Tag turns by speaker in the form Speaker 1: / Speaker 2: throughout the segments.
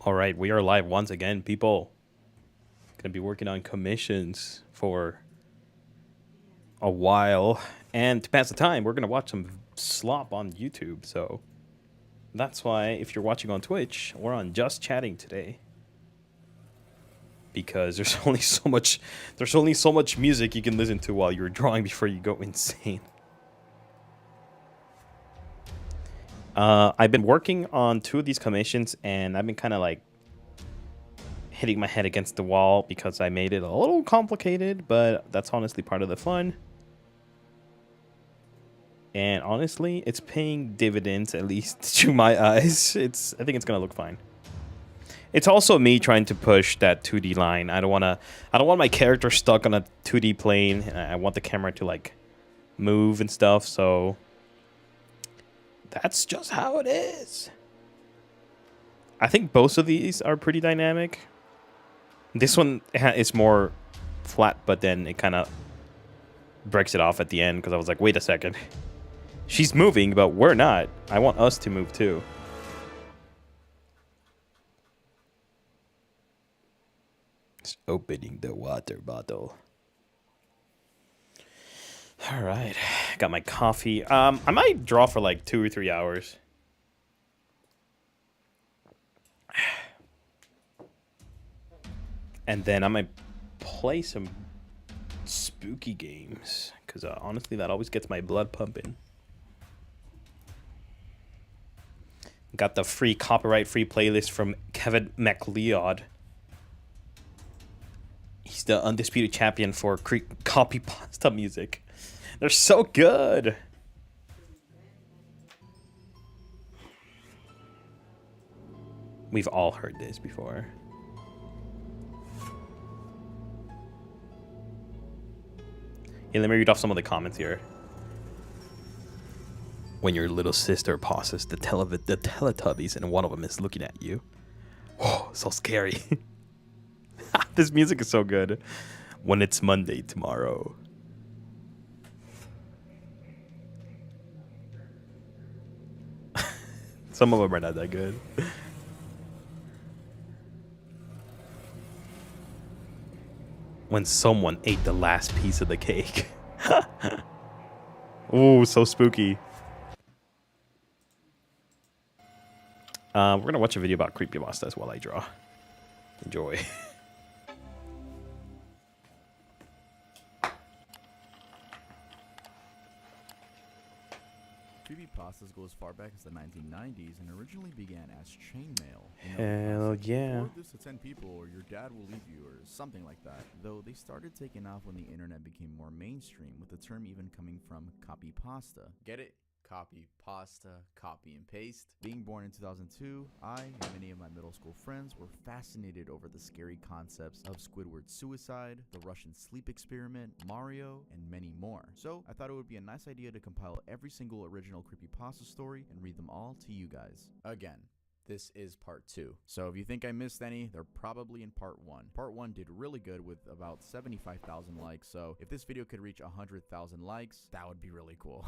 Speaker 1: All right, we are live once again, people. Gonna be working on commissions for a while, and to pass the time, we're gonna watch some slop on YouTube. So that's why, if you're watching on Twitch, we're on Just Chatting today because there's only so much music you can listen to while you're drawing before you go insane. I've been working on 2 of these commissions, and I've been kind of like hitting my head against the wall because I made it a little complicated, but that's honestly part of the fun. And honestly, it's paying dividends, at least to my eyes. I think it's gonna look fine. It's also me trying to push that 2D line. I don't want my character stuck on a 2D plane. I want the camera to like move and stuff, so that's just how it is. I think both of these are pretty dynamic. This one is more flat, but then it kind of breaks it off at the end because I was like, wait a second. She's moving, but we're not. I want us to move too. Just opening the water bottle. All right, got my coffee. I might draw for like 2 or 3 hours. And then I might play some spooky games because honestly, that always gets my blood pumping. Got the free copyright-free playlist from Kevin MacLeod. He's the undisputed champion for copy pasta music. They're so good. We've all heard this before. Hey, let me read off some of the comments here. When your little sister passes the Teletubbies and one of them is looking at you. Oh, so scary. This music is so good. When it's Monday tomorrow. Some of them are not that good. When someone ate the last piece of the cake. Ooh, so spooky. We're gonna watch a video about creepypastas while I draw. Enjoy.
Speaker 2: Creepypastas go as far back as the 1990s and originally began as chainmail.
Speaker 1: Hell yeah.
Speaker 2: Forward this to 10 people or your dad will leave you or something like that. Though they started taking off when the internet became more mainstream, with the term even coming from copypasta. Get it? Copy, pasta, copy and paste. Being born in 2002, I and many of my middle school friends were fascinated over the scary concepts of Squidward's suicide, the Russian sleep experiment, Mario, and many more. So I thought it would be a nice idea to compile every single original creepypasta story and read them all to you guys. Again, this is part 2. So if you think I missed any, they're probably in part 1. Part 1 did really good with about 75,000 likes, so if this video could reach 100,000 likes, that would be really cool.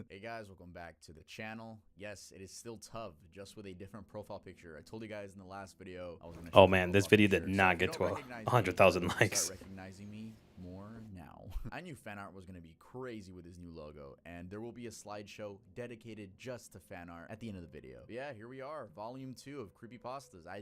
Speaker 2: Hey guys, welcome back to the channel. Yes, it is still Tub, just with a different profile picture. I told you guys in the last video I was gonna
Speaker 1: Oh man, this video did not get to 100,000 likes.
Speaker 2: Start recognizing me more now. I knew fan art was going to be crazy with his new logo, and there will be a slideshow dedicated just to fan art at the end of the video. But yeah, here we are, volume 2 of creepypastas. I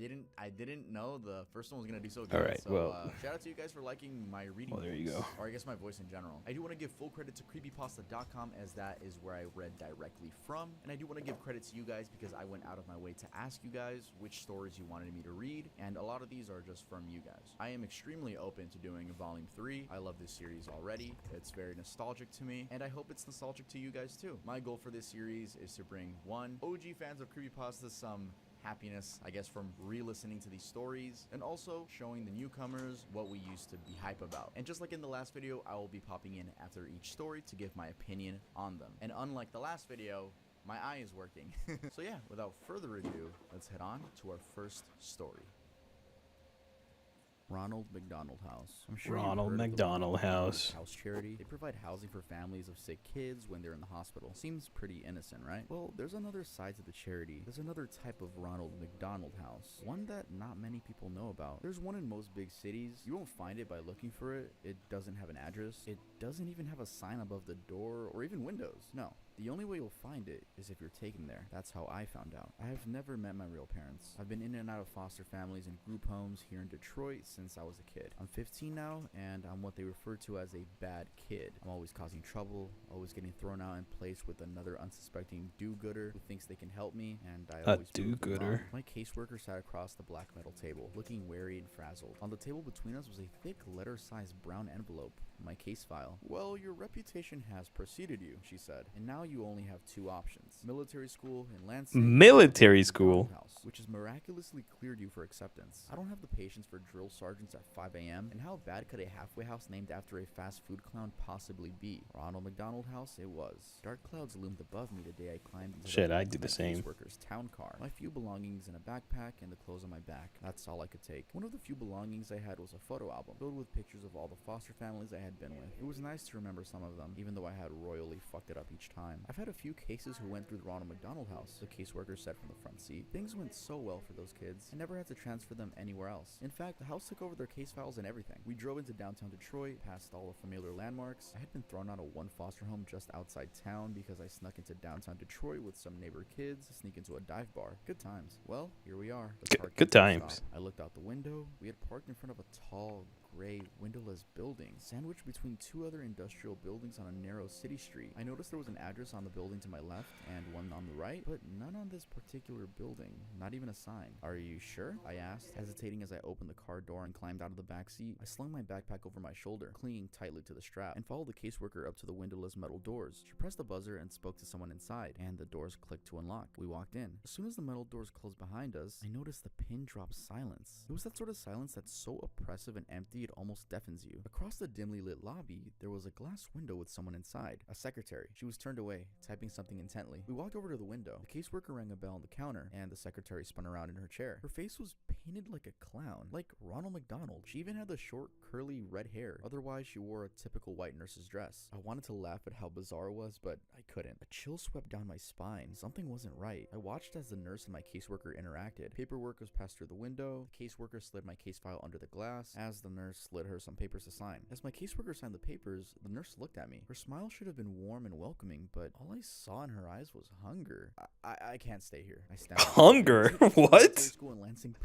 Speaker 2: didn't know the first one was going to do so good.
Speaker 1: All right,
Speaker 2: so,
Speaker 1: well,
Speaker 2: shout out to you guys for liking my reading.
Speaker 1: Well, there you go.
Speaker 2: Or I guess my voice in general. I do want to give full credit to creepypasta.com, as that is where I read directly from, and I do want to give credit to you guys because I went out of my way to ask you guys which stories you wanted me to read, and a lot of these are just from you guys. I am extremely open to doing volume 3. I love this series already. It's very nostalgic to me, and I hope it's nostalgic to you guys too. My goal for this series is to bring one, OG fans of creepypasta some happiness, I guess, from re-listening to these stories, and also showing the newcomers what we used to be hype about. And just like in the last video, I will be popping in after each story to give my opinion on them. And unlike the last video, my eye is working. So yeah, without further ado, let's head on to our first story. Ronald McDonald House. I'm sure
Speaker 1: Ronald
Speaker 2: you've heard
Speaker 1: McDonald
Speaker 2: of the
Speaker 1: House.
Speaker 2: House charity. They provide housing for families of sick kids when they're in the hospital. Seems pretty innocent, right? Well, there's another side to the charity. There's another type of Ronald McDonald House. One that not many people know about. There's one in most big cities. You won't find it by looking for it. It doesn't have an address. It doesn't even have a sign above the door or even windows. No. The only way you'll find it is if you're taken there. That's how I found out. I have never met my real parents. I've been in and out of foster families and group homes here in Detroit since I was a kid. I'm 15 now, and I'm what they refer to as a bad kid. I'm always causing trouble, always getting thrown out in place with another unsuspecting do-gooder who thinks they can help me, and I always prove them wrong. My caseworker sat across the black metal table, looking wary and frazzled. On the table between us was a thick letter-sized brown envelope, my case file. Well, your reputation has preceded you, she said, and now you only have two options: military school in Lansing,
Speaker 1: Military school,
Speaker 2: house, which has miraculously cleared you for acceptance. I don't have the patience for drill sergeants at 5 a.m. And how bad could a halfway house named after a fast food clown possibly be? Ronald McDonald House it was. Dark clouds loomed above me the day I climbed into
Speaker 1: I did the same.
Speaker 2: Caseworker's town car. My few belongings in a backpack and the clothes on my back. That's all I could take. One of the few belongings I had was a photo album filled with pictures of all the foster families I had been with. It was nice to remember some of them, even though I had royally fucked it up each time. I've had a few cases who went through the Ronald McDonald House, the caseworker said from the front seat. Things went so well for those kids. I never had to transfer them anywhere else. In fact, the house took over their case files and everything. We drove into downtown Detroit, past all the familiar landmarks. I had been thrown out of one foster home just outside town because I snuck into downtown Detroit with some neighbor kids to sneak into a dive bar. Good times. Well, here we are.
Speaker 1: Good times.
Speaker 2: I looked out the window. We had parked in front of a tall, gray, windowless building, sandwiched between two other industrial buildings on a narrow city street. I noticed there was an address on the building to my left and one on the right, but none on this particular building. Not even a sign. Are you sure? I asked, hesitating as I opened the car door and climbed out of the back seat. I slung my backpack over my shoulder, clinging tightly to the strap, and followed the caseworker up to the windowless metal doors. She pressed the buzzer and spoke to someone inside, and the doors clicked to unlock. We walked in. As soon as the metal doors closed behind us, I noticed the pin-drop silence. It was that sort of silence that's so oppressive and empty it almost deafens you. Across the dimly lit lobby, there was a glass window with someone inside. A secretary. She was turned away, typing something intently. We walked over to the window. The caseworker rang a bell on the counter, and the secretary spun around in her chair. Her face was painted like a clown, like Ronald McDonald. She even had the short, curly red hair. Otherwise, she wore a typical white nurse's dress. I wanted to laugh at how bizarre it was, but I couldn't. A chill swept down my spine. Something wasn't right. I watched as the nurse and my caseworker interacted. Paperwork was passed through the window. The caseworker slid my case file under the glass as the nurse slid her some papers to sign. As my caseworker signed the papers, the nurse looked at me. Her smile should have been warm and welcoming, but all I saw in her eyes was hunger. I can't stay here. I stammered.
Speaker 1: Hunger? What?
Speaker 2: School in Lansing.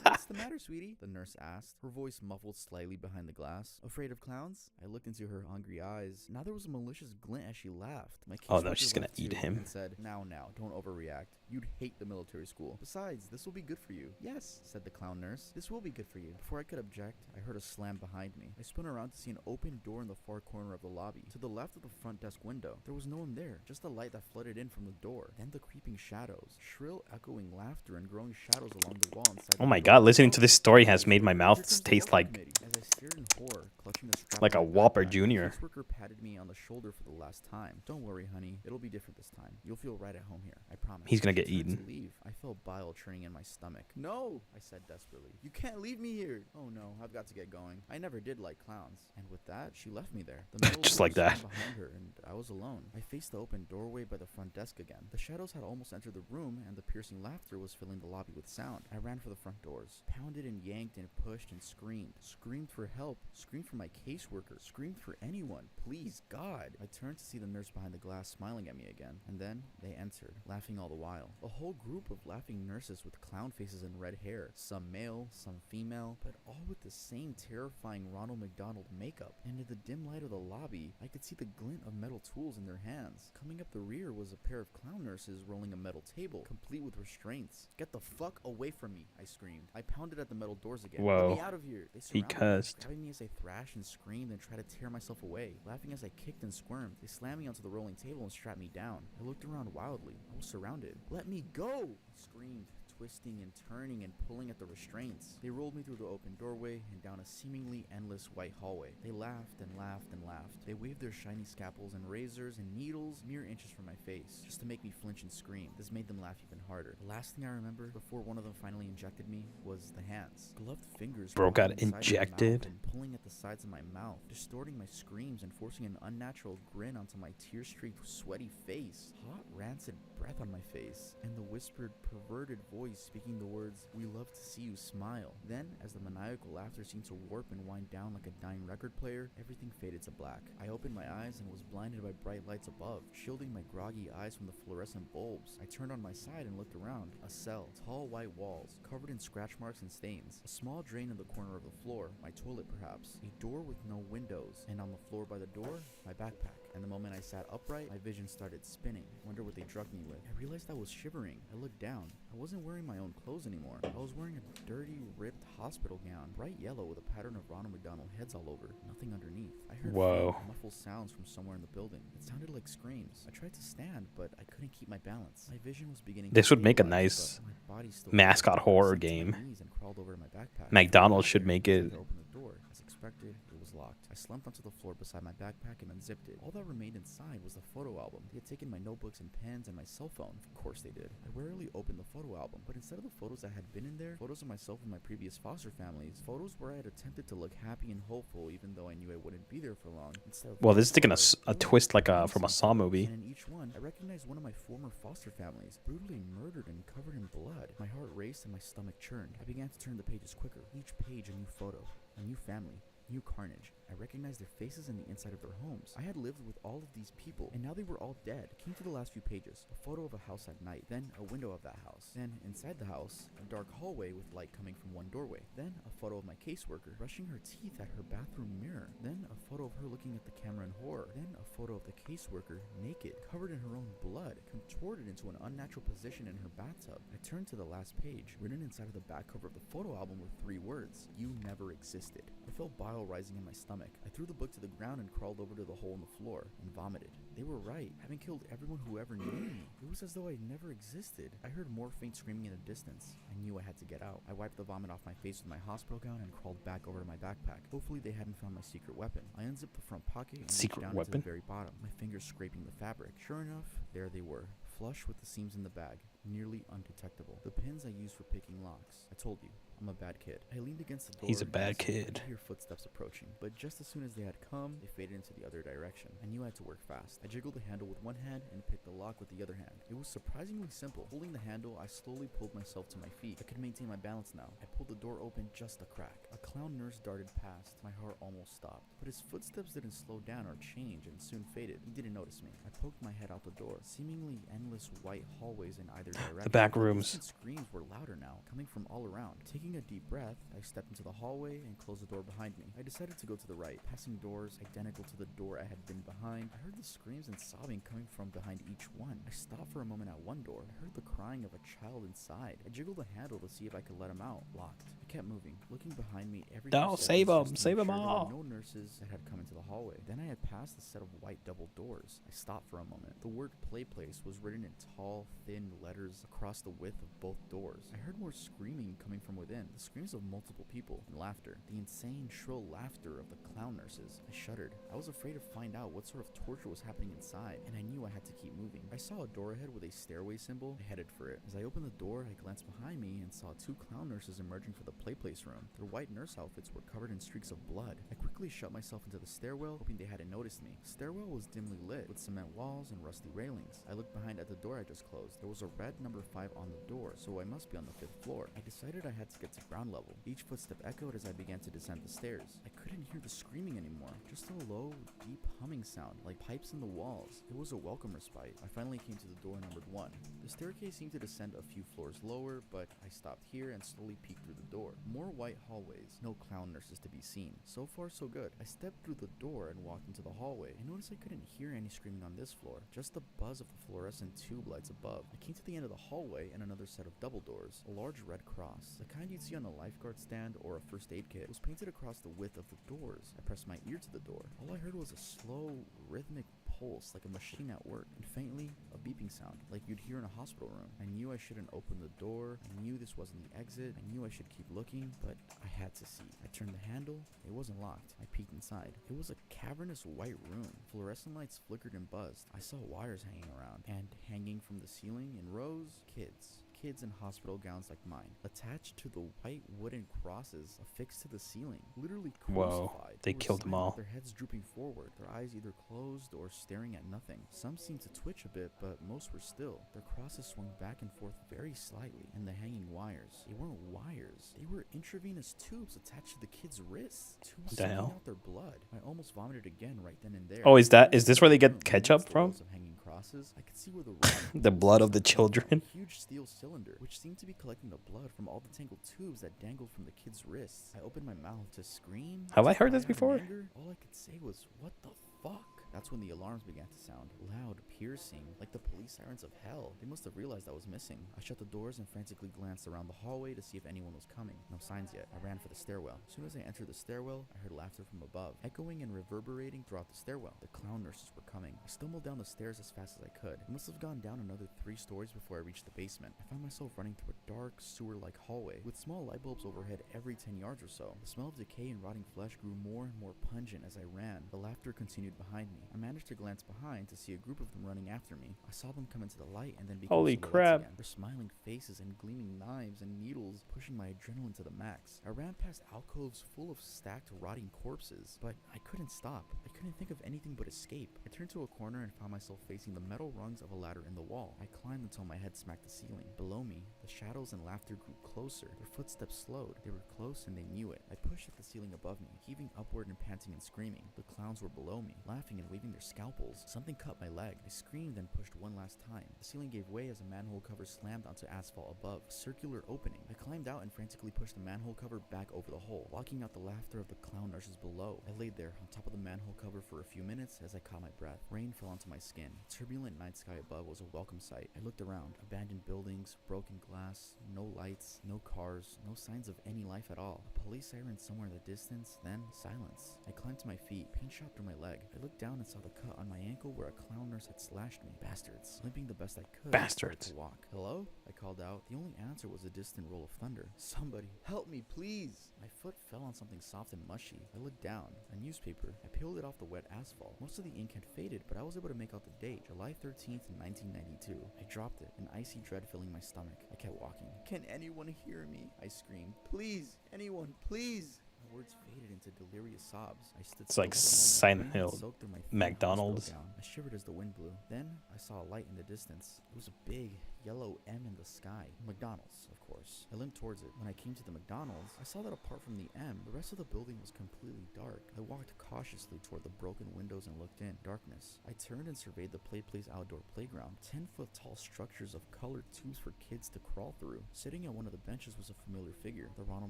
Speaker 2: What's the matter, sweetie? The nurse asked, her voice muffled slightly behind the glass. Afraid of clowns? I looked into her hungry eyes. Now there was a malicious glint as she laughed. My
Speaker 1: Oh no,
Speaker 2: caseworker
Speaker 1: she's gonna
Speaker 2: laughed
Speaker 1: eat
Speaker 2: too
Speaker 1: him.
Speaker 2: and said, now, don't overreact. You'd hate the military school. Besides, this will be good for you. Yes, said the clown nurse. This will be good for you. Before I could object, I heard a slam behind me. I spun around to see an open door in the far corner of the lobby. To the left of the front desk window, there was no one there, just a light that flooded in from the door. Then the creeping shadows, shrill echoing laughter and growing shadows along the wall inside.
Speaker 1: Oh my god, listening to this story has made my mouth taste like
Speaker 2: As I stared in horror, clutching the strap
Speaker 1: a
Speaker 2: of my
Speaker 1: Whopper
Speaker 2: backpack,
Speaker 1: Jr.
Speaker 2: the caseworker patted me on the shoulder for the last time. Don't worry, honey. It'll be different this time. You'll feel right at home here. I promise.
Speaker 1: He's gonna
Speaker 2: She
Speaker 1: get
Speaker 2: turned to
Speaker 1: eaten.
Speaker 2: leave. I felt bile churning in my stomach. No, I said desperately. You can't leave me here. Oh no, I've got to get going. I never did like clowns. And with that, she left me there. The metal
Speaker 1: Just
Speaker 2: door
Speaker 1: like that.
Speaker 2: slammed behind her, and I was alone. I faced the open doorway by the front desk again. The shadows had almost entered the room, and the piercing laughter was filling the lobby with sound. I ran for the front doors, pounded and yanked and pushed and screamed. Screamed for help. Screamed for my caseworker. Screamed for anyone. Please, God. I turned to see the nurse behind the glass smiling at me again. And then they entered, laughing all the while. A whole group of laughing nurses with clown faces and red hair. Some male, some female, but all with the same terrifying Ronald McDonald makeup. And in the dim light of the lobby, I could see the glint of metal tools in their hands. Coming up the rear was a pair of clown nurses rolling a metal table, complete with restraints. Get the fuck away from me, I screamed. I pounded at the metal doors again.
Speaker 1: Whoa.
Speaker 2: Let me out of here. They
Speaker 1: He
Speaker 2: surrounded me,
Speaker 1: cussed.
Speaker 2: grabbing me as I thrashed and screamed and tried to tear myself away, laughing as I kicked and squirmed. They slammed me onto the rolling table and strapped me down. I looked around wildly. I was surrounded. Let me go! I screamed, twisting and turning and pulling at the restraints. They rolled me through the open doorway and down a seemingly endless white hallway. They laughed and laughed and laughed. They waved their shiny scalpels and razors and needles mere inches from my face, just to make me flinch and scream. This made them laugh even harder. The last thing I remember before one of them finally injected me was the hands. Gloved fingers
Speaker 1: Bro got
Speaker 2: inside my mouth
Speaker 1: injected?
Speaker 2: and pulling at the sides of my mouth, distorting my screams and forcing an unnatural grin onto my tear-streaked, sweaty face. Hot, rancid breath on my face, and the whispered, perverted voice speaking the words, "We love to see you smile." Then, as the maniacal laughter seemed to warp and wind down like a dying record player, everything faded to black. I opened my eyes and was blinded by bright lights above, shielding my groggy eyes from the fluorescent bulbs. I turned on my side and looked around. A cell, tall white walls, covered in scratch marks and stains. A small drain in the corner of the floor, my toilet perhaps. A door with no windows, and on the floor by the door, my backpack. And the moment I sat upright, my vision started spinning. Wonder what they drugged me with. I realized I was shivering. I looked down. I wasn't wearing my own clothes anymore. I was wearing a dirty, ripped hospital gown, bright yellow with a pattern of Ronald McDonald heads all over, nothing underneath. I heard
Speaker 1: Whoa.
Speaker 2: faint, muffled sounds from somewhere in the building. It sounded like screams. I tried to stand, but I couldn't keep my balance. My vision was beginning
Speaker 1: This
Speaker 2: to
Speaker 1: would make a
Speaker 2: stabilize,
Speaker 1: nice
Speaker 2: but my body still
Speaker 1: mascot
Speaker 2: I
Speaker 1: horror
Speaker 2: sank to my
Speaker 1: game.
Speaker 2: knees and crawled over to my backpack.
Speaker 1: McDonald's
Speaker 2: I
Speaker 1: should make it.
Speaker 2: tried to open the door. As expected, it was locked. I slumped onto the floor beside my backpack and unzipped it. All that remained inside was the photo album. They had taken my notebooks and pens and my cell phone. Of course they did. I rarely opened the photo album, but instead of the photos that had been in there, photos of myself and my previous foster families, photos where I had attempted to look happy and hopeful even though I knew I wouldn't be there for long. Instead of
Speaker 1: Well, this is taking a,
Speaker 2: photos,
Speaker 1: a
Speaker 2: there were
Speaker 1: twist like
Speaker 2: photos
Speaker 1: from a
Speaker 2: and
Speaker 1: Saw
Speaker 2: photos,
Speaker 1: movie.
Speaker 2: And in each one, I recognized one of my former foster families, brutally murdered and covered in blood. My heart raced and my stomach churned. I began to turn the pages quicker. Each page a new photo, a new family, new carnage. I recognized their faces and the inside of their homes. I had lived with all of these people, and now they were all dead. Came to the last few pages. A photo of a house at night, then a window of that house. Then, inside the house, a dark hallway with light coming from one doorway. Then, a photo of my caseworker brushing her teeth at her bathroom mirror. Then, a photo of her looking at the camera in horror. Then, a photo of the caseworker, naked, covered in her own blood, contorted into an unnatural position in her bathtub. I turned to the last page. Written inside of the back cover of the photo album were 3 words. You never existed. I felt bile rising in my stomach. I threw the book to the ground and crawled over to the hole in the floor and vomited. They were right. Having killed everyone who ever knew me, it was as though I never existed. I heard more faint screaming in the distance. I knew I had to get out. I wiped the vomit off my face with my hospital gown and crawled back over to my backpack. Hopefully they hadn't found my secret weapon. I unzipped the front pocket and reached down into the very bottom, my fingers scraping the fabric. Sure enough, there they were, flush with the seams in the bag, nearly undetectable. The pins I used for picking locks. I told you, I'm a bad kid. I leaned against the door.
Speaker 1: He's a bad kid.
Speaker 2: I could hear footsteps approaching, but just as soon as they had come, they faded into the other direction. I knew I had to work fast. I jiggled the handle with one hand and picked the lock with the other hand. It was surprisingly simple. Holding the handle, I slowly pulled myself to my feet. I could maintain my balance now. I pulled the door open just a crack. A clown nurse darted past. My heart almost stopped. But his footsteps didn't slow down or change and soon faded. He didn't notice me. I poked my head out the door. Seemingly endless white hallways in either direction.
Speaker 1: The back rooms.
Speaker 2: Distant screams were louder now, coming from all around. Taking a deep breath, I stepped into the hallway and closed the door behind me. I decided to go to the right, passing doors identical to the door I had been behind. I heard the screams and sobbing coming from behind each one. I stopped for a moment at one door. I heard the crying of a child inside. I jiggled the handle to see if I could let him out. Locked. I kept moving, looking behind me every few
Speaker 1: No,
Speaker 2: seconds
Speaker 1: save
Speaker 2: just
Speaker 1: him,
Speaker 2: to
Speaker 1: save
Speaker 2: make
Speaker 1: them
Speaker 2: sure there
Speaker 1: all.
Speaker 2: were no nurses that had come into the hallway. Then I had passed a set of white double doors. I stopped for a moment. The word play place was written in tall, thin letters across the width of both doors. I heard more screaming coming from within, the screams of multiple people, and laughter, the insane, shrill laughter of the clown nurses. I shuddered. I was afraid to find out what sort of torture was happening inside, and I knew I had to keep moving. I saw a door ahead with a stairway symbol. I headed for it. As I opened the door, I glanced behind me and saw 2 clown nurses emerging from the play place room. Their white nurse outfits were covered in streaks of blood. I quickly shut myself into the stairwell, hoping they hadn't noticed me. The stairwell was dimly lit, with cement walls and rusty railings. I looked behind at the door I just closed. There was a red number 5 on the door, so I must be on the 5th floor. I decided I had to get to ground level. Each footstep echoed as I began to descend the stairs. I couldn't hear the screaming anymore, just a low, deep humming sound, like pipes in the walls. It was a welcome respite. I finally came to the door numbered 1. The staircase seemed to descend a few floors lower, but I stopped here and slowly peeked through the door. More white hallways, no clown nurses to be seen. So far so good. I stepped through the door and walked into the hallway. I noticed I couldn't hear any screaming on this floor, just the buzz of the fluorescent tube lights above. I came to the end of the hallway and another set of double doors. A large red cross, the kind you'd see on a lifeguard stand or a first aid kit, was painted across the width of the doors. I pressed my ear to the door. All I heard was a slow, rhythmic pulse like a machine at work, and faintly, a beeping sound like you'd hear in a hospital room. I knew I shouldn't open the door. I knew this wasn't the exit. I knew I should keep looking, but I had to see. I turned the handle. It wasn't locked. I peeked inside. It was a cavernous white room. Fluorescent lights flickered and buzzed. I saw wires hanging around, and hanging from the ceiling in rows, kids in hospital gowns like mine, attached to the white wooden crosses affixed to the ceiling, literally
Speaker 1: Whoa,
Speaker 2: crucified.
Speaker 1: they
Speaker 2: were
Speaker 1: killed them
Speaker 2: silent,
Speaker 1: all.
Speaker 2: their heads drooping forward, their eyes either closed or staring at nothing. Some seemed to twitch a bit, but most were still. Their crosses swung back and forth very slightly, and the hanging wires, they weren't wires. They were intravenous tubes attached to the kids' wrists. Tubes
Speaker 1: The
Speaker 2: sucking
Speaker 1: hell?
Speaker 2: out their blood. I almost vomited again right then and there.
Speaker 1: Oh, is this where they
Speaker 2: Room,
Speaker 1: get ketchup
Speaker 2: amidst the
Speaker 1: from?
Speaker 2: rows of hanging crosses, I could see where the rod
Speaker 1: The blood of the children.
Speaker 2: a huge steel cylinder, which seemed to be collecting the blood from all the tangled tubes that dangled from the kids' wrists. I opened my mouth to scream.
Speaker 1: Have I
Speaker 2: to
Speaker 1: heard
Speaker 2: cry
Speaker 1: this
Speaker 2: out in
Speaker 1: before?
Speaker 2: anger. All I could say was, "What the fuck?" That's when the alarms began to sound, loud, piercing, like the police sirens of hell. They must have realized I was missing. I shut the doors and frantically glanced around the hallway to see if anyone was coming. No signs yet. I ran for the stairwell. As soon as I entered the stairwell, I heard laughter from above, echoing and reverberating throughout the stairwell. The clown nurses were coming. I stumbled down the stairs as fast as I could. I must have gone down another 3 stories before I reached the basement. I found myself running through a dark, sewer-like hallway with small light bulbs overhead every 10 yards or so. The smell of decay and rotting flesh grew more and more pungent as I ran. The laughter continued behind me. I managed to glance behind to see a group of them running after me. I saw them come into the light and then become
Speaker 1: Holy
Speaker 2: silhouettes
Speaker 1: crap.
Speaker 2: again. Their smiling faces and gleaming knives and needles pushing my adrenaline to the max. I ran past alcoves full of stacked, rotting corpses, but I couldn't stop. I couldn't think of anything but escape. I turned to a corner and found myself facing the metal rungs of a ladder in the wall. I climbed until my head smacked the ceiling. Below me, the shadows and laughter grew closer. Their footsteps slowed. They were close and they knew it. I pushed at the ceiling above me, heaving upward and panting and screaming. The clowns were below me, laughing and waving their scalpels. Something cut my leg. I screamed and pushed one last time. The ceiling gave way as a manhole cover slammed onto asphalt above. A circular opening. I climbed out and frantically pushed the manhole cover back over the hole, blocking out the laughter of the clown nurses below. I laid there on top of the manhole cover for a few minutes as I caught my breath. Rain fell onto my skin. The turbulent night sky above was a welcome sight. I looked around. Abandoned buildings, broken glass, no lights, no cars, no signs of any life at all. A police siren somewhere in the distance, then silence. I climbed to my feet. Pain shot through my leg. I looked down and saw the cut on my ankle where a clown nurse had slashed me. Bastards. Limping the best I could, I started
Speaker 1: Bastards.
Speaker 2: to walk. Hello? I called out. The only answer was a distant roll of thunder. Somebody, help me, please. My foot fell on something soft and mushy. I looked down. A newspaper. I peeled it off the wet asphalt. Most of the ink had faded, but I was able to make out the date, July 13th, 1992. I dropped it, an icy dread filling my stomach. I kept walking. Can anyone hear me? I screamed. Please, anyone, please. My words faded into delirious sobs. I stood
Speaker 1: It's like
Speaker 2: still for a moment.
Speaker 1: Silent
Speaker 2: Rain had
Speaker 1: Hill,
Speaker 2: soaked through my thin
Speaker 1: McDonald's.
Speaker 2: hospital gown. I shivered as the wind blew. Then I saw a light in the distance. It was a big yellow M in the sky. McDonald's, of course. I limped towards it. When I came to the McDonald's, I saw that apart from the M, the rest of the building was completely dark. I walked cautiously toward the broken windows and looked in. Darkness. I turned and surveyed the Play Place outdoor playground. 10-foot tall structures of colored tubes for kids to crawl through. Sitting at one of the benches was a familiar figure, the Ronald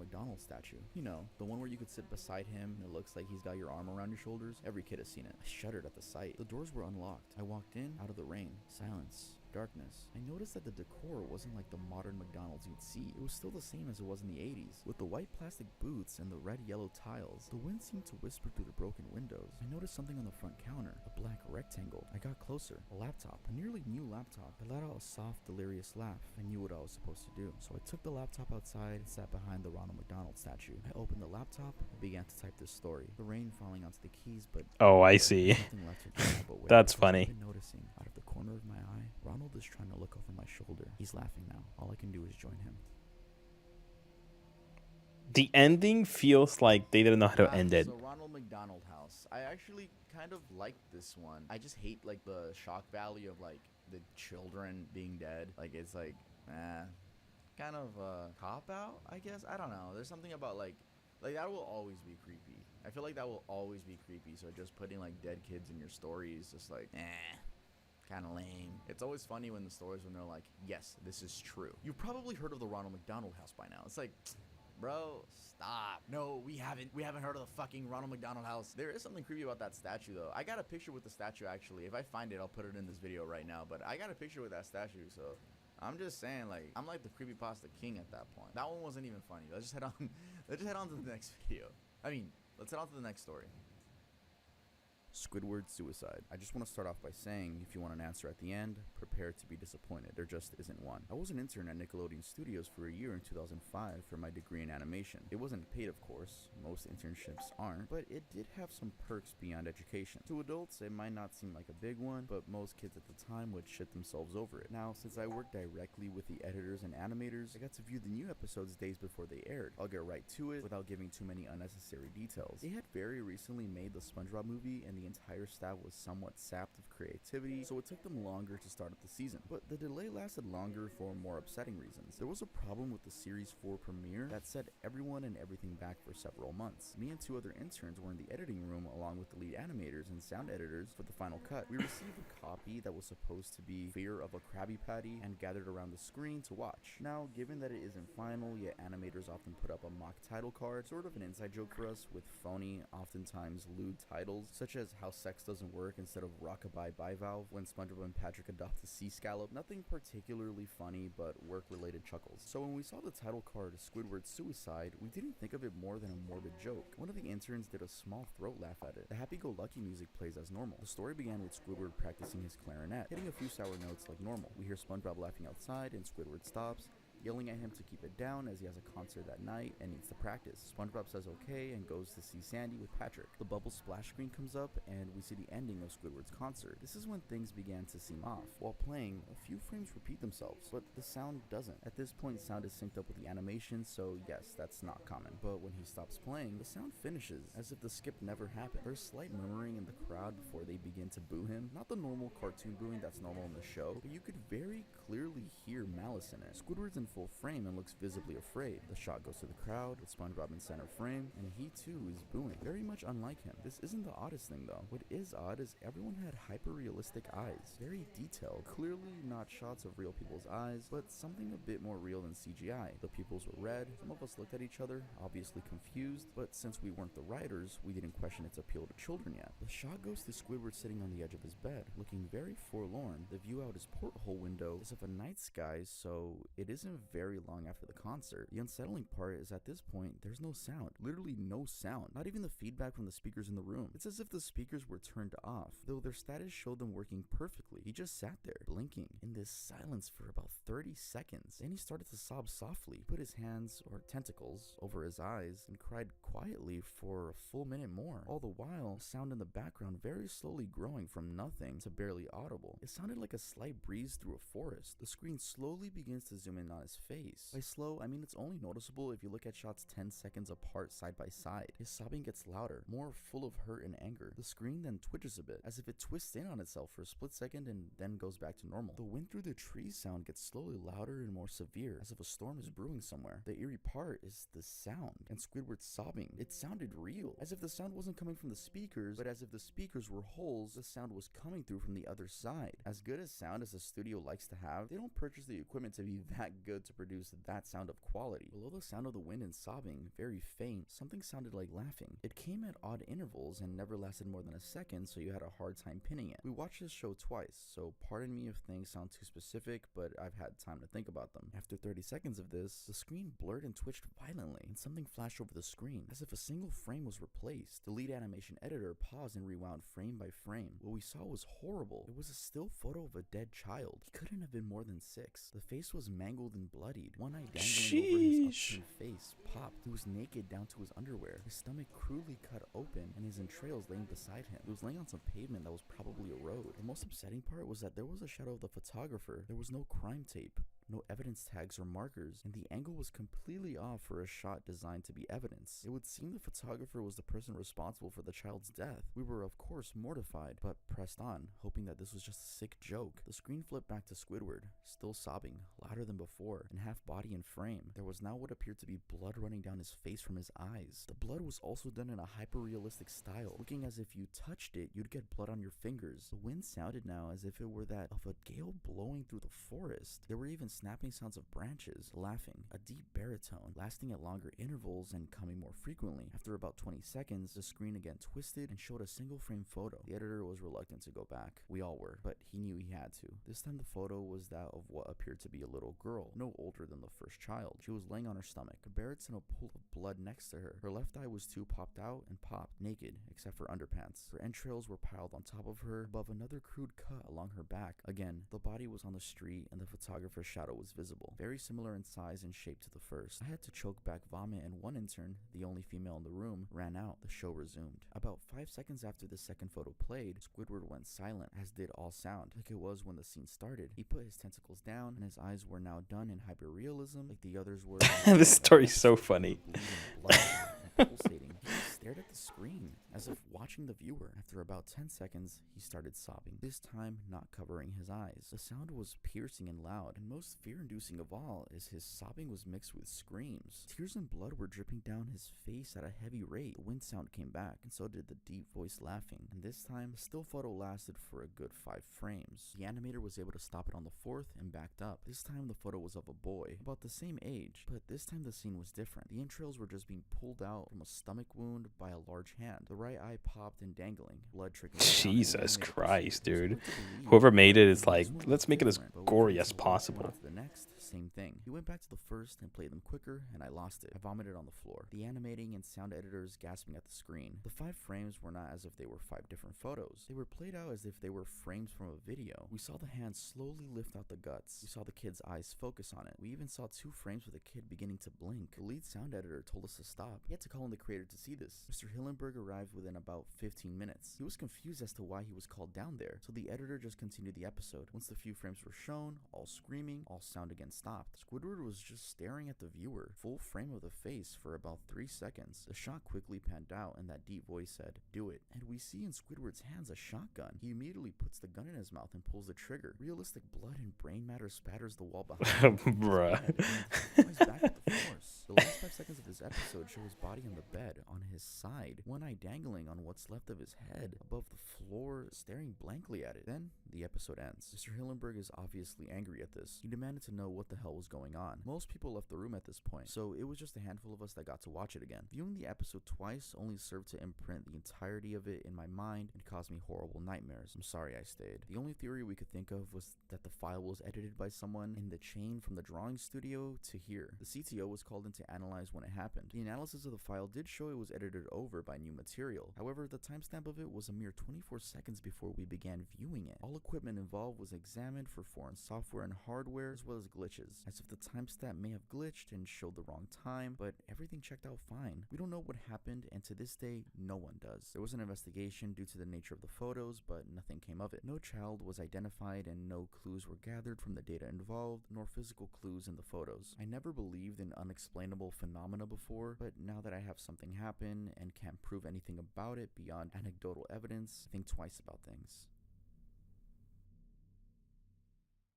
Speaker 2: McDonald statue. You know, the one where you could sit beside him and it looks like he's got your arm around your shoulders. Every kid has seen it. I shuddered at the sight. The doors were unlocked. I walked in, out of the rain. Silence. Darkness. I noticed that the decor wasn't like the modern McDonald's you'd see. It was still the same as it was in the 80s, with the white plastic booths and the red-yellow tiles. The wind seemed to whisper through the broken windows. I noticed something on the front counter, a black rectangle. I got closer. A laptop, a nearly new laptop. I let out a soft, delirious laugh. I knew what I was supposed to do. So I took the laptop outside and sat behind the Ronald McDonald statue. I opened the laptop and began to type this story. The rain falling onto the keys, but
Speaker 1: Oh, I see.
Speaker 2: nothing left to journal but where.
Speaker 1: That's
Speaker 2: Because I've
Speaker 1: funny.
Speaker 2: been noticing out of the corner of my eye, Ronald is trying to look over my shoulder. He's laughing now. All I can do is join him.
Speaker 1: The ending feels like they didn't know how to end it.
Speaker 2: So Ronald McDonald House. I actually kind of like this one. I just hate like the shock value of like the children being dead. Like it's like, kind of a cop out, I guess. I don't know. There's something about like that will always be creepy. I feel like that will always be creepy. So just putting like dead kids in your story is just like, kind of lame. It's always funny when the stories when they're like, yes, this is true. You've probably heard of the Ronald McDonald House by now. It's like, bro, stop. No, we haven't heard of the fucking Ronald McDonald House. There is something creepy about that statue though. I got a picture with the statue actually. If I find it, I'll put it in this video right now. But I got a picture with that statue, so I'm just saying, like, I'm like the creepypasta king at that point. That one wasn't even funny. Let's just head on. Let's just head on to the next video. I mean, let's head on to the next story. Squidward suicide. I just want to start off by saying, if you want an answer at the end, prepare to be disappointed. There just isn't one. I was an intern at Nickelodeon Studios for a year in 2005 for my degree in animation. It wasn't paid, of course. Most internships aren't, but it did have some perks beyond education. To adults, it might not seem like a big one, but most kids at the time would shit themselves over it. Now, since I worked directly with the editors and animators, I got to view the new episodes days before they aired. I'll get right to it without giving too many unnecessary details. They had very recently made the SpongeBob movie, and the entire staff was somewhat sapped of creativity, so it took them longer to start up the season. But the delay lasted longer for more upsetting reasons. There was a problem with the Series 4 premiere that set everyone and everything back for several months. Me and two other interns were in the editing room along with the lead animators and sound editors for the final cut. We received a copy that was supposed to be Fear of a Krabby Patty and gathered around the screen to watch. Now, given that it isn't final, yet animators often put up a mock title card, sort of an inside joke for us, with phony, oftentimes lewd titles, such as How Sex Doesn't Work instead of Rockabye Bivalve when SpongeBob and Patrick adopt a sea scallop. Nothing particularly funny, but work-related chuckles. So when we saw the title card Squidward's Suicide, we didn't think of it more than a morbid joke. One of the interns did a small throat laugh at it. The happy-go-lucky music plays as normal. The story began with Squidward practicing his clarinet, hitting a few sour notes like normal. We hear SpongeBob laughing outside, and Squidward stops, yelling at him to keep it down as he has a concert that night and needs to practice. SpongeBob says okay and goes to see Sandy with Patrick. The bubble splash screen comes up and we see the ending of Squidward's concert. This is when things began to seem off. While playing, a few frames repeat themselves, but the sound doesn't. At this point, sound is synced up with the animation, so yes, that's not common. But when he stops playing, the sound finishes, as if the skip never happened. There's slight murmuring in the crowd before they begin to boo him. Not the normal cartoon booing that's normal in the show, but you could very clearly hear malice in it. Squidward's in full frame and looks visibly afraid. The shot goes to the crowd, with SpongeBob in center frame, and he too is booing, very much unlike him. This isn't the oddest thing though. What is odd is everyone had hyper-realistic eyes, very detailed, clearly not shots of real people's eyes, but something a bit more real than CGI. The pupils were red, some of us looked at each other, obviously confused, but since we weren't the writers, we didn't question its appeal to children yet. The shot goes to Squidward sitting on the edge of his bed, looking very forlorn. The view out his porthole window is of a night sky, so it isn't very long after the concert. The unsettling part is at this point, there's no sound. Literally no sound. Not even the feedback from the speakers in the room. It's as if the speakers were turned off, though their status showed them working perfectly. He just sat there, blinking, in this silence for about 30 seconds. Then he started to sob softly, put his hands, or tentacles, over his eyes, and cried quietly for a full minute more. All the while, sound in the background very slowly growing from nothing to barely audible. It sounded like a slight breeze through a forest. The screen slowly begins to zoom in on his face. By slow, I mean it's only noticeable if you look at shots 10 seconds apart side by side. His sobbing gets louder, more full of hurt and anger. The screen then twitches a bit, as if it twists in on itself for a split second and then goes back to normal. The wind through the trees sound gets slowly louder and more severe, as if a storm is brewing somewhere. The eerie part is the sound, and Squidward's sobbing. It sounded real, as if the sound wasn't coming from the speakers, but as if the speakers were holes the sound was coming through from the other side. As good as sound as a studio likes to have, they don't purchase the equipment to be that good to produce that sound of quality. Below the sound of the wind and sobbing, very faint, something sounded like laughing. It came at odd intervals and never lasted more than a second, so you had a hard time pinning it. We watched this show twice, so pardon me if things sound too specific, but I've had time to think about them. After 30 seconds of this, the screen blurred and twitched violently, and something flashed over the screen, as if a single frame was replaced. The lead animation editor paused and rewound frame by frame. What we saw was horrible. It was a still photo of a dead child. He couldn't have been more than 6. The face was mangled and bloodied, one eye dangling over his upturned face popped. He was naked down to his underwear, his stomach cruelly cut open, and his entrails laying beside him. He was laying on some pavement that was probably a road. The most upsetting part was that there was a shadow of the photographer. There was no crime tape, no evidence tags or markers, and the angle was completely off for a shot designed to be evidence. It would seem the photographer was the person responsible for the child's death. We were of course mortified, but pressed on, hoping that this was just a sick joke. The screen flipped back to Squidward, still sobbing, louder than before, and half body and frame. There was now what appeared to be blood running down his face from his eyes. The blood was also done in a hyper-realistic style, looking as if you touched it, you'd get blood on your fingers. The wind sounded now as if it were that of a gale blowing through the forest. There were even snapping sounds of branches, laughing, a deep baritone, lasting at longer intervals and coming more frequently. After about 20 seconds, the screen again twisted and showed a single frame photo. The editor was reluctant to go back. We all were, but he knew he had to. This time the photo was that of what appeared to be a little girl, no older than the first child. She was laying on her stomach, a barrett's in a pool of blood next to her. Her left eye was too popped out and popped, naked, except for underpants. Her entrails were piled on top of her, above another crude cut along her back. Again, the body was on the street and the photographer's shadow was visible, very similar in size and shape to the first. I had to choke back vomit and one intern, the only female in the room, ran out. The show resumed. About 5 seconds after the second photo played, Squidward went silent, as did all sound, like it was when the scene started. He put his tentacles down and his eyes were now done in hyperrealism, like the others were.
Speaker 1: This story's so funny.
Speaker 2: Pulsating. He just stared at the screen, as if watching the viewer. After about 10 seconds, he started sobbing, this time not covering his eyes. The sound was piercing and loud, and most fear-inducing of all is his sobbing was mixed with screams. Tears and blood were dripping down his face at a heavy rate. The wind sound came back, and so did the deep voice laughing. And this time, the still photo lasted for a good 5 frames. The animator was able to stop it on the 4th and backed up. This time, the photo was of a boy, about the same age, but this time the scene was different. The entrails were just being pulled out from a stomach wound by a large hand. The right eye popped and dangling, blood trickling down.
Speaker 1: Jesus Christ, dude. Whoever made it is like, let's make it as gory as possible.
Speaker 2: The next, same thing. He went back to the first and played them quicker, and I lost it. I vomited on the floor. The animating and sound editors gasping at the screen. The 5 frames were not as if they were 5 different photos. They were played out as if they were frames from a video. We saw the hand slowly lift out the guts. We saw the kid's eyes focus on it. We even saw 2 frames with the kid beginning to blink. The lead sound editor told us to stop. He had to call in the creator to see this. Mr. Hillenberg arrived within about 15 minutes. He was confused as to why he was called down there, so the editor just continued the episode. Once the few frames were shown, all screaming, all sound again stopped. Squidward was just staring at the viewer, full frame of the face, for about 3 seconds. The shot quickly panned out, and that deep voice said, "Do it." And we see in Squidward's hands a shotgun. He immediately puts the gun in his mouth and pulls the trigger. Realistic blood and brain matter spatters the wall behind him.
Speaker 1: Bruh.
Speaker 2: He's back at the force. The last 5 seconds of this episode show his body on the bed, on his side, one eye dangling on what's left of his head, above the floor, staring blankly at it. Then, the episode ends. Mr. Hillenberg is obviously angry at this. He demanded to know what the hell was going on. Most people left the room at this point, so it was just a handful of us that got to watch it again. Viewing the episode twice only served to imprint the entirety of it in my mind and caused me horrible nightmares. I'm sorry I stayed. The only theory we could think of was that the file was edited by someone in the chain from the drawing studio to here. The CTO was called in to analyze when it happened. The analysis of the file did show it was edited over by new material. However, the timestamp of it was a mere 24 seconds before we began viewing it. All equipment involved was examined for foreign software and hardware, as well as glitches, as if the timestamp may have glitched and showed the wrong time, but everything checked out fine. We don't know what happened, and to this day, no one does. There was an investigation due to the nature of the photos, but nothing came of it. No child was identified, and no clues were gathered from the data involved, nor physical clues in the photos. I never believed in unexplainable phenomena before, but now that I have something happen and can't prove anything about it beyond anecdotal evidence, I think twice about things.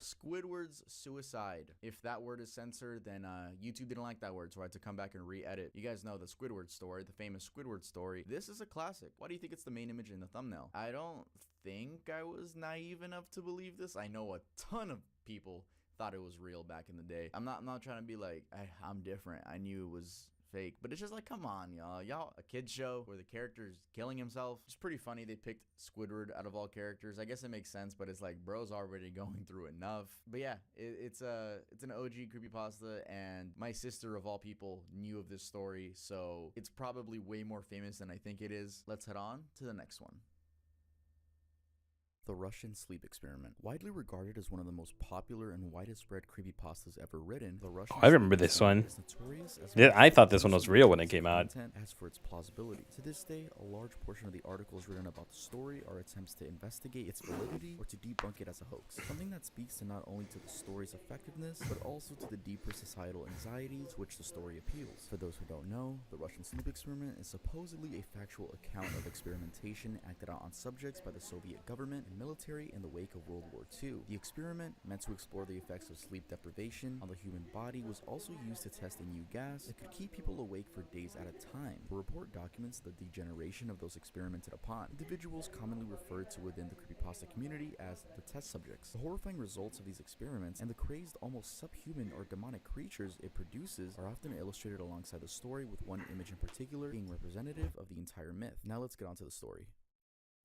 Speaker 2: Squidward's suicide. If that word is censored, then YouTube didn't like that word, so I had to come back and re-edit. You guys know the Squidward story, the famous Squidward story. This is a classic. Why do you think it's the main image in the thumbnail? I don't think I was naive enough to believe this. I know a ton of people thought it was real back in the day. I'm not trying to be like, I'm different. I knew it was fake, but it's just like, come on, y'all, a kid's show where the character's killing himself. It's pretty funny they picked Squidward out of all characters. I guess it makes sense, but it's like, bro's already going through enough. But yeah, it's an OG creepypasta, and my sister of all people knew of this story, so it's probably way more famous than I think it is. Let's head on to the next one. The Russian Sleep Experiment. Widely regarded as one of the most popular and widest spread creepypastas ever written, the Russian
Speaker 1: I remember this one.
Speaker 2: is notorious as
Speaker 1: Yeah, I thought this one was real when it came out.
Speaker 2: As for its plausibility. To this day, a large portion of the articles written about the story are attempts to investigate its validity or to debunk it as a hoax. Something that speaks to not only to the story's effectiveness, but also to the deeper societal anxieties which the story appeals. For those who don't know, the Russian Sleep Experiment is supposedly a factual account of experimentation acted out on subjects by the Soviet government in military in the wake of World War II. The experiment, meant to explore the effects of sleep deprivation on the human body, was also used to test a new gas that could keep people awake for days at a time. The report documents the degeneration of those experimented upon, individuals commonly referred to within the creepypasta community as the test subjects. The horrifying results of these experiments and the crazed, almost subhuman or demonic creatures it produces are often illustrated alongside the story, with one image in particular being representative of the entire myth. Now let's get on to the story.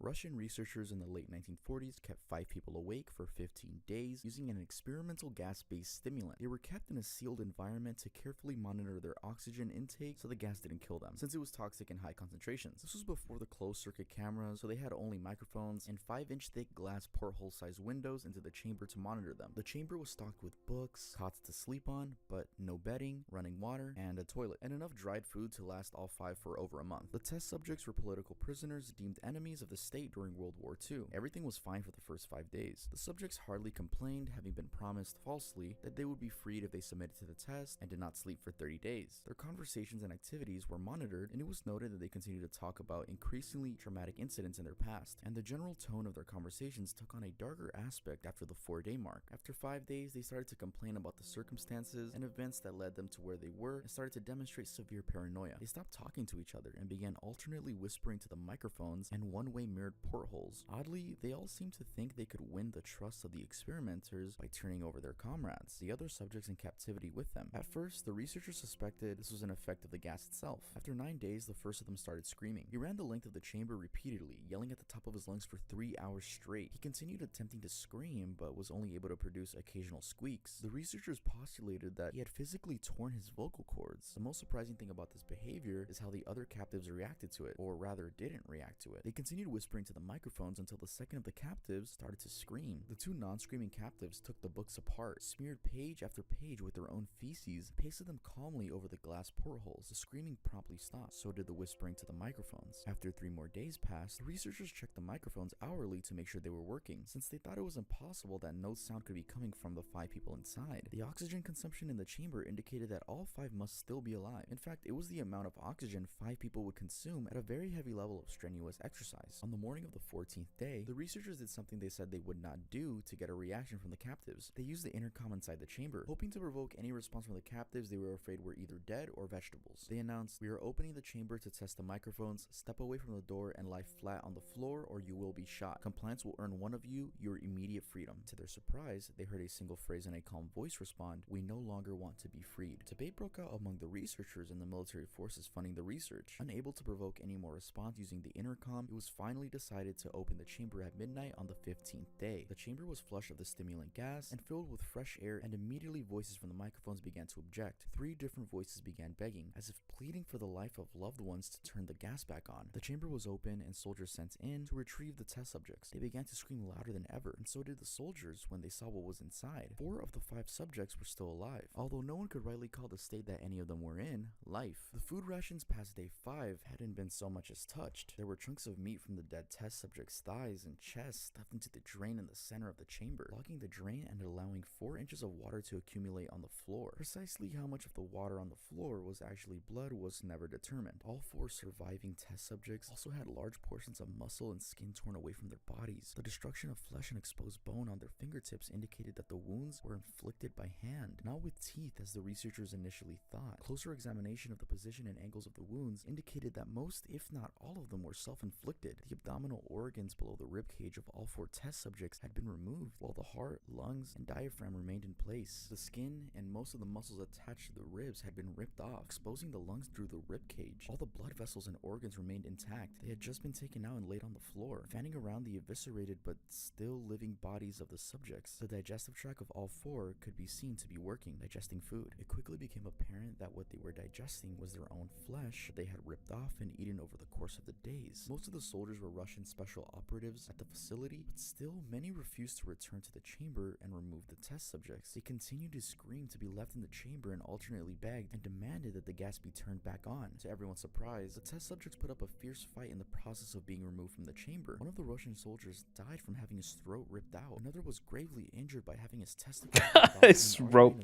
Speaker 2: Russian researchers in the late 1940s kept 5 people awake for 15 days using an experimental gas-based stimulant. They were kept in a sealed environment to carefully monitor their oxygen intake so the gas didn't kill them, since it was toxic in high concentrations. This was before the closed-circuit cameras, so they had only microphones and 5-inch thick glass porthole-sized windows into the chamber to monitor them. The chamber was stocked with books, cots to sleep on, but no bedding, running water, and a toilet, and enough dried food to last all 5 for over a month. The test subjects were political prisoners deemed enemies of the state during World War II. Everything was fine for the first 5 days. The subjects hardly complained, having been promised falsely that they would be freed if they submitted to the test and did not sleep for 30 days. Their conversations and activities were monitored, and it was noted that they continued to talk about increasingly traumatic incidents in their past, and the general tone of their conversations took on a darker aspect after the 4-day mark. After 5 days, they started to complain about the circumstances and events that led them to where they were and started to demonstrate severe paranoia. They stopped talking to each other and began alternately whispering to the microphones and one-way mirrored portholes. Oddly, they all seemed to think they could win the trust of the experimenters by turning over their comrades, the other subjects in captivity with them. At first, the researchers suspected this was an effect of the gas itself. After 9 days, the first of them started screaming. He ran the length of the chamber repeatedly, yelling at the top of his lungs for 3 hours straight. He continued attempting to scream, but was only able to produce occasional squeaks. The researchers postulated that he had physically torn his vocal cords. The most surprising thing about this behavior is how the other captives reacted to it, or rather didn't react to it. They continued whispering to the microphones until the second of the captives started to scream. The 2 non-screaming captives took the books apart, smeared page after page with their own feces, pasted them calmly over the glass portholes. The screaming promptly stopped, so did the whispering to the microphones. After 3 more days passed, the researchers checked the microphones hourly to make sure they were working, since they thought it was impossible that no sound could be coming from the 5 people inside. The oxygen consumption in the chamber indicated that all 5 must still be alive. In fact, it was the amount of oxygen 5 people would consume at a very heavy level of strenuous exercise. On the morning of the 14th day, the researchers did something they said they would not do to get a reaction from the captives. They used the intercom inside the chamber, hoping to provoke any response from the captives they were afraid were either dead or vegetables. They announced, "We are opening the chamber to test the microphones. Step away from the door and lie flat on the floor or you will be shot. Compliance will earn one of you your immediate freedom." To their surprise, they heard a single phrase in a calm voice respond, "We no longer want to be freed." Debate broke out among the researchers and the military forces funding the research. Unable to provoke any more response using the intercom, it was finally decided to open the chamber at midnight on the 15th day. The chamber was flush of the stimulant gas and filled with fresh air, and immediately voices from the microphones began to object. 3 different voices began begging, as if pleading for the life of loved ones to turn the gas back on. The chamber was open and soldiers sent in to retrieve the test subjects. They began to scream louder than ever, and so did the soldiers when they saw what was inside. 4 of the 5 subjects were still alive, although no one could rightly call the state that any of them were in life. The food rations past day 5 hadn't been so much as touched. There were chunks of meat from the dead test subjects' thighs and chest stuffed into the drain in the center of the chamber, blocking the drain and allowing 4 inches of water to accumulate on the floor. Precisely how much of the water on the floor was actually blood was never determined. All 4 surviving test subjects also had large portions of muscle and skin torn away from their bodies. The destruction of flesh and exposed bone on their fingertips indicated that the wounds were inflicted by hand, not with teeth as the researchers initially thought. Closer examination of the position and angles of the wounds indicated that most, if not all of them, were self-inflicted. The abdominal organs below the ribcage of all 4 test subjects had been removed, while the heart, lungs, and diaphragm remained in place. The skin and most of the muscles attached to the ribs had been ripped off, exposing the lungs through the ribcage. All the blood vessels and organs remained intact. They had just been taken out and laid on the floor. Fanning around the eviscerated but still living bodies of the subjects, the digestive tract of all 4 could be seen to be working, digesting food. It quickly became apparent that what they were digesting was their own flesh that they had ripped off and eaten over the course of the days. Most of the soldiers were Russian special operatives at the facility, but still many refused to return to the chamber and remove the test subjects. They continued to scream to be left in the chamber and alternately begged and demanded that the gas be turned back on. To everyone's surprise, the test subjects put up a fierce fight in the process of being removed from the chamber. One of the Russian soldiers died from having his throat ripped out. Another was gravely injured by having his testicles ripped
Speaker 1: His throat,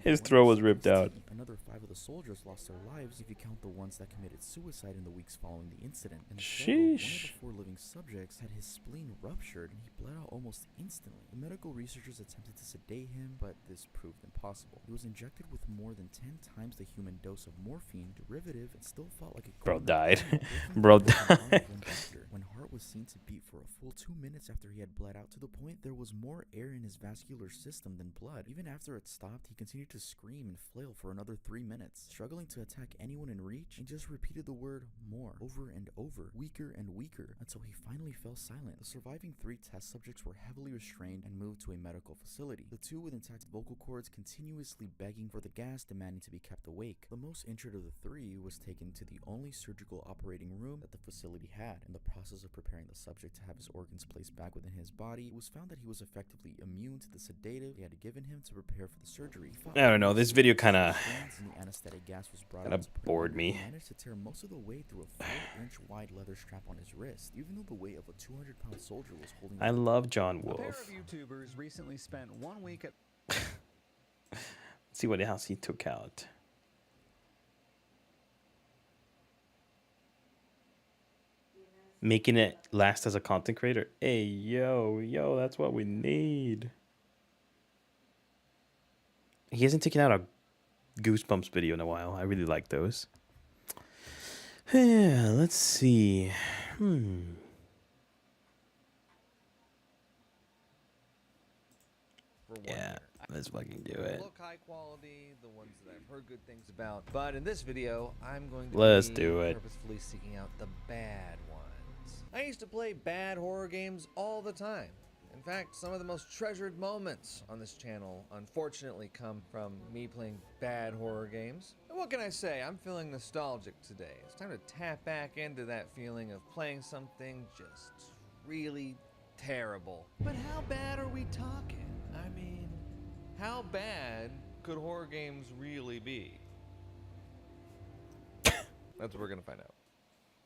Speaker 1: his throat was ripped out.
Speaker 2: Another 5 of the soldiers lost their lives if you count the ones that committed suicide in the weeks following the incident. In the struggle, one of the
Speaker 1: Ouch.
Speaker 2: Four living subjects had his spleen ruptured and he bled out almost instantly. The medical researchers attempted to sedate him, but this proved impossible. He was injected with more than 10 times the human dose of morphine derivative and still felt like a
Speaker 1: Bro
Speaker 2: corner
Speaker 1: died.
Speaker 2: breaking
Speaker 1: Bro
Speaker 2: through the arm
Speaker 1: died.
Speaker 2: of one doctor. When heart was seen to beat for a full 2 minutes after he had bled out, to the point there was more air in his vascular system than blood. Even after it stopped, he continued to scream and flail for another 3 minutes, struggling to attack anyone in reach, and just repeated the word more over and over, weaker and weaker, until he finally fell silent. The surviving 3 test subjects were heavily restrained and moved to a medical facility. The 2 with intact vocal cords continuously begging for the gas, demanding to be kept awake. The most injured of the 3 was taken to the only surgical operating room that the facility had. In the process of preparing the subject to have his organs placed back within his body, it was found that he was effectively immune to the sedative they had given him to prepare for the surgery.
Speaker 1: I don't know. This video kind of
Speaker 2: The anesthetic gas was brought
Speaker 1: kind
Speaker 2: out
Speaker 1: of
Speaker 2: to put him
Speaker 1: bored
Speaker 2: under. He
Speaker 1: me.
Speaker 2: managed to tear most of the way through a 4-inch wide leather strap on his wrist, even though the weight of a 200-pound soldier was holding
Speaker 1: I
Speaker 2: him.
Speaker 1: love John
Speaker 3: A pair
Speaker 1: Wolf.
Speaker 3: of YouTubers recently spent 1 week at
Speaker 1: Let's see what else he took out. Making it last as a content creator. Hey, yo, that's what we need. He hasn't taken out a Goosebumps video in a while. I really like those. Yeah, let's see.
Speaker 3: for 1
Speaker 1: Yeah,
Speaker 3: year.
Speaker 1: let's fucking do it.
Speaker 3: Look high quality, the ones that I've heard good things about. But in this video, I'm going to
Speaker 1: Let's
Speaker 3: be
Speaker 1: do it.
Speaker 3: purposefully seeking out the bad ones. I used to play bad horror games all the time. In fact, some of the most treasured moments on this channel unfortunately come from me playing bad horror games. And what can I say? I'm feeling nostalgic today. It's time to tap back into that feeling of playing something just really terrible. But how bad are we talking? I mean, how bad could horror games really be? That's what we're gonna find out.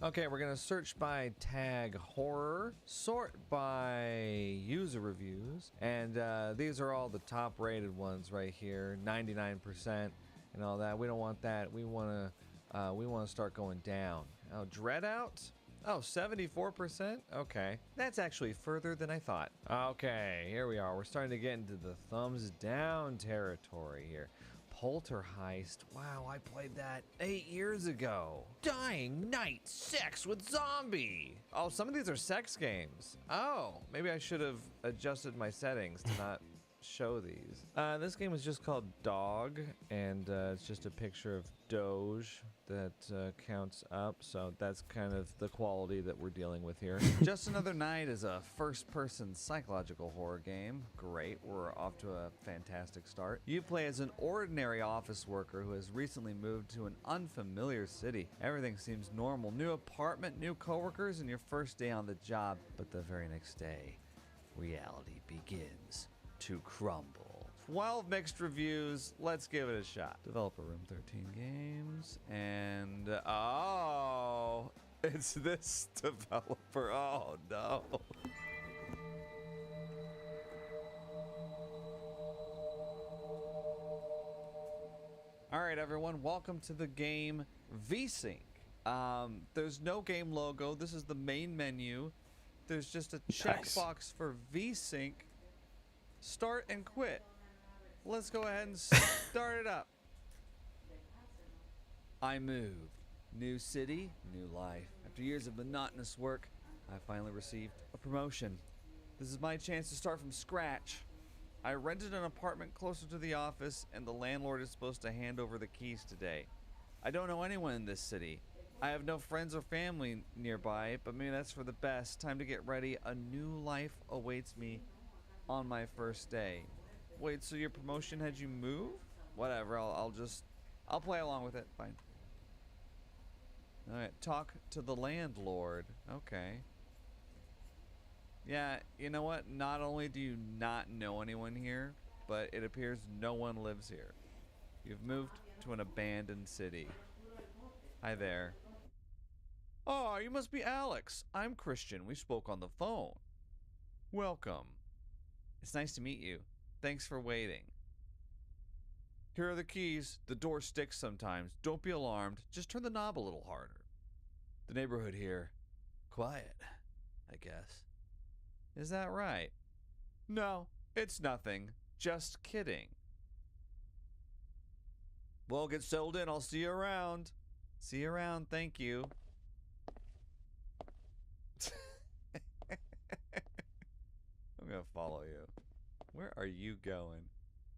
Speaker 3: Okay, we're gonna search by tag horror, sort by user reviews, and these are all the top rated ones right here, 99% and all that. We don't want that. We wanna start going down. Oh, Dread Out? Oh, 74%? Okay. That's actually further than I thought. Okay, here we are. We're starting to get into the thumbs down territory here. Poltergeist. Wow, I played that 8 years ago. Dying Night Sex with Zombie. Oh, some of these are sex games. Oh, maybe I should have adjusted my settings to not show these. This game is just called Dog, and it's just a picture of Doge that counts up, so that's kind of the quality that we're dealing with here. Just Another Night is a first-person psychological horror game. Great, we're off to a fantastic start. You play as an ordinary office worker who has recently moved to an unfamiliar city. Everything seems normal. New apartment, new coworkers, and your first day on the job. But the very next day, reality begins to crumble. 12 mixed reviews. Let's give it a shot. Developer Room 13 Games. And, oh, it's this developer. Oh, no. All right, everyone. Welcome to the game VSync. There's no game logo. This is the main menu. There's just a
Speaker 1: Nice.
Speaker 3: checkbox for VSync. Start and quit. Let's go ahead and start it up. I moved. New city, new life. After years of monotonous work, I finally received a promotion. This is my chance to start from scratch. I rented an apartment closer to the office, and the landlord is supposed to hand over the keys today. I don't know anyone in this city. I have no friends or family nearby, but maybe that's for the best. Time to get ready. A new life awaits me on my first day. Wait, so your promotion had you move? Whatever, I'll play along with it. Fine. Alright, talk to the landlord. Okay. Yeah, you know what? Not only do you not know anyone here, but it appears no one lives here. You've moved to an abandoned city. Hi there. Oh, you must be Alex. I'm Christian. We spoke on the phone. Welcome. It's nice to meet you. Thanks for waiting. Here are the keys. The door sticks sometimes. Don't be alarmed. Just turn the knob a little harder. The neighborhood here. quiet, I guess. Is that right? No, it's nothing. Just kidding. Well, get settled in. I'll see you around. See you around. Thank you. I'm gonna follow you. Where are you going?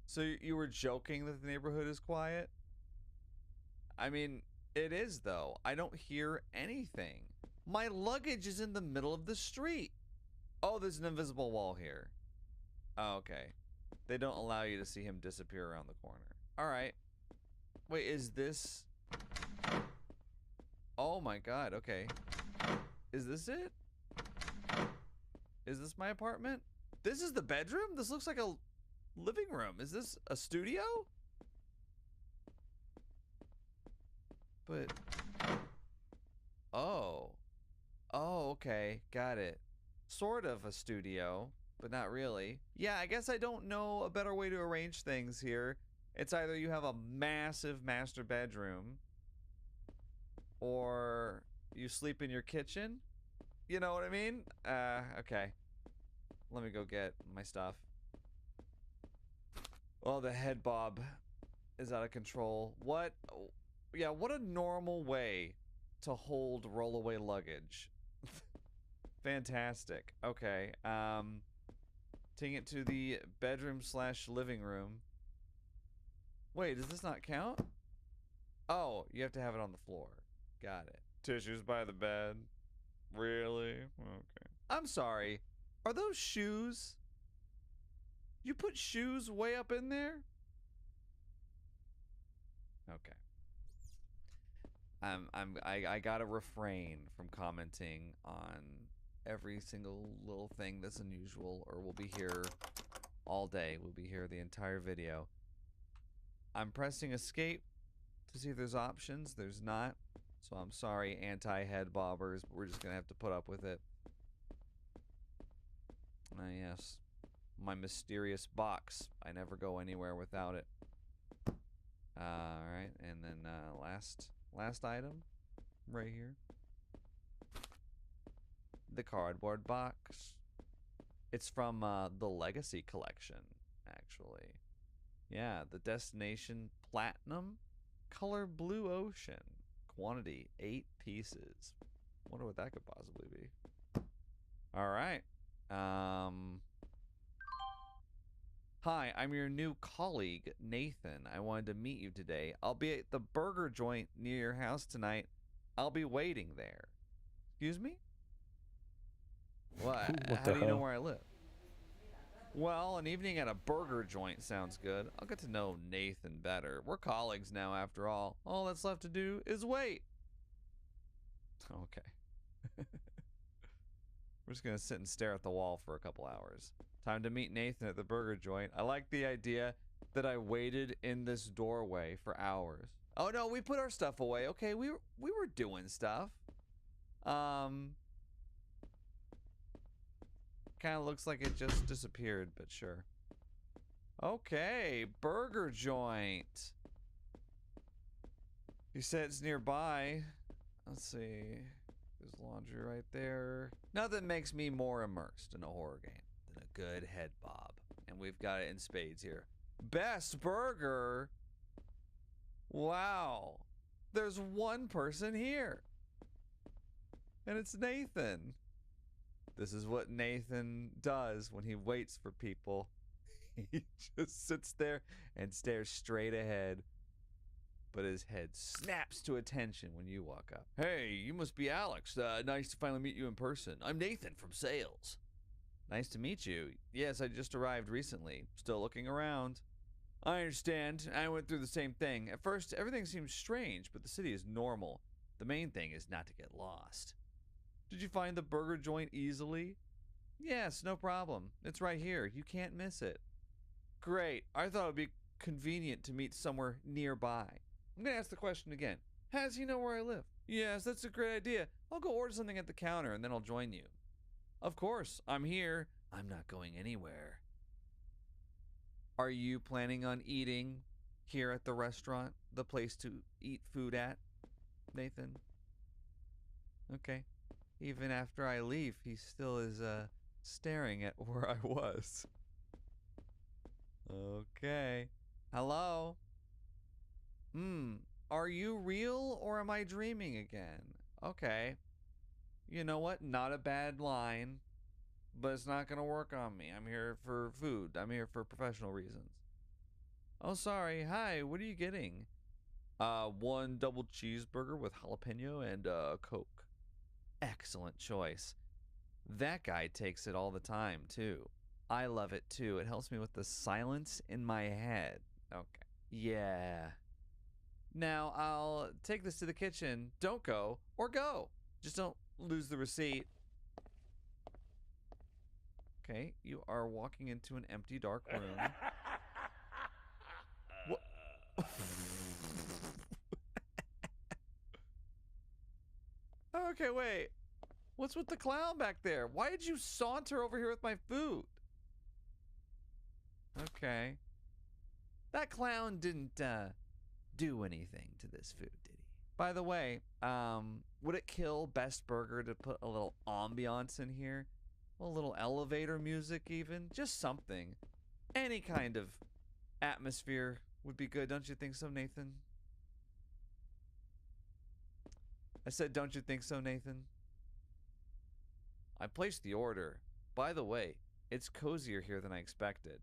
Speaker 3: So you were joking that the neighborhood is quiet? I mean, it is though. I don't hear anything. My luggage is in the middle of the street. Oh, there's an invisible wall here. Oh, okay. They don't allow you to see him disappear around the corner. All right. Wait, is this... Oh my god, okay. Is this it? Is this my apartment? This is the bedroom? This looks like a living room. Is this a studio? But... Oh. Oh, okay. Got it. Sort of a studio, but not really. Yeah, I guess I don't know a better way to arrange things here. It's either you have a massive master bedroom, or you sleep in your kitchen. You know what I mean? Okay. Let me go get my stuff. Oh, the head bob is out of control. What? Yeah, what a normal way to hold rollaway luggage. Fantastic. Okay. Taking it to the bedroom / living room. Wait, does this not count? Oh, you have to have it on the floor. Got it. Tissues by the bed. Really? Okay. I'm sorry. Are those shoes? You put shoes way up in there? Okay. I gotta refrain from commenting on every single little thing that's unusual, or we'll be here all day. We'll be here the entire video. I'm pressing escape to see if there's options. There's not. So I'm sorry, anti-head bobbers, but we're just gonna have to put up with it. Yes. My mysterious box. I never go anywhere without it. Alright, and then last item right here. The cardboard box. It's from the Legacy collection, actually. Yeah, the Destination Platinum color blue ocean. Quantity 8 pieces. Wonder what that could possibly be. Alright. Hi, I'm your new colleague, Nathan. I wanted to meet you today. I'll be at the burger joint near your house tonight. I'll be waiting there. Excuse me? What? How do you know where I live? Well, an evening at a burger joint sounds good. I'll get to know Nathan better. We're colleagues now, after all. All that's left to do is wait. Okay. We're just gonna sit and stare at the wall for a couple hours. Time to meet Nathan at the burger joint. I like the idea that I waited in this doorway for hours. Oh no, we put our stuff away. Okay, we were doing stuff. Kind of looks like it just disappeared, but sure. Okay, burger joint. You said it's nearby. Let's see. There's laundry right there. Nothing makes me more immersed in a horror game than a good head bob. And we've got it in spades here. Best burger. Wow. There's one person here. And it's Nathan. This is what Nathan does when he waits for people. He just sits there and stares straight ahead. But his head snaps to attention when you walk up. Hey, you must be Alex. Nice to finally meet you in person. I'm Nathan from sales. Nice to meet you. Yes, I just arrived recently. Still looking around. I understand. I went through the same thing. At first, everything seems strange, but the city is normal. The main thing is not to get lost. Did you find the burger joint easily? Yes, no problem. It's right here. You can't miss it. Great. I thought it would be convenient to meet somewhere nearby. I'm going to ask the question again. How does he know where I live? Yes, that's a great idea. I'll go order something at the counter and then I'll join you. Of course, I'm here. I'm not going anywhere. Are you planning on eating here at the restaurant? The place to eat food at, Nathan? Okay. Even after I leave, he still is staring at where I was. Okay. Hello? Are you real or am I dreaming again? Okay. You know what? Not a bad line, but it's not going to work on me. I'm here for food. I'm here for professional reasons. Oh, sorry. Hi, what are you getting? One double cheeseburger with jalapeno and Coke. Excellent choice. That guy takes it all the time, too. I love it, too. It helps me with the silence in my head. Okay. Yeah. Now, I'll take this to the kitchen. Don't go, or go. Just don't lose the receipt. Okay, you are walking into an empty, dark room. What? Okay, wait. What's with the clown back there? Why did you saunter over here with my food? Okay. That clown didn't do anything to this food, did he? By the way, would it kill Best Burger to put a little ambiance in here? A little elevator music even? Just something. Any kind of atmosphere would be good, don't you think so, Nathan? I said, don't you think so, Nathan? I placed the order. By the way, it's cozier here than I expected.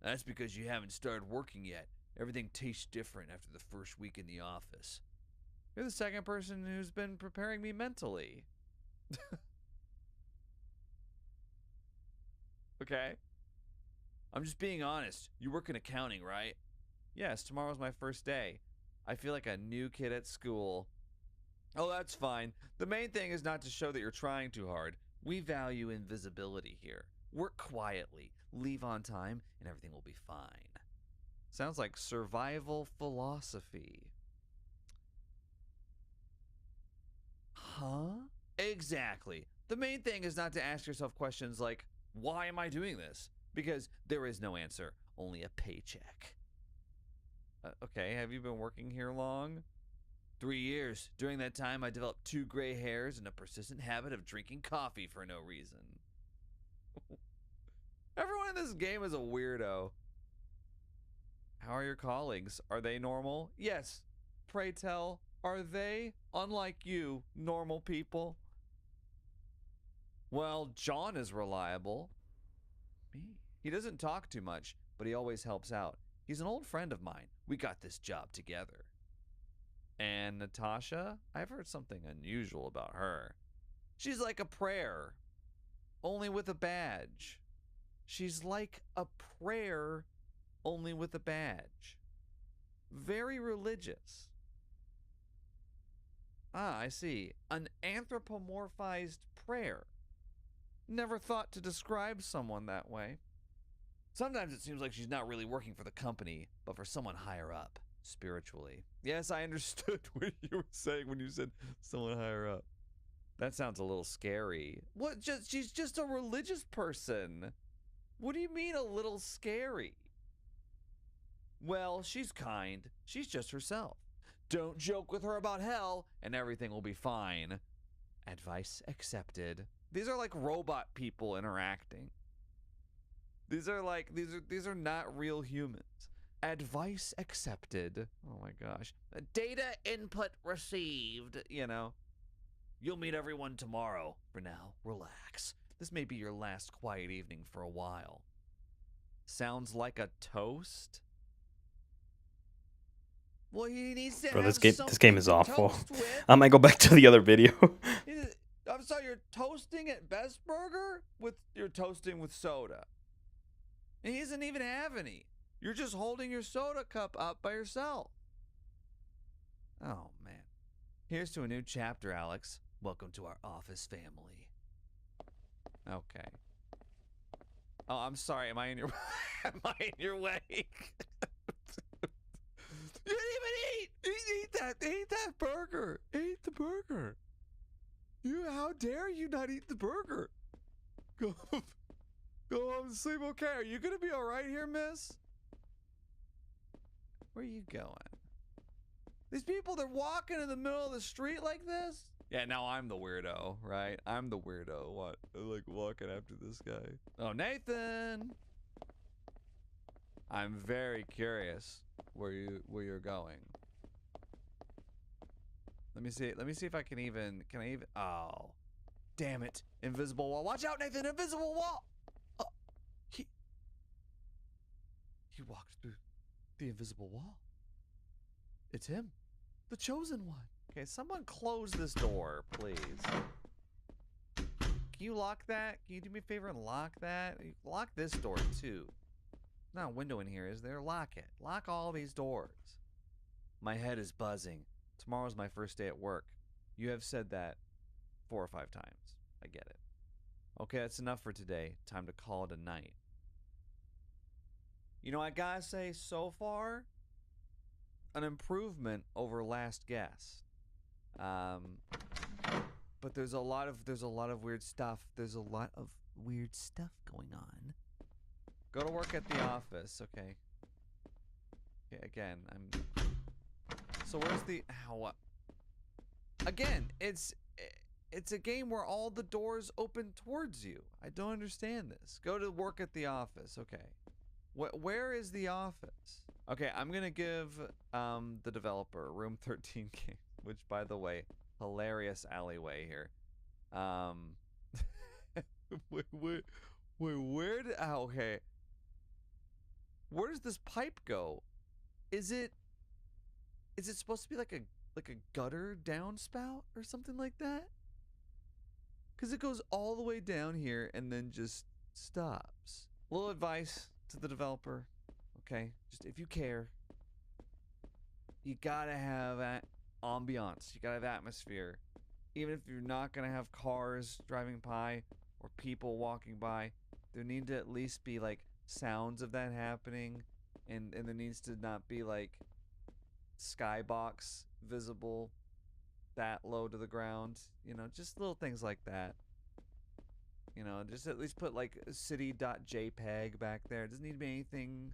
Speaker 3: That's because you haven't started working yet. Everything tastes different after the first week in the office. You're the second person who's been preparing me mentally. Okay. I'm just being honest. You work in accounting, right? Yes, tomorrow's my first day. I feel like a new kid at school. Oh, that's fine. The main thing is not to show that you're trying too hard. We value invisibility here. Work quietly, leave on time, and everything will be fine. Sounds like survival philosophy. Huh? Exactly. The main thing is not to ask yourself questions like, why am I doing this? Because there is no answer, only a paycheck. Okay, have you been working here long? 3 years. During that time, I developed 2 gray hairs and a persistent habit of drinking coffee for no reason. Everyone in this game is a weirdo. How are your colleagues? Are they normal? Yes. Pray tell, are they, unlike you, normal people? Well, John is reliable. Me? He doesn't talk too much, but he always helps out. He's an old friend of mine. We got this job together. And Natasha? I've heard something unusual about her. She's like a prayer, only with a badge. She's like a prayer, only with a badge. Very religious. Ah, I see. An anthropomorphized prayer. Never thought to describe someone that way. Sometimes it seems like she's not really working for the company, but for someone higher up, spiritually. Yes, I understood what you were saying when you said someone higher up. That sounds a little scary. What? She's just a religious person. What do you mean a little scary? Well, she's kind. She's just herself. Don't joke with her about hell, and everything will be fine. Advice accepted. These are like robot people interacting. These are not real humans. Advice accepted. Oh my gosh. Data input received, you know. You'll meet everyone tomorrow. For now, relax. This may be your last quiet evening for a while. Sounds like a toast? Well, he needs to
Speaker 1: Bro,
Speaker 3: have
Speaker 1: this game is
Speaker 3: something to
Speaker 1: awful.
Speaker 3: toast with.
Speaker 1: I might go back to the other video.
Speaker 3: I'm sorry, you're toasting at Best Burger? You're toasting with soda. And he doesn't even have any. You're just holding your soda cup up by yourself. Oh, man. Here's to a new chapter, Alex. Welcome to our office family. Okay. Oh, I'm sorry. Am I in your am I in your way? You didn't even eat! Eat that burger. Eat the burger. How dare you not eat the burger? Go home and sleep, okay? Are you gonna be alright here, miss? Where are you going? These people, they're walking in the middle of the street like this? Yeah, now I'm the weirdo, right? I'm the weirdo. What? Like walking after this guy. Oh, Nathan! I'm very curious where you're going. Let me see. Let me see if I can even. Can I even? Oh, damn it! Invisible wall. Watch out, Nathan! Invisible wall. Oh, he walked through the invisible wall. It's him, the chosen one. Okay, someone close this door, please. Can you lock that? Can you do me a favor and lock that? Lock this door too. Not a window in here, is there? Lock it. Lock all these doors. My head is buzzing. Tomorrow's my first day at work. You have said that 4 or 5 times. I get it. Okay, that's enough for today. Time to call it a night. You know, I gotta say, so far, an improvement over last guest. But there's a lot of weird stuff. There's a lot of weird stuff going on. Go to work at the office, okay. Okay, again, so where's the again, it's a game where all the doors open towards you. I don't understand this. Go to work at the office, okay. Where is the office? Okay, I'm gonna give the developer room 13K, which, by the way, hilarious alleyway here. Wait, where did? Oh, okay. Where does this pipe go? Is it supposed to be like a gutter downspout or something like that? Because it goes all the way down here and then just stops. Little advice to the developer, okay? Just if you care, you gotta have ambiance. You gotta have atmosphere. Even if you're not gonna have cars driving by or people walking by, there need to at least be like sounds of that happening, and there needs to not be like skybox visible that low to the ground. You know, just little things like that. You know, just at least put like city.jpg back there. It doesn't need to be anything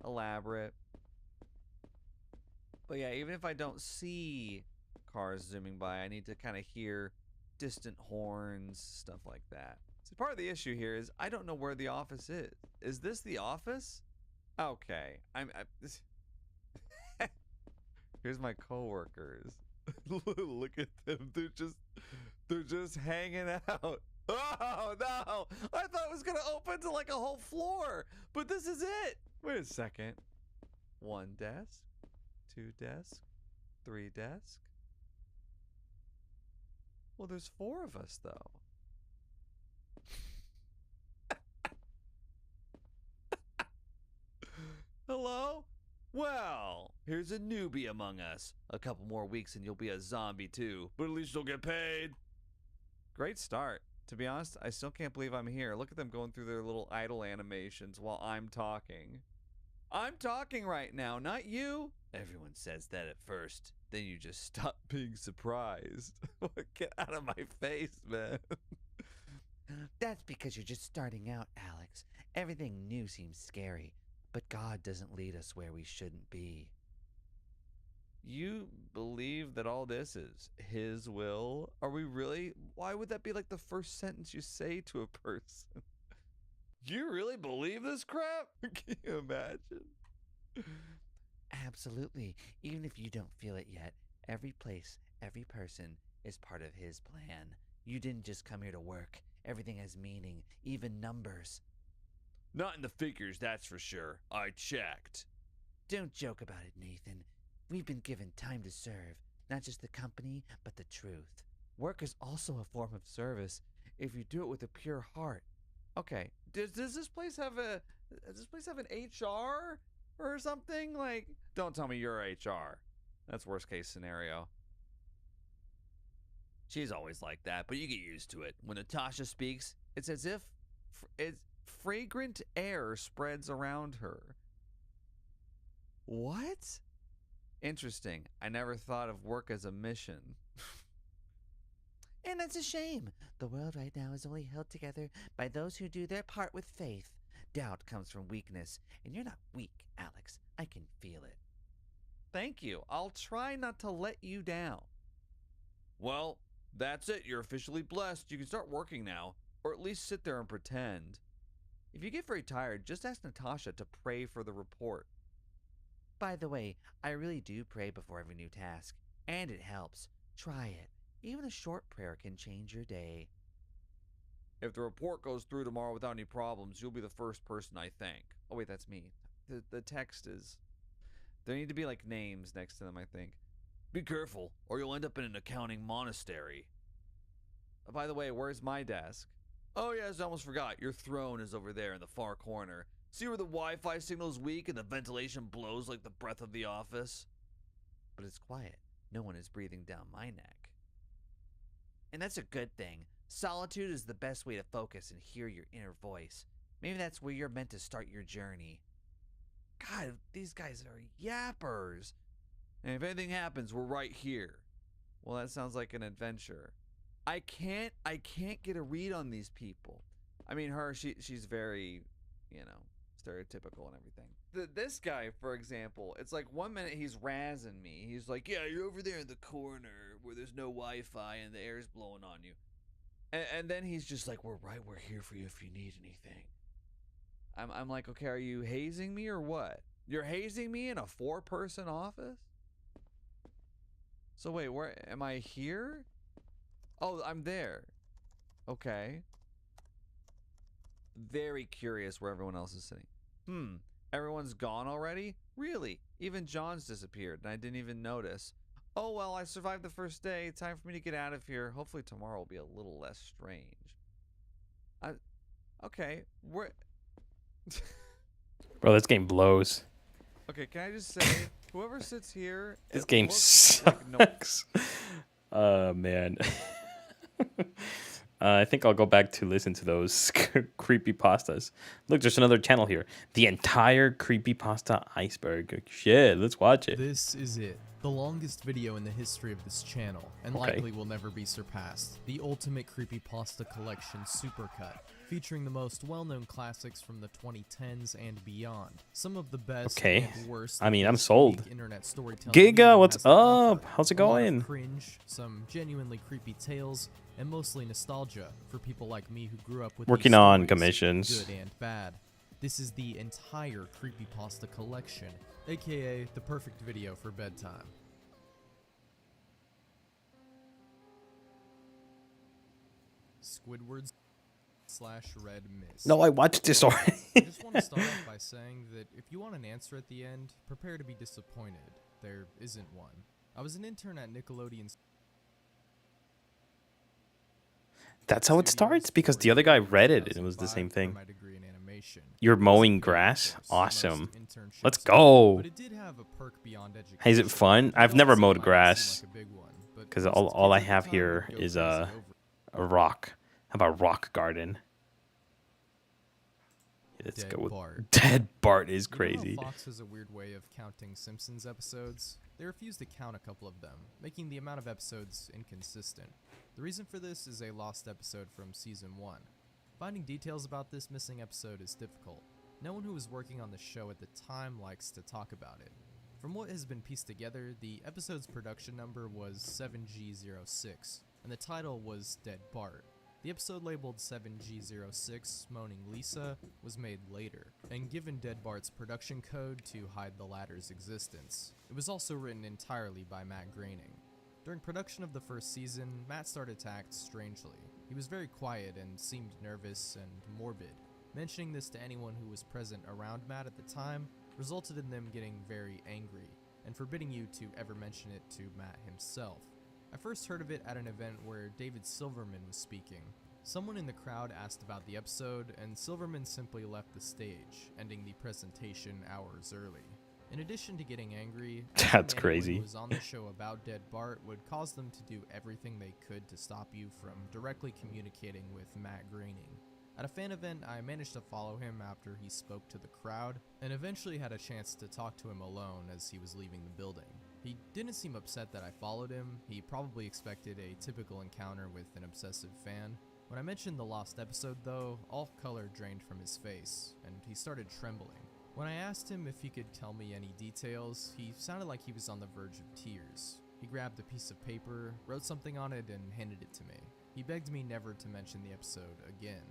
Speaker 3: elaborate. But yeah, even if I don't see cars zooming by, I need to kind of hear distant horns, stuff like that. So part of the issue here is I don't know where the office is. Is this the office? Okay, here's my coworkers. Look at them. They're just hanging out. Oh no! I thought it was gonna open to like a whole floor, but this is it. Wait a second. 1 desk, 2 desk, 3 desk. Well, there's 4 of us though. Hello? Well, here's a newbie among us. A couple more weeks and you'll be a zombie too, but at least you'll get paid. Great start. To be honest, I still can't believe I'm here. Look at them going through their little idle animations while I'm talking. I'm talking right now, not you. Everyone says that at first. Then you just stop being surprised. Get out of my face, man.
Speaker 4: That's because you're just starting out, Alex. Everything new seems scary, but God doesn't lead us where we shouldn't be.
Speaker 3: You believe that all this is His will? Are we really? Why would that be like the first sentence you say to a person? You really believe this crap? Can you imagine?
Speaker 4: Absolutely. Even if you don't feel it yet, every place, every person is part of His plan. You didn't just come here to work. Everything has meaning, even numbers.
Speaker 3: Not in the figures, that's for sure. I checked.
Speaker 4: Don't joke about it, Nathan. We've been given time to serve, not just the company, but the truth. Work is also a form of service if you do it with a pure heart.
Speaker 3: Okay, does this place have an HR or something? Like, don't tell me you're HR. That's worst case scenario. She's always like that, but you get used to it. When Natasha speaks, it's as if fragrant air spreads around her. What? Interesting. I never thought of work as a mission.
Speaker 4: And that's a shame. The world right now is only held together by those who do their part with faith. Doubt comes from weakness, and you're not weak, Alex. I can feel it.
Speaker 3: Thank you. I'll try not to let you down. Well, That's it. You're officially blessed. You can start working now. Or at least sit there and pretend. If you get very tired, just ask Natasha to pray for the report.
Speaker 4: By the way, I really do pray before every new task, and it helps. Try it. Even a short prayer can change your day.
Speaker 3: If the report goes through tomorrow without any problems, you'll be the first person I thank. Oh wait, that's me. The text is... There need to be like names next to them, I think. Be careful, or you'll end up in an accounting monastery. By the way, where's my desk? Oh yes, I almost forgot. Your throne is over there in the far corner. See where the Wi-Fi signal is weak and the ventilation blows like the breath of the office?
Speaker 4: But it's quiet. No one is breathing down my neck. And that's a good thing. Solitude is the best way to focus and hear your inner voice. Maybe that's where you're meant to start your journey. God, these guys are yappers.
Speaker 3: And if anything happens, we're right here. Well, that sounds like an adventure. I can't get a read on these people. I mean, she's very, stereotypical and everything. This guy, for example, it's like 1 minute he's razzing me. He's like, yeah, you're over there in the corner where there's no Wi-Fi and the air's blowing on you. And then he's just like, we're here for you if you need anything. I'm like, okay, are you hazing me or what? You're hazing me in a 4-person office? So wait, where am I here? Oh, I'm there. Okay. Very curious where everyone else is sitting. Everyone's gone already? Really? Even John's disappeared and I didn't even notice. Oh well, I survived the first day. Time for me to get out of here. Hopefully tomorrow will be a little less strange. Okay, where...
Speaker 1: Bro, this game blows.
Speaker 3: Okay, can I just say, whoever sits here...
Speaker 1: This
Speaker 3: it
Speaker 1: game
Speaker 3: looks like no-
Speaker 1: sucks. Oh, man. I think I'll go back to listen to those creepy pastas. Look, there's another channel here. The entire creepypasta iceberg. Shit, let's watch it.
Speaker 5: This is it. The longest video in the history of this channel, and likely will never be surpassed. The ultimate creepypasta collection supercut, featuring the most well-known classics from the 2010s and beyond. Some of the best and worst.
Speaker 1: I mean, I'm sold.
Speaker 5: Internet storytelling
Speaker 1: Giga, what's
Speaker 5: has to offer.
Speaker 1: up? How's it
Speaker 5: A lot of
Speaker 1: going?
Speaker 5: cringe, some genuinely creepy tales, and mostly nostalgia for people like me who grew up with
Speaker 1: Working
Speaker 5: these
Speaker 1: on
Speaker 5: stories,
Speaker 1: commissions.
Speaker 5: good and bad. This is the entire creepypasta collection, aka the perfect video for bedtime. Squidward / Red Mist.
Speaker 1: No, I watched this already.
Speaker 5: I just want to start off by saying that if you want an answer at the end, prepare to be disappointed. There isn't one. I was an intern at Nickelodeon's.
Speaker 1: That's how it starts, because the other guy read it and it was the same thing. You're mowing grass? Awesome. Let's go.
Speaker 5: But it did have a perk beyond education.
Speaker 1: Is it fun? I've never mowed grass,
Speaker 5: Like a big one, but
Speaker 1: because
Speaker 5: most
Speaker 1: all I
Speaker 5: kids at the
Speaker 1: have
Speaker 5: time
Speaker 1: here
Speaker 5: would go
Speaker 1: is
Speaker 5: crazy over
Speaker 1: a rock. How about rock garden? Let's
Speaker 5: Dead
Speaker 1: go with
Speaker 5: Bart.
Speaker 1: Dead Bart is
Speaker 5: You know how
Speaker 1: crazy.
Speaker 5: Fox has a weird way of counting Simpsons episodes. They refuse to count a couple of them, making the amount of episodes inconsistent. The reason for this is a lost episode from season 1. Finding details about this missing episode is difficult. No one who was working on the show at the time likes to talk about it. From what has been pieced together, the episode's production number was 7G06, and the title was Dead Bart. The episode labeled 7G06, Moaning Lisa, was made later, and given Dead Bart's production code to hide the latter's existence. It was also written entirely by Matt Groening. During production of the first season, Matt started to act strangely. He was very quiet and seemed nervous and morbid. Mentioning this to anyone who was present around Matt at the time resulted in them getting very angry, and forbidding you to ever mention it to Matt himself. I first heard of it at an event where David Silverman was speaking. Someone in the crowd asked about the episode, and Silverman simply left the stage, ending the presentation hours early. In addition to getting angry,
Speaker 1: That's
Speaker 5: anyone
Speaker 1: crazy.
Speaker 5: who was on the show about Dead Bart would cause them to do everything they could to stop you from directly communicating with Matt Groening. At a fan event, I managed to follow him after he spoke to the crowd, and eventually had a chance to talk to him alone as he was leaving the building. He didn't seem upset that I followed him. He probably expected a typical encounter with an obsessive fan. When I mentioned the lost episode though, all color drained from his face, and he started trembling. When I asked him if he could tell me any details, he sounded like he was on the verge of tears. He grabbed a piece of paper, wrote something on it, and handed it to me. He begged me never to mention the episode again.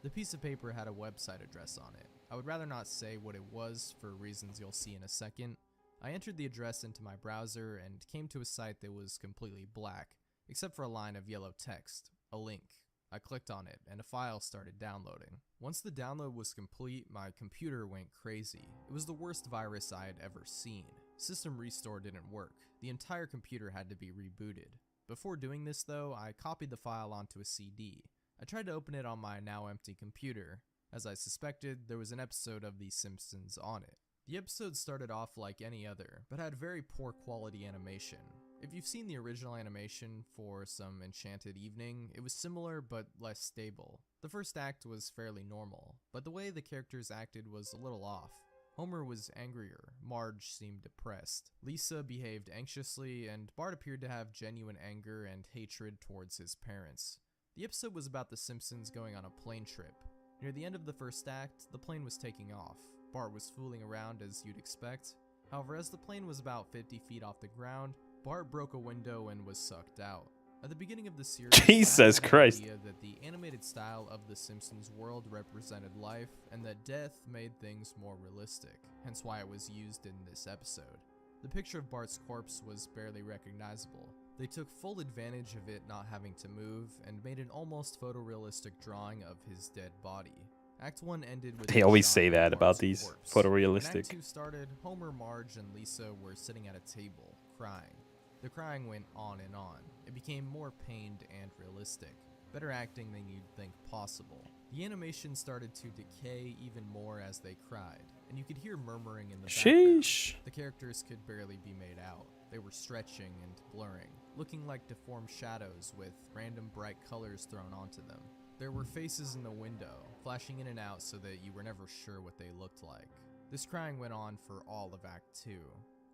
Speaker 5: The piece of paper had a website address on it. I would rather not say what it was for reasons you'll see in a second. I entered the address into my browser and came to a site that was completely black, except for a line of yellow text, a link. I clicked on it, and a file started downloading. Once the download was complete, my computer went crazy. It was the worst virus I had ever seen. System restore didn't work. The entire computer had to be rebooted. Before doing this though, I copied the file onto a CD. I tried to open it on my now empty computer. As I suspected, there was an episode of The Simpsons on it. The episode started off like any other, but had very poor quality animation. If you've seen the original animation for Some Enchanted Evening, it was similar but less stable. The first act was fairly normal, but the way the characters acted was a little off. Homer was angrier, Marge seemed depressed, Lisa behaved anxiously, and Bart appeared to have genuine anger and hatred towards his parents. The episode was about the Simpsons going on a plane trip. Near the end of the first act, the plane was taking off. Bart was fooling around as you'd expect. However, as the plane was about 50 feet off the ground, Bart broke a window and was sucked out. At the beginning of the series,
Speaker 1: Jesus
Speaker 3: I had
Speaker 1: Christ.
Speaker 3: the idea that the animated style of the Simpsons world represented life, and that death made things more realistic, hence why it was used in this episode. The picture of Bart's corpse was barely recognizable. They took full advantage of it not having to move, and made an almost photorealistic drawing of his dead body. Act 1 ended with
Speaker 1: They
Speaker 3: a
Speaker 1: always
Speaker 3: shot
Speaker 1: say
Speaker 3: of
Speaker 1: that about
Speaker 3: Bart's
Speaker 1: these
Speaker 3: corpse. When
Speaker 1: photorealistic.
Speaker 3: Act 2 started, Homer, Marge, and Lisa were sitting at a table, crying. The crying went on and on. It became more pained and realistic. Better acting than you'd think possible. The animation started to decay even more as they cried, and you could hear murmuring in the background.
Speaker 1: Sheesh.
Speaker 3: The characters could barely be made out. They were stretching and blurring, looking like deformed shadows with random bright colors thrown onto them. There were faces in the window, flashing in and out so that you were never sure what they looked like. This crying went on for all of Act 2.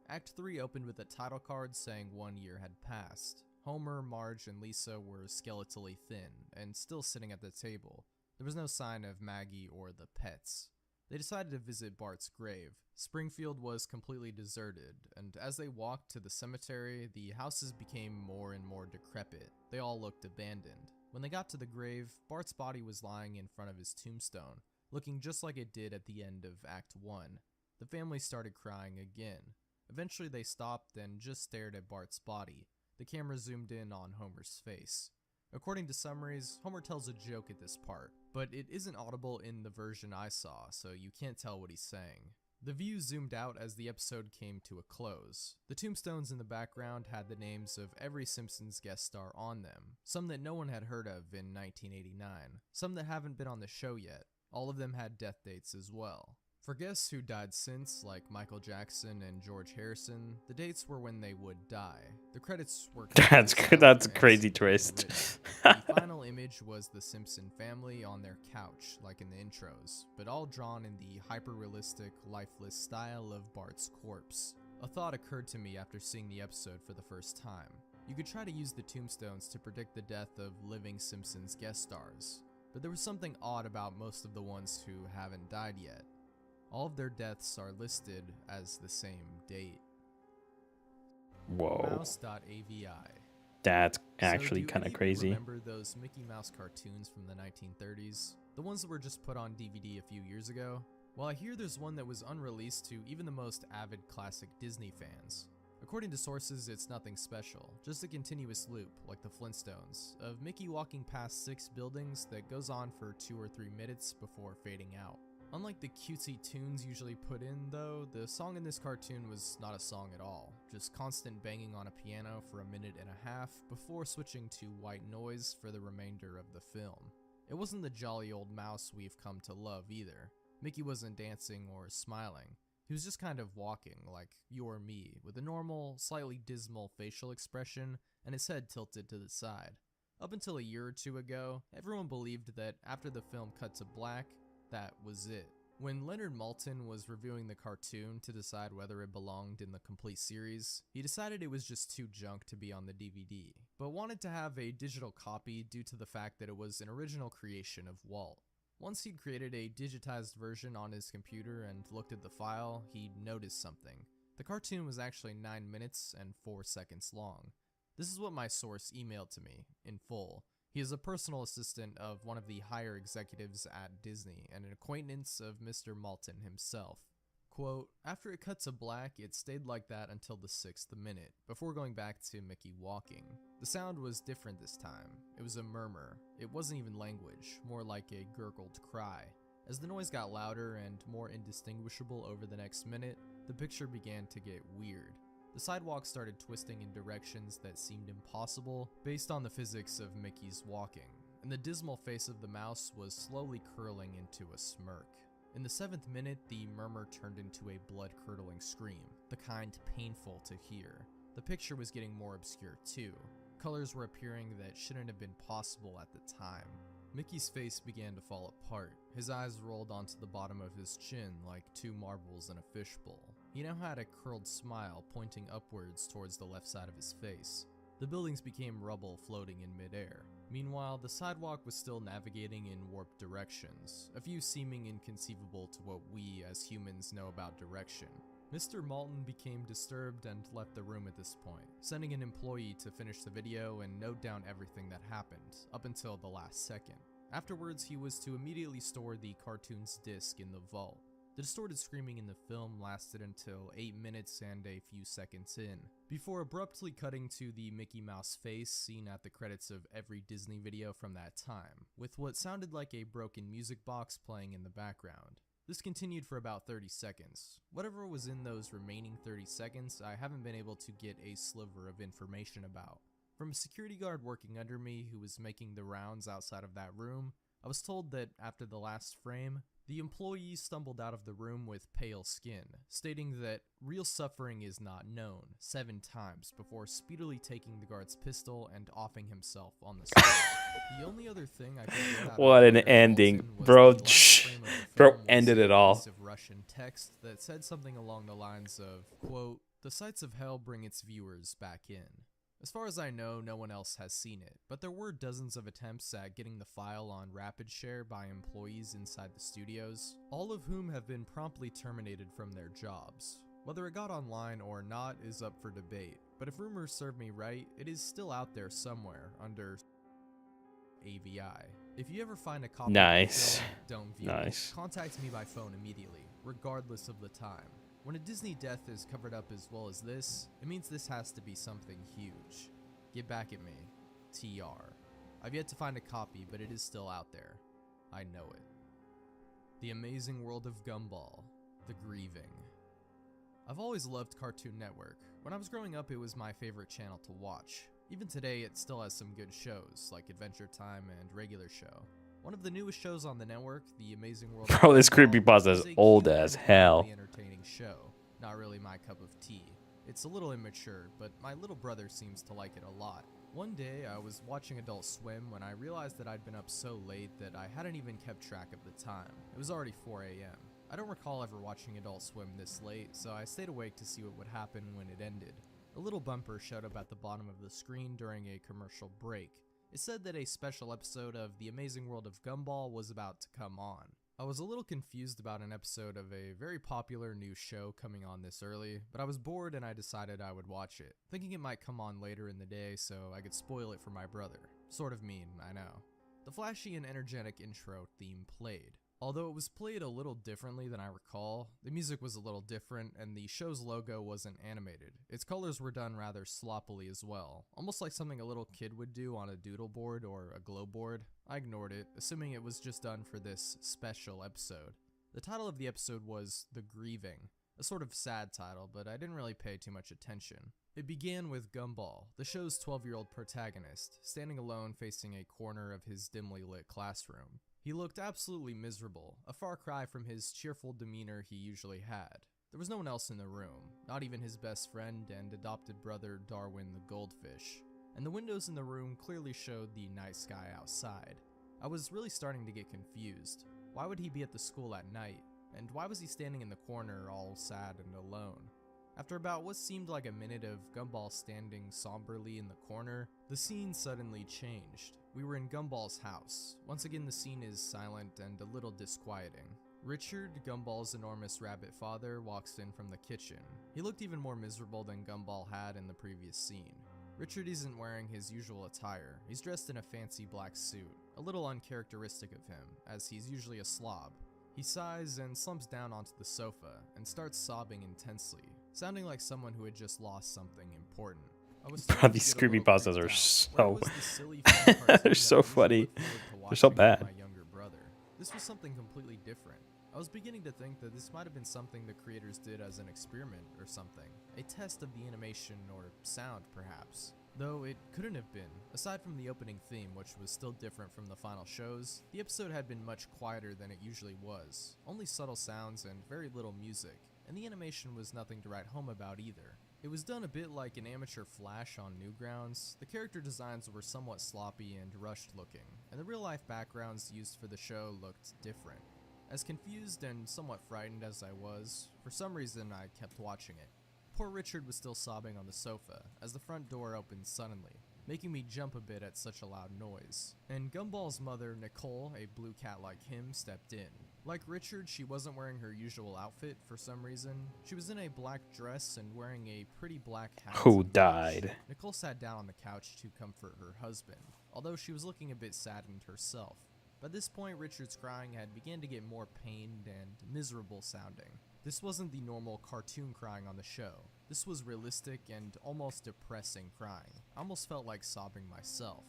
Speaker 3: Act 3 opened with a title card saying 1 year had passed. Homer, Marge, and Lisa were skeletally thin, and still sitting at the table. There was no sign of Maggie or the pets. They decided to visit Bart's grave. Springfield was completely deserted, and as they walked to the cemetery, the houses became more and more decrepit. They all looked abandoned. When they got to the grave, Bart's body was lying in front of his tombstone, looking just like it did at the end of Act 1. The family started crying again. Eventually they stopped and just stared at Bart's body. The camera zoomed in on Homer's face. According to summaries, Homer tells a joke at this part, but it isn't audible in the version I saw, so you can't tell what he's saying. The view zoomed out as the episode came to a close. The tombstones in the background had the names of every Simpsons guest star on them, some that no one had heard of in 1989, some that haven't been on the show yet. All of them had death dates as well. For guests who died since, like Michael Jackson and George Harrison, the dates were when they would die. The credits were
Speaker 1: That's
Speaker 3: completely
Speaker 1: that's a
Speaker 3: silent
Speaker 1: crazy
Speaker 3: and
Speaker 1: twist.
Speaker 3: written. The final image was the Simpson family on their couch, like in the intros, but all drawn in the hyper-realistic, lifeless style of Bart's corpse. A thought occurred to me after seeing the episode for the first time. You could try to use the tombstones to predict the death of living Simpsons guest stars, but there was something odd about most of the ones who haven't died yet. All of their deaths are listed as the same date.
Speaker 1: Whoa.
Speaker 3: Mouse.avi.
Speaker 1: That's
Speaker 3: So
Speaker 1: actually
Speaker 3: do
Speaker 1: kind
Speaker 3: any
Speaker 1: of
Speaker 3: of you
Speaker 1: crazy.
Speaker 3: Remember those Mickey Mouse cartoons from the 1930s? The ones that were just put on DVD a few years ago? Well, I hear there's one that was unreleased to even the most avid classic Disney fans. According to sources, it's nothing special, just a continuous loop, like the Flintstones, of Mickey walking past 6 buildings that goes on for 2 or 3 minutes before fading out. Unlike the cutesy tunes usually put in, though, the song in this cartoon was not a song at all, just constant banging on a piano for 1.5 minutes before switching to white noise for the remainder of the film. It wasn't the jolly old mouse we've come to love either. Mickey wasn't dancing or smiling. He was just kind of walking, like you or me, with a normal, slightly dismal facial expression and his head tilted to the side. Up until a year or 2 ago, everyone believed that after the film cut to black, that was it. When Leonard Maltin was reviewing the cartoon to decide whether it belonged in the complete series, he decided it was just too junk to be on the DVD, but wanted to have a digital copy due to the fact that it was an original creation of Walt. Once he'd created a digitized version on his computer and looked at the file, he noticed something.
Speaker 5: The cartoon was actually 9 minutes and 4 seconds long. This is what my source emailed to me, in full. He is a personal assistant of one of the higher executives at Disney and an acquaintance of Mr. Malton himself. Quote, after it cut to black, it stayed like that until the 6th minute, before going back to Mickey walking. The sound was different this time. It was a murmur. It wasn't even language, more like a gurgled cry. As the noise got louder and more indistinguishable over the next minute, the picture began to get weird. The sidewalk started twisting in directions that seemed impossible based on the physics of Mickey's walking, and the dismal face of the mouse was slowly curling into a smirk. In the 7th minute, the murmur turned into a blood-curdling scream, the kind painful to hear. The picture was getting more obscure too. Colors were appearing that shouldn't have been possible at the time. Mickey's face began to fall apart. His eyes rolled onto the bottom of his chin like 2 marbles in a fishbowl. He now had a curled smile pointing upwards towards the left side of his face. The buildings became rubble floating in midair. Meanwhile, the sidewalk was still navigating in warped directions, a few seeming inconceivable to what we as humans know about direction. Mr. Malton became disturbed and left the room at this point, sending an employee to finish the video and note down everything that happened, up until the last second. Afterwards, he was to immediately store the cartoon's disc in the vault. The distorted screaming in the film lasted until 8 minutes and a few seconds in, before abruptly cutting to the Mickey Mouse face seen at the credits of every Disney video from that time, with what sounded like a broken music box playing in the background. This continued for about 30 seconds. Whatever was in those remaining 30 seconds, I haven't been able to get a sliver of information about. From a security guard working under me who was making the rounds outside of that room, I was told that after the last frame, the employee stumbled out of the room with pale skin, stating that real suffering is not known 7 times before speedily taking the guard's pistol and offing himself on the spot. The only other thing I could get out
Speaker 1: What
Speaker 5: of
Speaker 1: an
Speaker 5: Mr.
Speaker 1: ending,
Speaker 5: Malton was
Speaker 1: bro.
Speaker 5: the last frame of the
Speaker 1: Bro
Speaker 5: film was
Speaker 1: ended
Speaker 5: a
Speaker 1: it all.
Speaker 5: piece of Russian text that said something along the lines of, quote, "The sights of hell bring its viewers back in." As far as I know, no one else has seen it, but there were dozens of attempts at getting the file on rapid share by employees inside the studios, all of whom have been promptly terminated from their jobs. Whether it got online or not is up for debate, but if rumors serve me right, it is still out there somewhere under AVI. If you ever find a copy
Speaker 1: Nice.
Speaker 5: of the film, don't view
Speaker 1: Nice.
Speaker 5: it. Contact me by phone immediately, regardless of the time. When a Disney death is covered up as well as this, it means this has to be something huge. Get back at me. TR. I've yet to find a copy, but it is still out there. I know it. The Amazing World of Gumball. The Grieving. I've always loved Cartoon Network. When I was growing up, it was my favorite channel to watch. Even today, it still has some good shows, like Adventure Time and Regular Show. One of the newest shows on the network, The Amazing World of
Speaker 1: Bro, this
Speaker 5: Gumball,
Speaker 1: creepypasta is
Speaker 5: a
Speaker 1: old
Speaker 5: cute
Speaker 1: as
Speaker 5: and
Speaker 1: hell.
Speaker 5: wildly entertaining show. Not really my cup of tea. It's a little immature, but my little brother seems to like it a lot. One day, I was watching Adult Swim when I realized that I'd been up so late that I hadn't even kept track of the time. It was already 4 a.m. I don't recall ever watching Adult Swim this late, so I stayed awake to see what would happen when it ended. A little bumper showed up at the bottom of the screen during a commercial break. It said that a special episode of The Amazing World of Gumball was about to come on. I was a little confused about an episode of a very popular new show coming on this early, but I was bored and I decided I would watch it, thinking it might come on later in the day so I could spoil it for my brother. Sort of mean, I know. The flashy and energetic intro theme played. Although it was played a little differently than I recall, the music was a little different and the show's logo wasn't animated. Its colors were done rather sloppily as well, almost like something a little kid would do on a doodle board or a glow board. I ignored it, assuming it was just done for this special episode. The title of the episode was The Grieving, a sort of sad title, but I didn't really pay too much attention. It began with Gumball, the show's 12-year-old protagonist, standing alone facing a corner of his dimly lit classroom. He looked absolutely miserable, a far cry from his cheerful demeanor he usually had. There was no one else in the room, not even his best friend and adopted brother Darwin the goldfish, and the windows in the room clearly showed the night sky outside. I was really starting to get confused. Why would he be at the school at night? And why was he standing in the corner all sad and alone? After about what seemed like a minute of Gumball standing somberly in the corner, the scene suddenly changed. We were in Gumball's house. Once again, the scene is silent and a little disquieting. Richard, Gumball's enormous rabbit father, walks in from the kitchen. He looked even more miserable than Gumball had in the previous scene. Richard isn't wearing his usual attire. He's dressed in a fancy black suit, a little uncharacteristic of him, as he's usually a slob. He sighs and slumps down onto the sofa and starts sobbing intensely, sounding like someone who had just lost something important. I was starting
Speaker 1: These
Speaker 5: to get a little
Speaker 1: creepypastas
Speaker 5: creeped
Speaker 1: are
Speaker 5: out.
Speaker 1: so-
Speaker 5: Where was the silly fun cartoon
Speaker 1: They're
Speaker 5: that
Speaker 1: so
Speaker 5: I usually
Speaker 1: funny.
Speaker 5: look forward to
Speaker 1: They're so
Speaker 5: watching with
Speaker 1: bad.
Speaker 5: my younger brother? This was something completely different. I was beginning to think that this might have been something the creators did as an experiment or something, a test of the animation or sound perhaps. Though it couldn't have been. Aside from the opening theme, which was still different from the final shows, the episode had been much quieter than it usually was, only subtle sounds and very little music, and the animation was nothing to write home about either. It was done a bit like an amateur Flash on Newgrounds. The character designs were somewhat sloppy and rushed looking, and the real-life backgrounds used for the show looked different. As confused and somewhat frightened as I was, for some reason I kept watching it. Poor Richard was still sobbing on the sofa as the front door opened suddenly, making me jump a bit at such a loud noise. And Gumball's mother, Nicole, a blue cat like him, stepped in. Like Richard, she wasn't wearing her usual outfit for some reason. She was in a black dress and wearing a pretty black hat.
Speaker 1: Who
Speaker 5: and
Speaker 1: died?
Speaker 5: brooch. Nicole sat down on the couch to comfort her husband, although she was looking a bit saddened herself. By this point, Richard's crying had begun to get more pained and miserable sounding. This wasn't the normal cartoon crying on the show. This was realistic and almost depressing crying. I almost felt like sobbing myself.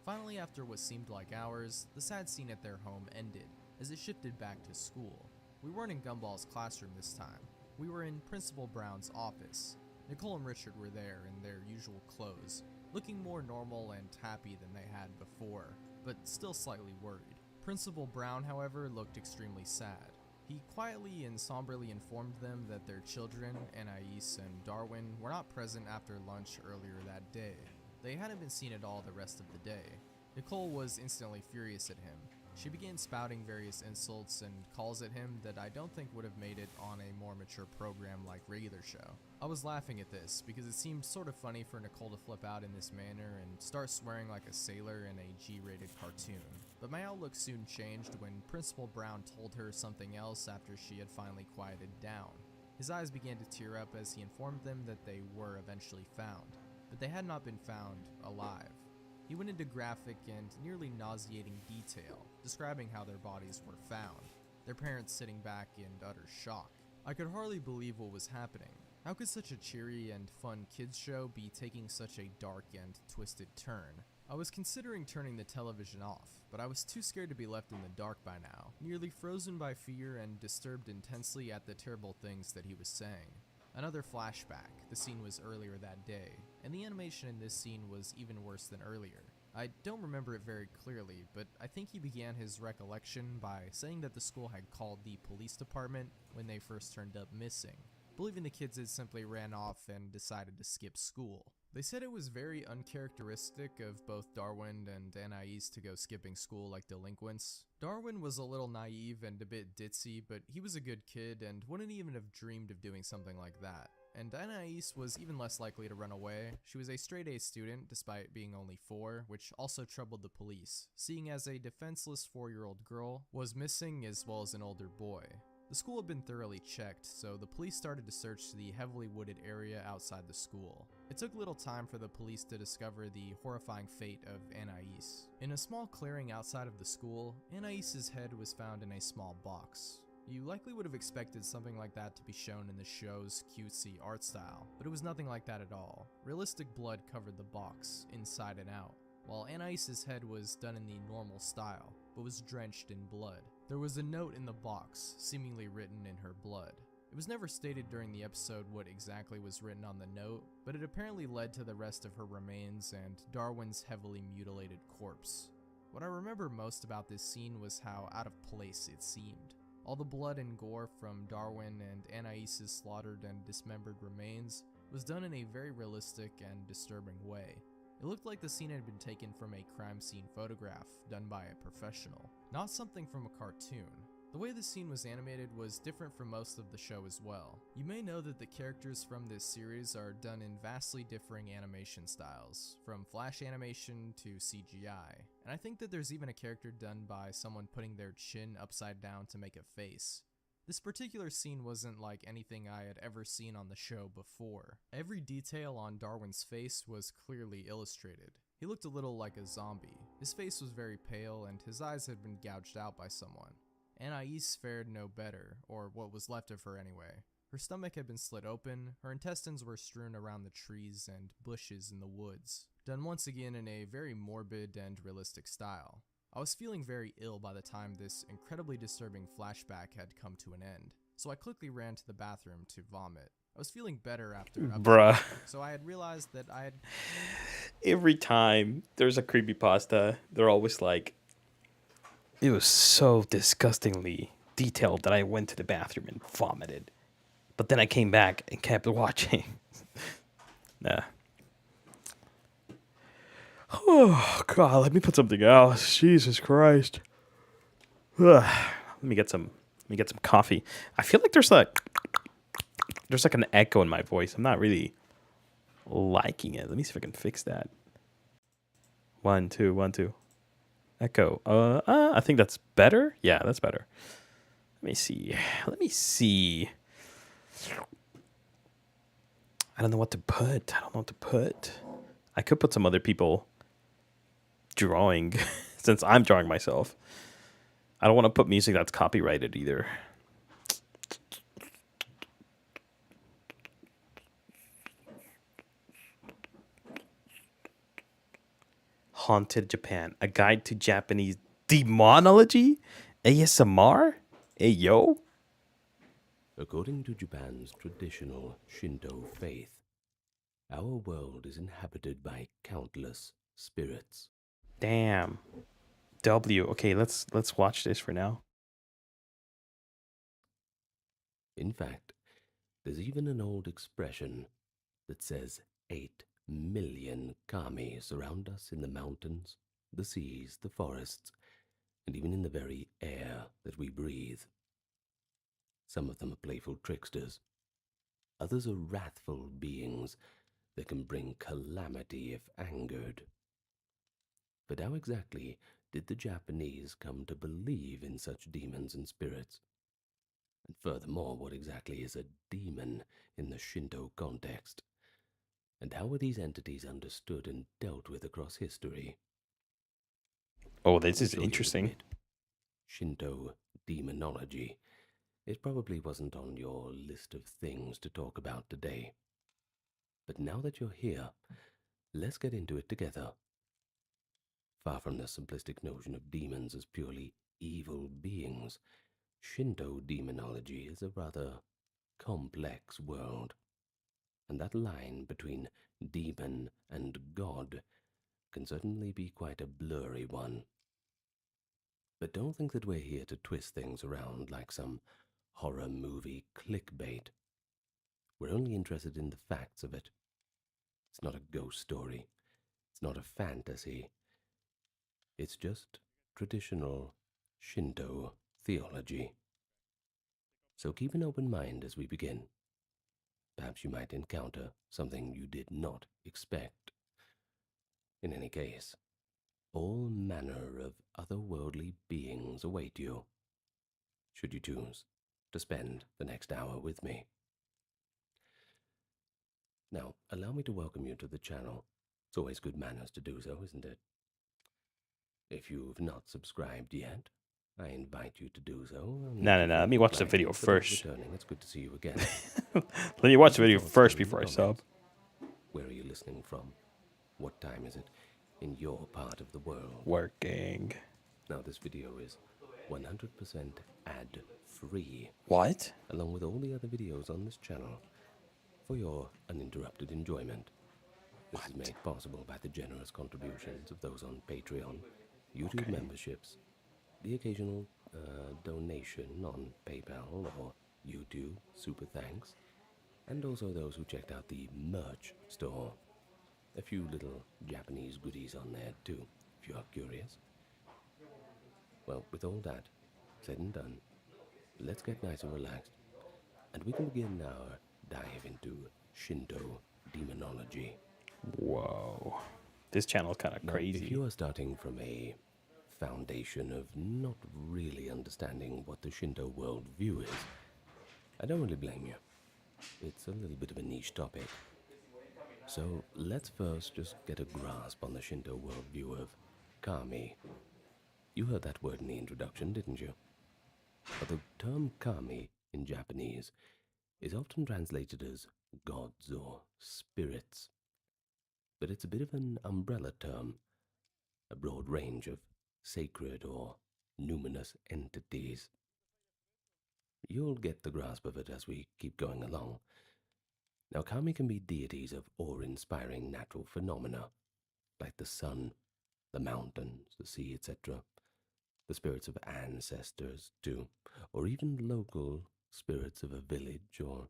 Speaker 5: Finally, after what seemed like hours, the sad scene at their home ended, as it shifted back to school. We weren't in Gumball's classroom this time. We were in Principal Brown's office. Nicole and Richard were there in their usual clothes, looking more normal and happy than they had before, but still slightly worried. Principal Brown, however, looked extremely sad. He quietly and somberly informed them that their children, Anais and Darwin, were not present after lunch earlier that day. They hadn't been seen at all the rest of the day. Nicole was instantly furious at him. She began spouting various insults and calls at him that I don't think would have made it on a more mature program like Regular Show. I was laughing at this because it seemed sort of funny for Nicole to flip out in this manner and start swearing like a sailor in a G-rated cartoon. But my outlook soon changed when Principal Brown told her something else after she had finally quieted down. His eyes began to tear up as he informed them that they were eventually found, but they had not been found alive. He went into graphic and nearly nauseating detail, describing how their bodies were found, their parents sitting back in utter shock. I could hardly believe what was happening. How could such a cheery and fun kids show be taking such a dark and twisted turn? I was considering turning the television off, but I was too scared to be left in the dark by now, nearly frozen by fear and disturbed intensely at the terrible things that he was saying. Another flashback. The scene was earlier that day, and the animation in this scene was even worse than earlier. I don't remember it very clearly, but I think he began his recollection by saying that the school had called the police department when they first turned up missing, believing the kids had simply ran off and decided to skip school. They said it was very uncharacteristic of both Darwin and Anais to go skipping school like delinquents. Darwin was a little naive and a bit ditzy, but he was a good kid and wouldn't even have dreamed of doing something like that. And Anais was even less likely to run away. She was a straight-A student, despite being only 4, which also troubled the police, seeing as a defenseless 4-year-old girl was missing as well as an older boy. The school had been thoroughly checked, so the police started to search the heavily wooded area outside the school. It took little time for the police to discover the horrifying fate of Anais. In a small clearing outside of the school, Anais's head was found in a small box. You likely would have expected something like that to be shown in the show's cutesy art style, but it was nothing like that at all. Realistic blood covered the box, inside and out, while Anais's head was done in the normal style, but was drenched in blood. There was a note in the box, seemingly written in her blood. It was never stated during the episode what exactly was written on the note, but it apparently led to the rest of her remains and Darwin's heavily mutilated corpse. What I remember most about this scene was how out of place it seemed. All the blood and gore from Darwin and Anais's slaughtered and dismembered remains was done in a very realistic and disturbing way. It looked like the scene had been taken from a crime scene photograph done by a professional, not something from a cartoon. The way the scene was animated was different from most of the show as well. You may know that the characters from this series are done in vastly differing animation styles, from flash animation to CGI, and I think that there's even a character done by someone putting their chin upside down to make a face. This particular scene wasn't like anything I had ever seen on the show before. Every detail on Darwin's face was clearly illustrated. He looked a little like a zombie. His face was very pale and his eyes had been gouged out by someone. Anais fared no better, or what was left of her anyway. Her stomach had been slit open, her intestines were strewn around the trees and bushes in the woods, done once again in a very morbid and realistic style. I was feeling very ill by the time this incredibly disturbing flashback had come to an end, so I quickly ran to the bathroom to vomit. I was feeling better after
Speaker 1: Bruh.
Speaker 5: so I had realized that I had...
Speaker 1: Every time there's a creepypasta, they're always like, it was so disgustingly detailed that I went to the bathroom and vomited. But then I came back and kept watching. Nah. Oh, God, let me put something else. Jesus Christ. Ugh. Let me get some coffee. I feel like there's like an echo in my voice. I'm not really liking it. Let me see if I can fix that. 1, 2, 1, 2. Echo. I think that's better. Yeah, that's better. Let me see. I don't know what to put. I could put some other people drawing since I'm drawing myself. I don't want to put music that's copyrighted either. Haunted Japan, a guide to Japanese demonology? ASMR? Hey, yo?
Speaker 6: According to Japan's traditional Shinto faith, our world is inhabited by countless spirits.
Speaker 1: Damn. W. Okay, let's watch this for now.
Speaker 6: In fact, there's even an old expression that says 8 million kami surround us in the mountains, the seas, the forests, and even in the very air that we breathe. Some of them are playful tricksters. Others are wrathful beings that can bring calamity if angered. But how exactly did the Japanese come to believe in such demons and spirits? And furthermore, what exactly is a demon in the Shinto context? And how were these entities understood and dealt with across history?
Speaker 1: Oh, this is
Speaker 6: I'm sure you'll
Speaker 1: interesting.
Speaker 6: admit, Shinto demonology. It probably wasn't on your list of things to talk about today. But now that you're here, let's get into it together. Far from the simplistic notion of demons as purely evil beings, Shinto demonology is a rather complex world. And that line between demon and god can certainly be quite a blurry one. But don't think that we're here to twist things around like some horror movie clickbait. We're only interested in the facts of it. It's not a ghost story. It's not a fantasy. It's just traditional Shinto theology. So keep an open mind as we begin. Perhaps you might encounter something you did not expect. In any case, all manner of otherworldly beings await you, should you choose to spend the next hour with me. Now, allow me to welcome you to the channel. It's always good manners to do so, isn't it? If you've not subscribed yet, I invite you to do so.
Speaker 1: No. Let me watch the video first.
Speaker 6: Returning, it's good to see you again.
Speaker 1: Let me watch the video first before I sub.
Speaker 6: Where are you listening from? What time is it in your part of the world?
Speaker 1: Working.
Speaker 6: Now, this video is 100% ad-free,
Speaker 1: What?
Speaker 6: along with all the other videos on this channel, for your uninterrupted enjoyment. This is made possible by the generous contributions of those on Patreon, YouTube memberships, the occasional donation on PayPal or YouTube, super thanks, and also those who checked out the merch store. A few little Japanese goodies on there too, if you are curious. Well, with all that said and done, let's get nice and relaxed, and we can begin our dive into Shinto demonology.
Speaker 1: Whoa. This channel's kind of
Speaker 6: Now, if
Speaker 1: crazy.
Speaker 6: you are starting from a foundation of not really understanding what the Shinto worldview is, I don't really blame you. It's a little bit of a niche topic. So let's first just get a grasp on the Shinto worldview of kami. You heard that word in the introduction, didn't you? But the term kami in Japanese is often translated as gods or spirits. But it's a bit of an umbrella term, a broad range of sacred or numinous entities. You'll get the grasp of it as we keep going along. Now, kami can be deities of awe-inspiring natural phenomena, like the sun, the mountains, the sea, etc., the spirits of ancestors, too, or even local spirits of a village or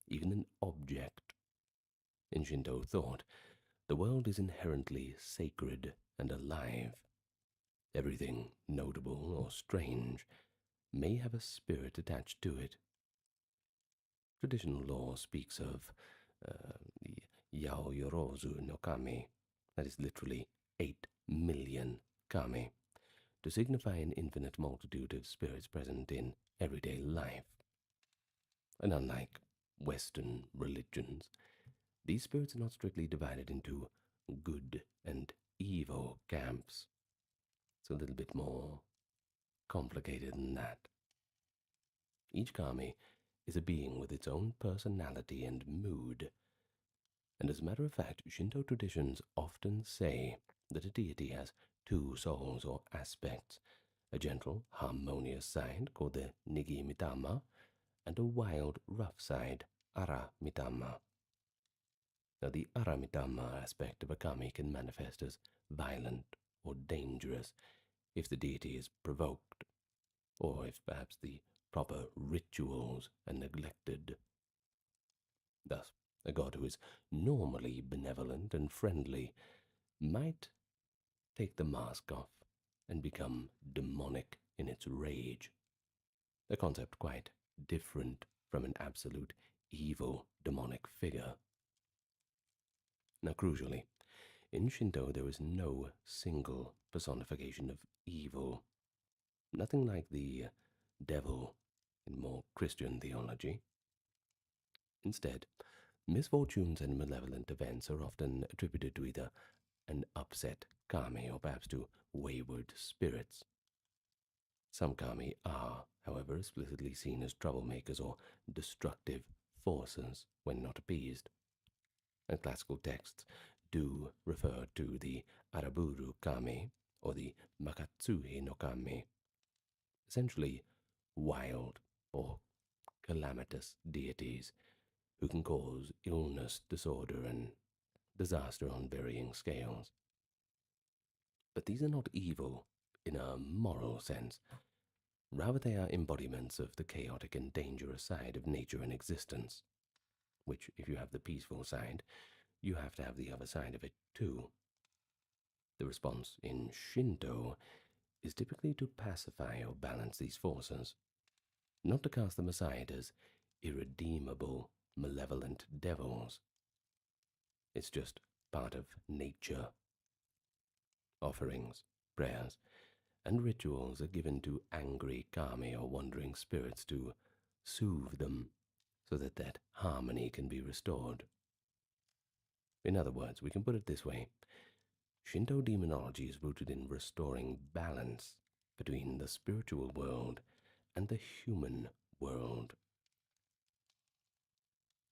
Speaker 6: even an object. In Shinto thought, the world is inherently sacred and alive. Everything notable or strange may have a spirit attached to it. Traditional law speaks of the Yaoyorozu no Kami, that is literally 8 million kami, to signify an infinite multitude of spirits present in everyday life. And unlike Western religions, these spirits are not strictly divided into good and evil camps. It's a little bit more complicated than that. Each kami is a being with its own personality and mood. And as a matter of fact, Shinto traditions often say that a deity has two souls or aspects, a gentle, harmonious side called the Nigi Mitama, and a wild, rough side, Ara Mitama. Now, the Ara Mitama aspect of a kami can manifest as violent or dangerous if the deity is provoked, or if perhaps the proper rituals are neglected. Thus, a god who is normally benevolent and friendly might take the mask off and become demonic in its rage. A concept quite different from an absolute evil demonic figure. Now, crucially, in Shinto there is no single personification of evil. Nothing like the devil in more Christian theology. Instead, misfortunes and malevolent events are often attributed to either an upset kami or perhaps to wayward spirits. Some kami are, however, explicitly seen as troublemakers or destructive forces when not appeased. And classical texts do refer to the Araburu kami or the Makatsui no kami, essentially wild or calamitous deities who can cause illness, disorder, and disaster on varying scales. But these are not evil in a moral sense. Rather, they are embodiments of the chaotic and dangerous side of nature and existence, which, if you have the peaceful side, you have to have the other side of it too. The response in Shinto is typically to pacify or balance these forces, not to cast them aside as irredeemable, malevolent devils. It's just part of nature. Offerings, prayers, and rituals are given to angry kami or wandering spirits to soothe them so that that harmony can be restored. In other words, we can put it this way. Shinto demonology is rooted in restoring balance between the spiritual world and the human world.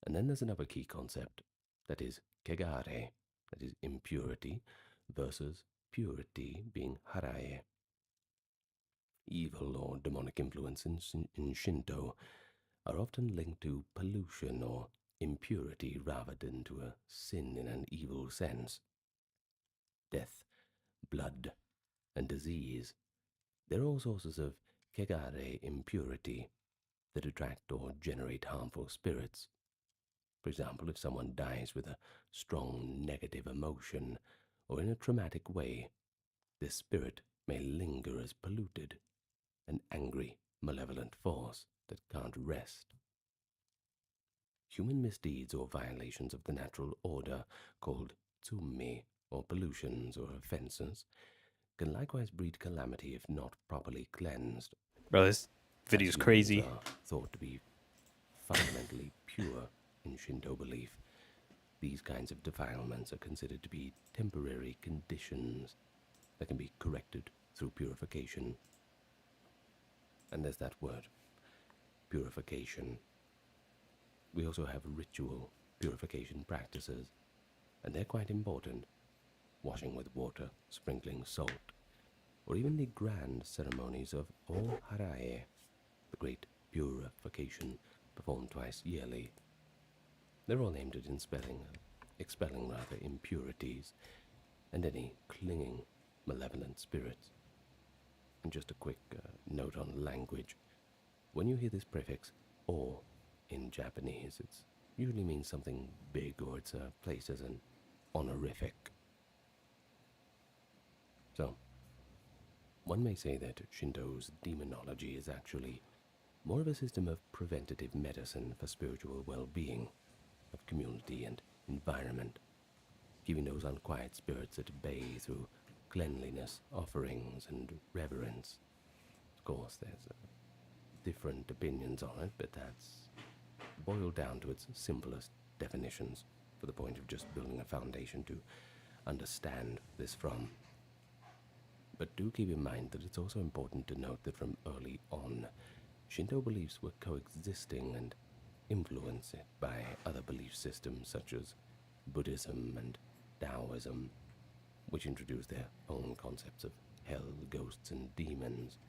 Speaker 6: And then there's another key concept, that is kegare, that is impurity, versus purity being harae. Evil or demonic influence in Shinto are often linked to pollution or impurity rather than to a sin in an evil sense. Death, blood, and disease, they're all sources of kegare impurity that attract or generate harmful spirits. For example, if someone dies with a strong negative emotion or in a traumatic way, this spirit may linger as polluted, an angry, malevolent force. that can't rest. Human misdeeds or violations of the natural order, called tsummi, or pollutions or offenses, can likewise breed calamity if not properly cleansed.
Speaker 1: Bro, this
Speaker 6: As
Speaker 1: video's
Speaker 6: humans
Speaker 1: crazy.
Speaker 6: are thought to be fundamentally pure in Shinto belief, these kinds of defilements are considered to be temporary conditions that can be corrected through purification. And there's that word, purification. We also have ritual purification practices, and they're quite important. Washing with water, sprinkling salt, or even the grand ceremonies of O Harae, the great purification performed twice yearly. They're all aimed at expelling impurities and any clinging malevolent spirits. And just a quick note on language. When you hear this prefix, O, in Japanese, it usually means something big, or it's placed as an honorific. So, one may say that Shinto's demonology is actually more of a system of preventative medicine for spiritual well-being of community and environment, keeping those unquiet spirits at bay through cleanliness, offerings, and reverence. Of course, there's different opinions on it, but that's boiled down to its simplest definitions for the point of just building a foundation to understand this from. But do keep in mind that it's also important to note that from early on, Shinto beliefs were coexisting and influenced by other belief systems such as Buddhism and Taoism, which introduced their own concepts of hell, ghosts, and demons.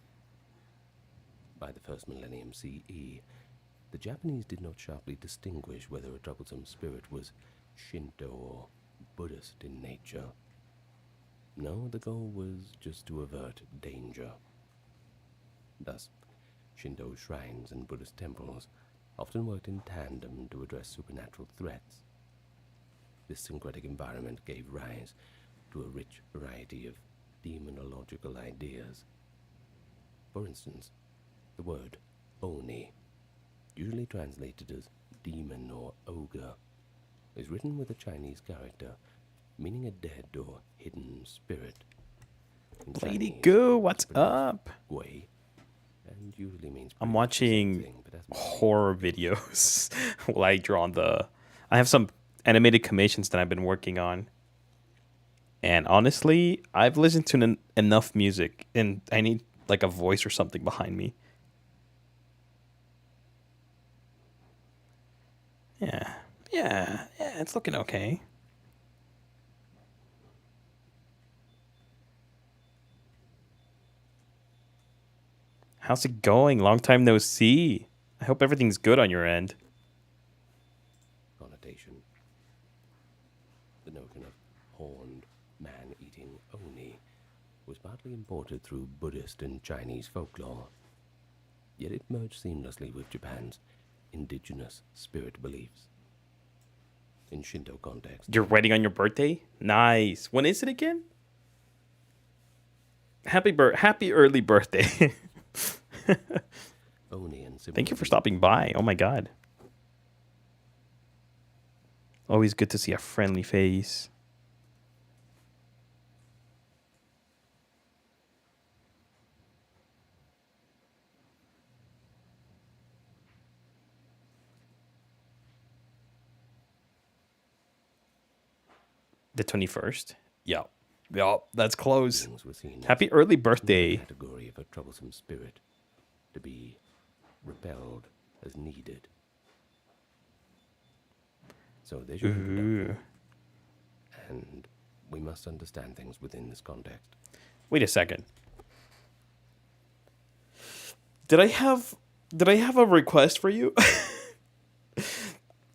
Speaker 6: By the first millennium CE, the Japanese did not sharply distinguish whether a troublesome spirit was Shinto or Buddhist in nature. No, the goal was just to avert danger. Thus, Shinto shrines and Buddhist temples often worked in tandem to address supernatural threats. This syncretic environment gave rise to a rich variety of demonological ideas. For instance, the word Oni, usually translated as demon or ogre, is written with a Chinese character meaning a dead or hidden spirit. In
Speaker 1: Lady
Speaker 6: Chinese,
Speaker 1: Goo, what's
Speaker 6: it's pronounced
Speaker 1: up?
Speaker 6: Gui, and usually means
Speaker 1: I'm
Speaker 6: pretty much the same
Speaker 1: watching
Speaker 6: thing, but hasn't
Speaker 1: horror videos while I draw on the. I have some animated commissions that I've been working on, and honestly, I've listened to enough music, and I need like a voice or something behind me. Yeah, it's looking okay. How's it going? Long time no see. I hope everything's good on your end.
Speaker 6: connotation. The notion of horned, man-eating Oni was partly imported through Buddhist and Chinese folklore, yet it merged seamlessly with Japan's indigenous spirit beliefs. In Shinto context,
Speaker 1: You're wedding on your birthday? Nice. When is it again? Happy early birthday.
Speaker 6: Oni and
Speaker 1: Thank you for stopping by. Oh my god. Always good to see a friendly face. The 21st? Yup. Yup, that's close.
Speaker 6: beings were seen
Speaker 1: Happy
Speaker 6: as
Speaker 1: early
Speaker 6: the
Speaker 1: birthday.
Speaker 6: category of a troublesome spirit to be repelled as needed. So there's your introduction. And we must understand things within this context.
Speaker 1: Wait a second. Did I have a request for you?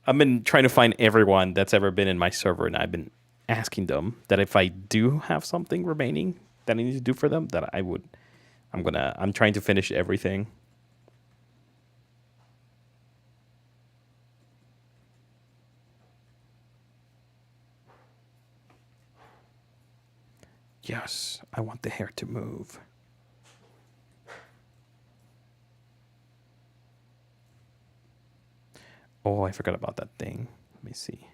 Speaker 1: I've been trying to find everyone that's ever been in my server, and I've been asking them that if I do have something remaining that I need to do for them, that I'm trying to finish everything. Yes, I want the hair to move. Oh, I forgot about that thing. Let me see.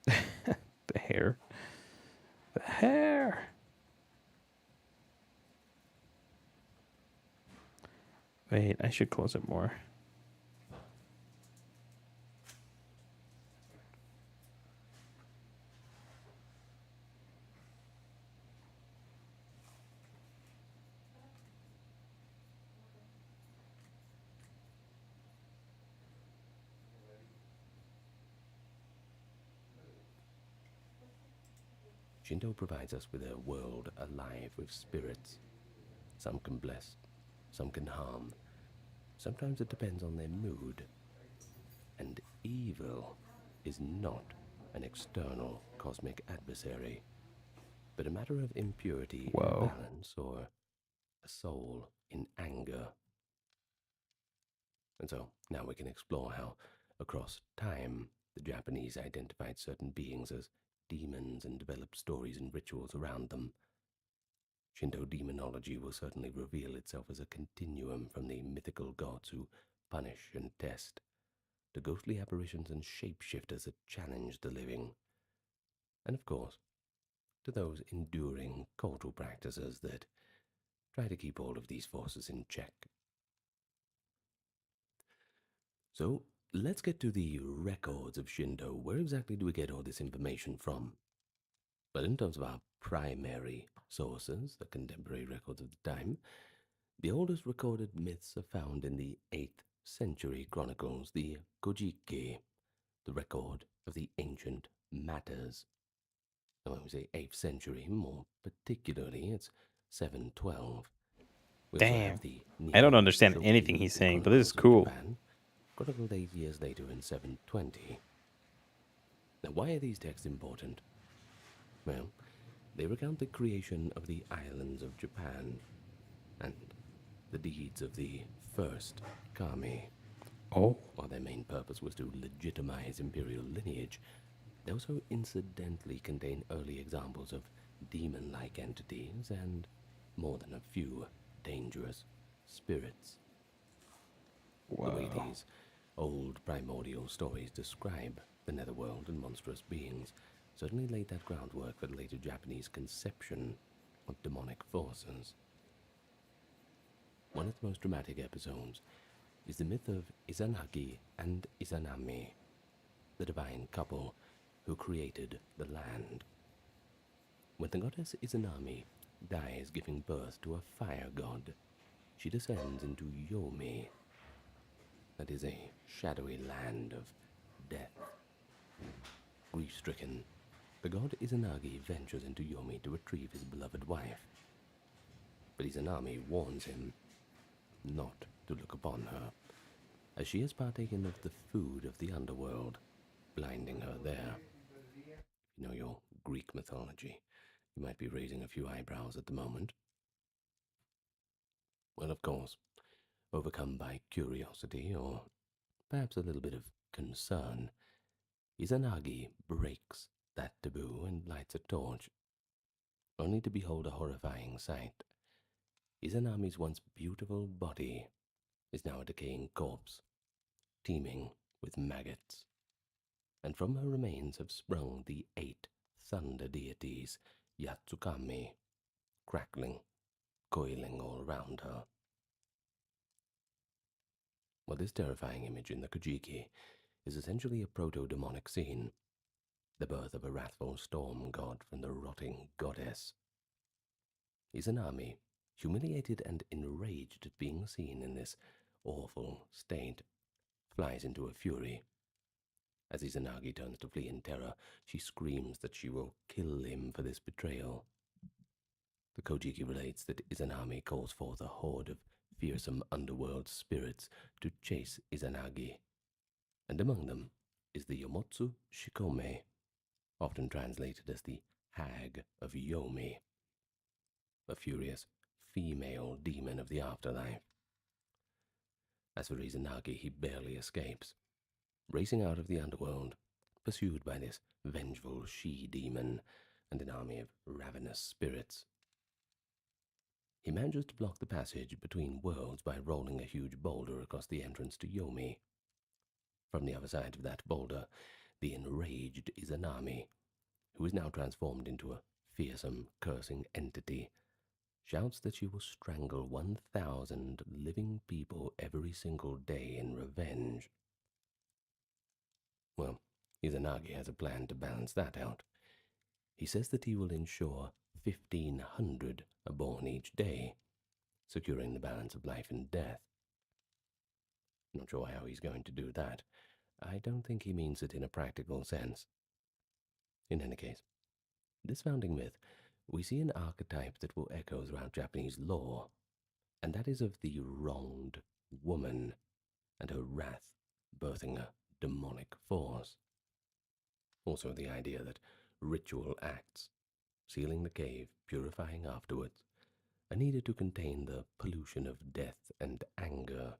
Speaker 1: The hair. The hair. Wait, I should close it more.
Speaker 6: Shinto provides us with a world alive with spirits. Some can bless, some can harm. Sometimes it depends on their mood. And evil is not an external cosmic adversary, but a matter of impurity in
Speaker 1: Whoa.
Speaker 6: balance or a soul in anger. And so now we can explore how, across time, the Japanese identified certain beings as demons and developed stories and rituals around them. Shinto demonology will certainly reveal itself as a continuum from the mythical gods who punish and test, to ghostly apparitions and shapeshifters that challenge the living, and of course, to those enduring cultural practices that try to keep all of these forces in check. So, let's get to the records of Shinto. Where exactly do we get all this information from? But in terms of our primary sources, the contemporary records of the time, the oldest recorded myths are found in the 8th century chronicles, the Kojiki, the record of the ancient matters. Now, when we say 8th century, more particularly, it's 712. We also
Speaker 1: Damn.
Speaker 6: have the
Speaker 1: I don't
Speaker 6: Nihon
Speaker 1: understand
Speaker 6: Shoki,
Speaker 1: anything he's
Speaker 6: the
Speaker 1: saying, but this is
Speaker 6: Chronicles of
Speaker 1: cool.
Speaker 6: Japan, chronicled 8 years later in 720. Now, why are these texts important? Well, they recount the creation of the islands of Japan and the deeds of the first kami.
Speaker 1: Oh.
Speaker 6: While their main purpose was to legitimize imperial lineage, they also incidentally contain early examples of demon-like entities and, more than a few, dangerous spirits. The way
Speaker 1: Whoa.
Speaker 6: these old primordial stories describe the netherworld and monstrous beings certainly laid that groundwork for the later Japanese conception of demonic forces. One of the most dramatic episodes is the myth of Izanagi and Izanami, the divine couple who created the land. When the goddess Izanami dies giving birth to a fire god, she descends into Yomi, that is a shadowy land of death. Grief-stricken, the god Izanagi ventures into Yomi to retrieve his beloved wife. But Izanami warns him not to look upon her, as she has partaken of the food of the underworld, blinding her there. If you know your Greek mythology, you might be raising a few eyebrows at the moment. Well, of course, overcome by curiosity or perhaps a little bit of concern, Izanagi breaks that taboo and lights a torch, only to behold a horrifying sight. Izanami's once beautiful body is now a decaying corpse, teeming with maggots. And from her remains have sprung the 8 thunder deities, Yatsukami, crackling, coiling all around her. Well, this terrifying image in the Kojiki is essentially a proto-demonic scene, the birth of a wrathful storm god from the rotting goddess. Izanami, humiliated and enraged at being seen in this awful state, flies into a fury. As Izanagi turns to flee in terror, she screams that she will kill him for this betrayal. The Kojiki relates that Izanami calls forth a horde of fearsome underworld spirits to chase Izanagi, and among them is the Yomotsu Shikome, often translated as the Hag of Yomi, a furious female demon of the afterlife. As for Izanagi, he barely escapes, racing out of the underworld, pursued by this vengeful she-demon and an army of ravenous spirits. He manages to block the passage between worlds by rolling a huge boulder across the entrance to Yomi. From the other side of that boulder, the enraged Izanami, who is now transformed into a fearsome, cursing entity, shouts that she will strangle 1,000 living people every single day in revenge. Well, Izanagi has a plan to balance that out. He says that he will ensure 1,500 are born each day, securing the balance of life and death. Not sure how he's going to do that. I don't think he means it in a practical sense. In any case, this founding myth, we see an archetype that will echo throughout Japanese lore, and that is of the wronged woman and her wrath birthing a demonic force. Also the idea that ritual acts, sealing the cave, purifying afterwards, are needed to contain the pollution of death and anger.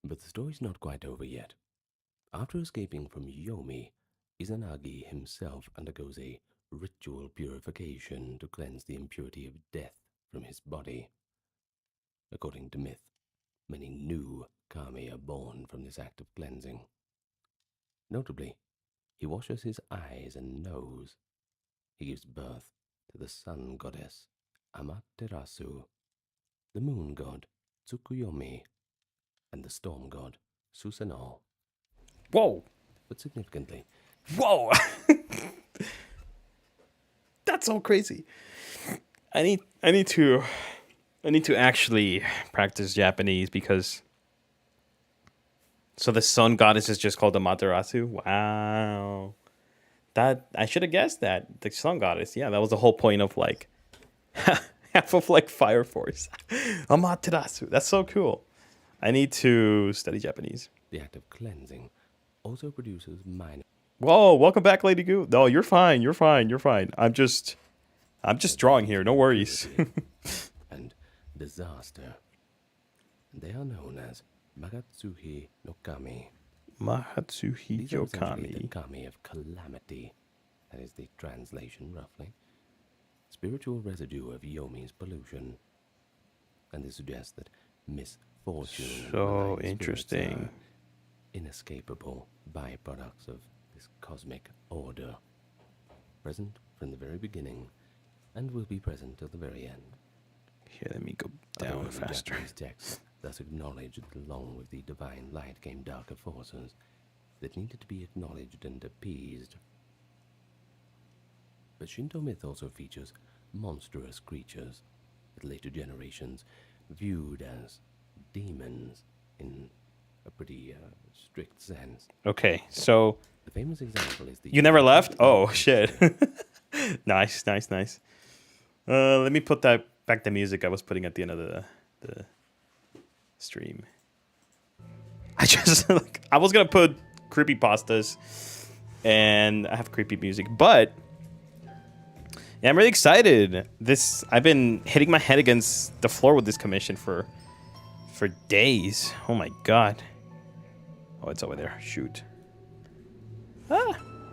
Speaker 6: But the story's not quite over yet. After escaping from Yomi, Izanagi himself undergoes a ritual purification to cleanse the impurity of death from his body. According to myth, many new kami are born from this act of cleansing. Notably, he washes his eyes and nose. He gives birth to the sun goddess Amaterasu, the moon god Tsukuyomi, and the storm god Susanoo.
Speaker 1: Whoa.
Speaker 6: But significantly,
Speaker 1: Whoa. That's so crazy. I need to actually practice Japanese because so the sun goddess is just called Amaterasu. Wow. That I should have guessed that. The sun goddess. Yeah, that was the whole point of like half of like Fire Force. Amaterasu. That's so cool. I need to study Japanese.
Speaker 6: the act of cleansing also produces minor
Speaker 1: Whoa, welcome back, Lady Goo. No, you're fine. You're fine. You're fine. I'm just drawing here. No worries.
Speaker 6: and disaster. They are known as Magatsuhi no Kami.
Speaker 1: Mahatsuhi
Speaker 6: These are essentially the
Speaker 1: Yokami.
Speaker 6: kami of calamity. That is the translation, roughly. Spiritual residue of Yomi's pollution. And this suggests that misfortune and
Speaker 1: So
Speaker 6: malign spirits
Speaker 1: interesting.
Speaker 6: are inescapable byproducts of this cosmic order, present from the very beginning and will be present till the very end.
Speaker 1: Here, let me go
Speaker 6: Other
Speaker 1: down
Speaker 6: early
Speaker 1: faster.
Speaker 6: Japanese texts thus acknowledged that along with the divine light came darker forces that needed to be acknowledged and appeased. But Shinto myth also features monstrous creatures that later generations viewed as demons in a pretty strict sense.
Speaker 1: Okay, so
Speaker 6: The famous example is the...
Speaker 1: you never left? Oh, shit. Nice. Let me put that back the music I was putting at the end of the stream. I just like, I was gonna put creepypastas and I have creepy music, but yeah, I'm really excited. I've been hitting my head against the floor with this commission for days. Oh my god. Oh, it's over there. Shoot.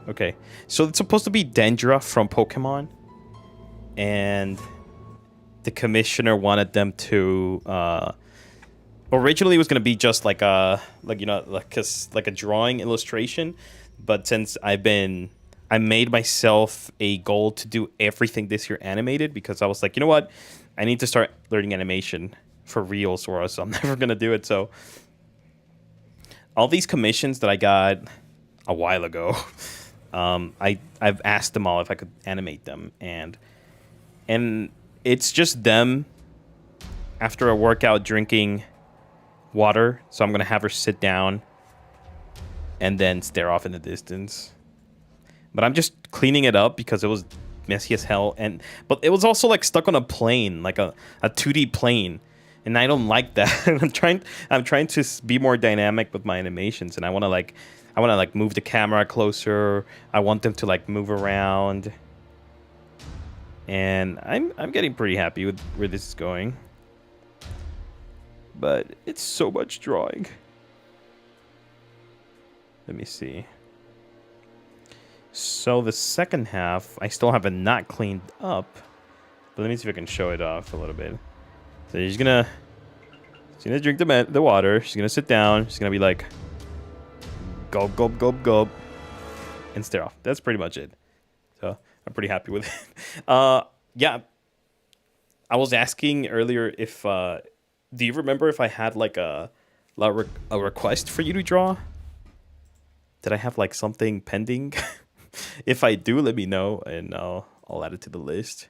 Speaker 1: Okay. So it's supposed to be Dendra from Pokemon. And the commissioner wanted them to originally it was going to be just like a drawing illustration, but since I made myself a goal to do everything this year animated because I was like, you know what? I need to start learning animation for reals or else I'm never going to do it. So all these commissions that I got a while ago, I've asked them all if I could animate them, and it's just them after a workout drinking water. So I'm gonna have her sit down and then stare off in the distance. But I'm just cleaning it up because it was messy as hell, but it was also like stuck on a plane, like a 2D plane. And I don't like that. I'm trying to be more dynamic with my animations, and I want to move the camera closer. I want them to like move around. And I'm getting pretty happy with where this is going. but it's so much drawing. Let me see. So the second half, I still have it not cleaned up. But let me see if I can show it off a little bit. So she's gonna drink the water. She's gonna sit down. She's gonna be like, gulp, gulp, gulp, gulp, and stare off. That's pretty much it. So I'm pretty happy with it. Yeah. I was asking earlier if, do you remember if I had like a request for you to draw? Did I have like something pending? If I do, let me know and I'll add it to the list.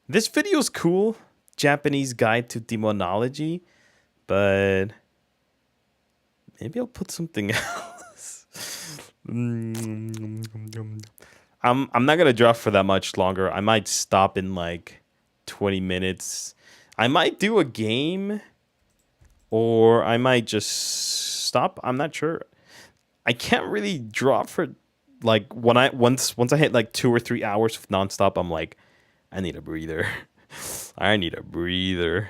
Speaker 1: This video's cool. Japanese Guide to Demonology, but maybe I'll put something else. I'm not gonna draw for that much longer. I might stop in like 20 minutes. I might do a game, or I might just stop. I'm not sure. I can't really draw for like once I hit like 2 or 3 hours of nonstop. I'm like, I need a breather. I need a breather.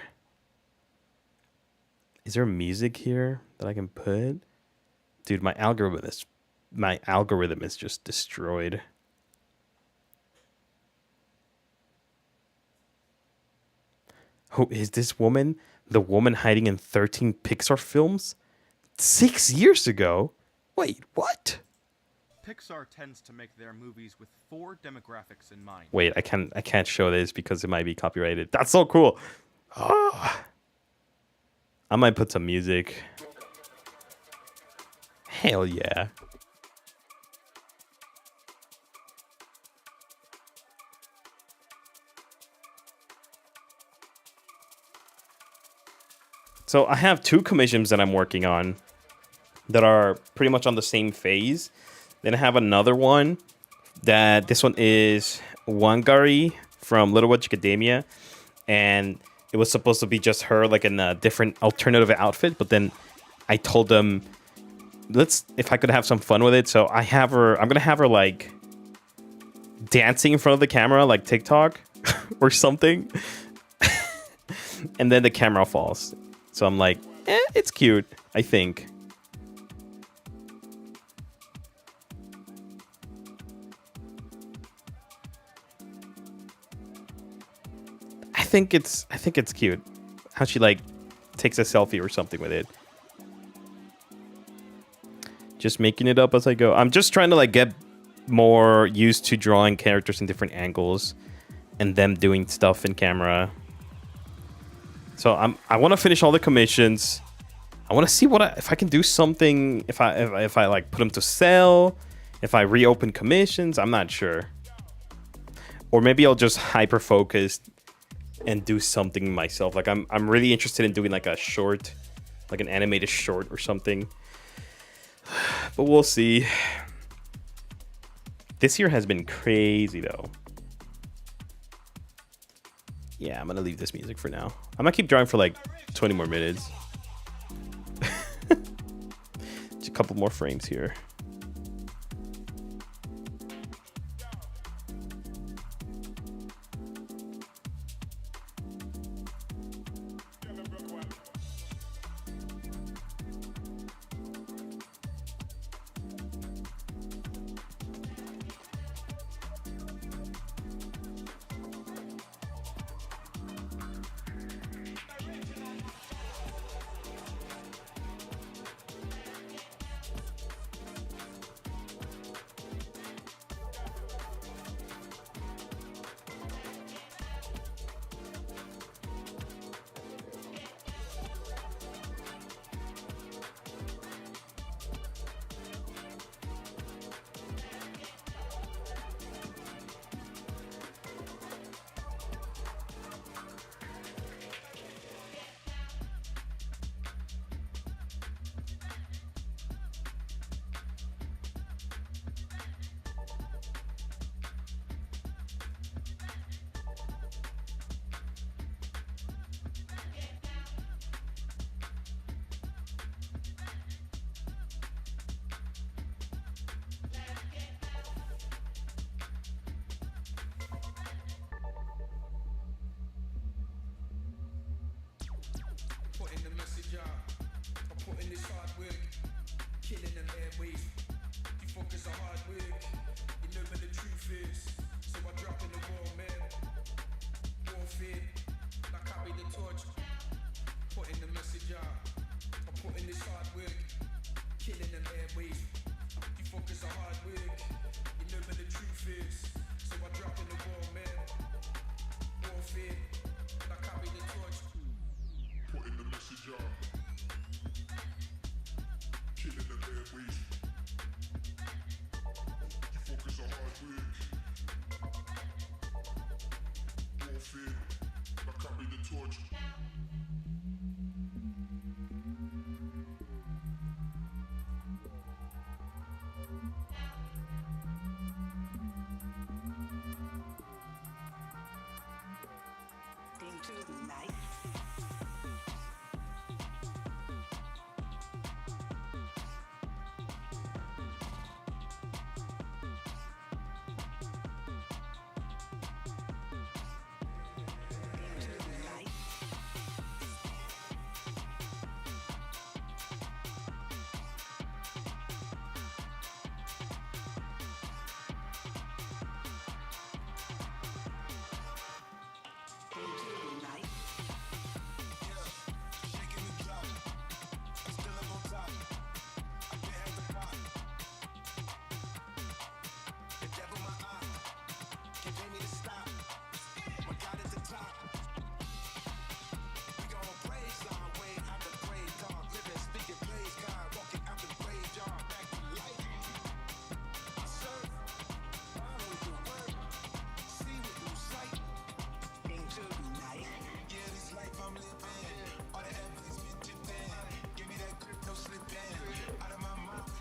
Speaker 1: Is there music here that I can put? Dude, my algorithm is just destroyed. Who is this woman? The woman hiding in 13 Pixar films? 6 years ago? Wait, what?
Speaker 7: Pixar tends to make their movies with 4 demographics in mind.
Speaker 1: Wait, I can't show this because it might be copyrighted. That's so cool. Oh. I might put some music. Hell yeah. So I have 2 commissions that I'm working on that are pretty much on the same phase. Then I have another one that this one is Wangari from Little Witch Academia, and it was supposed to be just her like in a different alternative outfit, but then I told them if I could have some fun with it. So I'm gonna have her like dancing in front of the camera like TikTok or something. And then the camera falls. So I'm like, it's cute, I think. I think it's cute how she like takes a selfie or something with it. Just making it up as I go. I'm just trying to like get more used to drawing characters in different angles and them doing stuff in camera. So I want to finish all the commissions. I want to see if I can do something, if I like put them to sell, if I reopen commissions. I'm not sure. Or maybe I'll just hyper focus and do something myself. Like I'm really interested in doing like a short, like an animated short or something. But we'll see. This year has been crazy though. Yeah, I'm gonna leave this music for now. I'm gonna keep drawing for like 20 more minutes. Just a couple more frames here.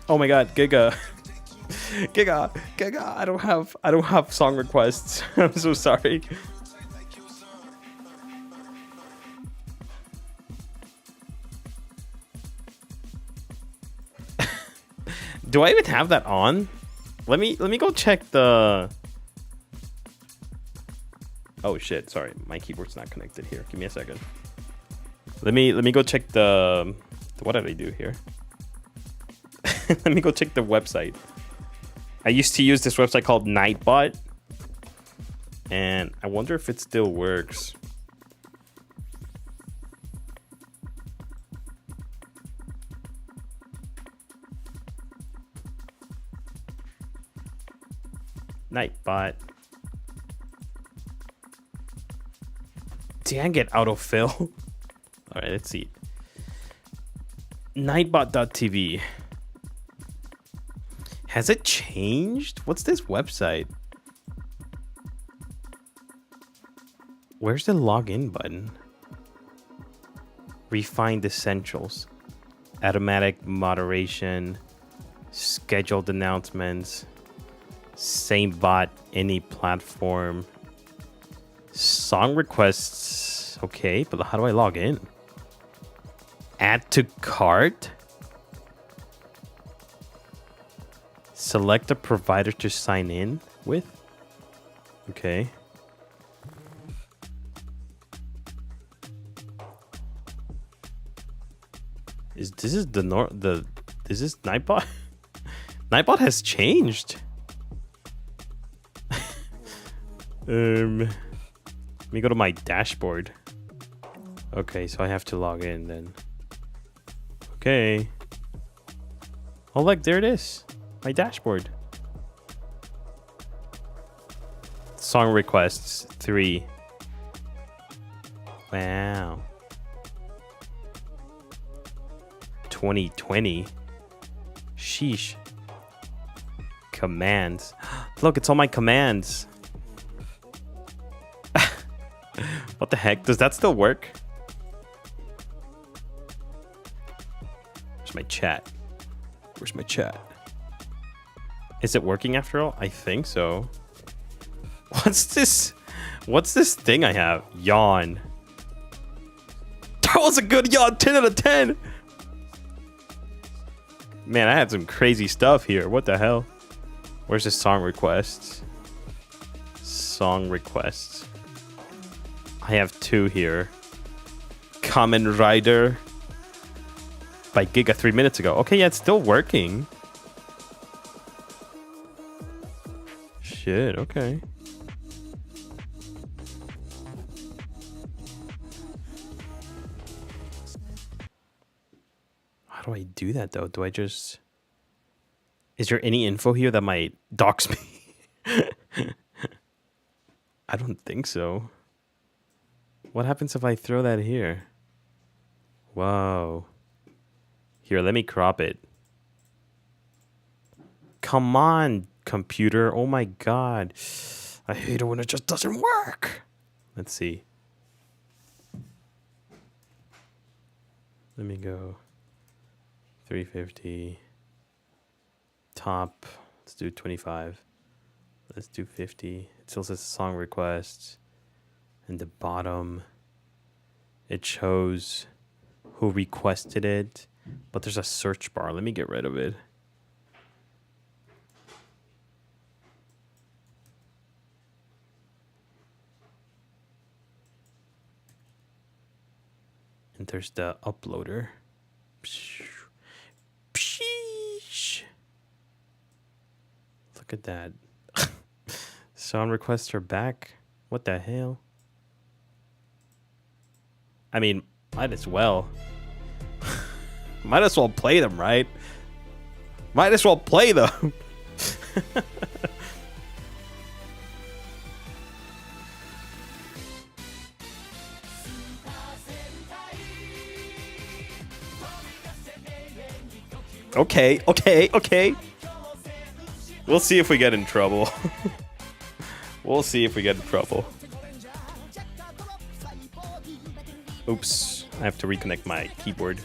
Speaker 1: Oh my god, Giga. Giga, I don't have song requests. I'm so sorry. Do I even have that on? Let me go check the... Oh shit, sorry. My keyboard's not connected here. Give me a second. Let me go check the... What did I do here? Let me go check the website. I used to use this website called Nightbot, and I wonder if it still works. Nightbot. Dang it, autofill. All right, let's see. Nightbot.tv. Has it changed? What's this website? Where's the login button? Refined essentials. Automatic moderation. Scheduled announcements. Same bot, any platform. Song requests. Okay, but how do I log in? Add to cart. Select a provider to sign in with. Okay. This is Nightbot? Nightbot has changed. Let me go to my dashboard. Okay, so I have to log in then. Okay. Oh, look, there it is. My dashboard. Song requests 3. Wow. 2020. Sheesh. Commands. Look, it's all my commands. What the heck? Does that still work? Where's my chat? Where's my chat? Is it working after all? I think so. What's this? What's this thing I have? Yawn. That was a good yawn. 10 out of 10. Man, I had some crazy stuff here. What the hell? Where's the song requests? Song requests. I have 2 here. Kamen Rider. by Giga 3 minutes ago. Okay, yeah, it's still working. Shit, okay. How do I do that, though? Do I just... Is there any info here that might dox me? I don't think so. What happens if I throw that here? Whoa. Here, let me crop it. Come on, computer. Oh my god. I hate it when it just doesn't work. Let's see. Let me go 350. Top. Let's do 25. Let's do 50. It still says song requests. And the bottom, it shows who requested it. But there's a search bar. Let me get rid of it. And there's the uploader. Look at that. Song requests are back. What the hell? I mean, might as well. Might as well play them, right? Might as well play them. Okay. We'll see if we get in trouble. We'll see if we get in trouble. Oops, I have to reconnect my keyboard.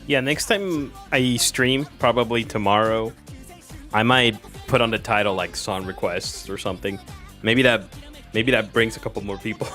Speaker 1: Yeah, next time I stream, probably tomorrow, I might put on the title like song requests or something. Maybe that brings a couple more people.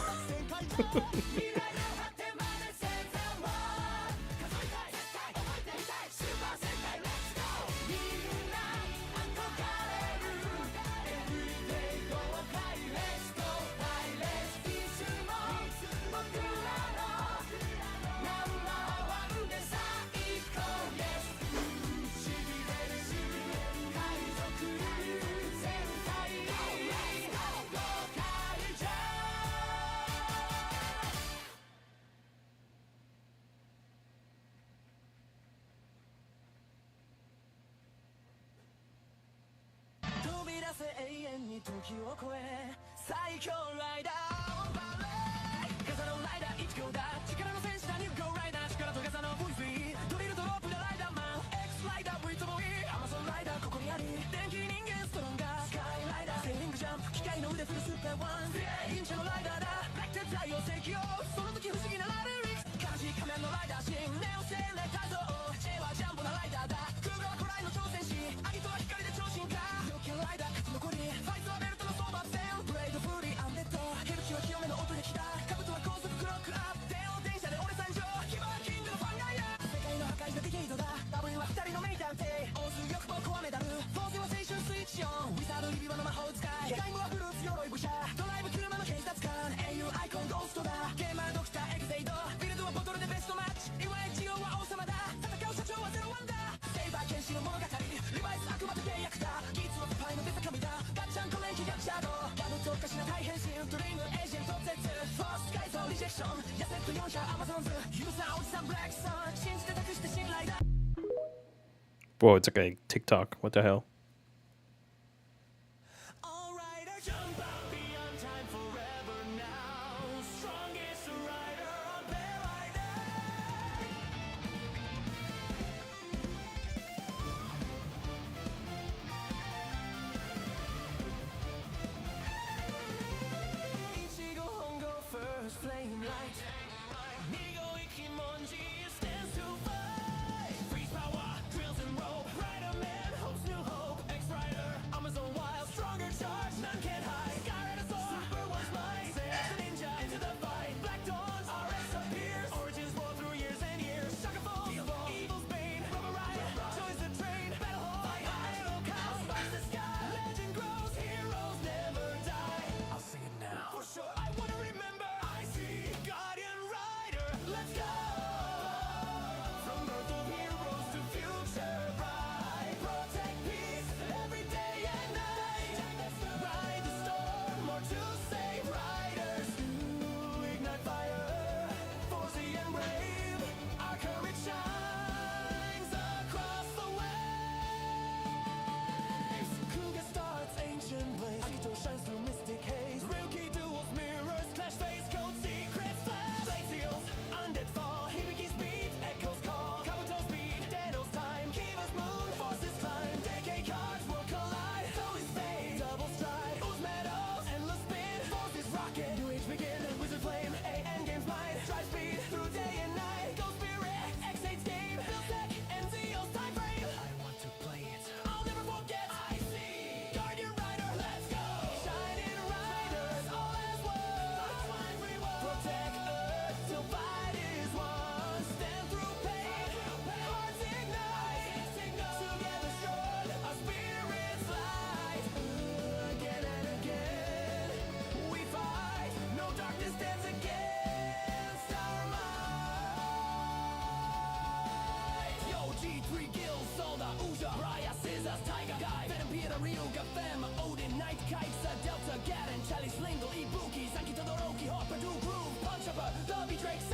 Speaker 1: Whoa, it's like a TikTok. What the hell?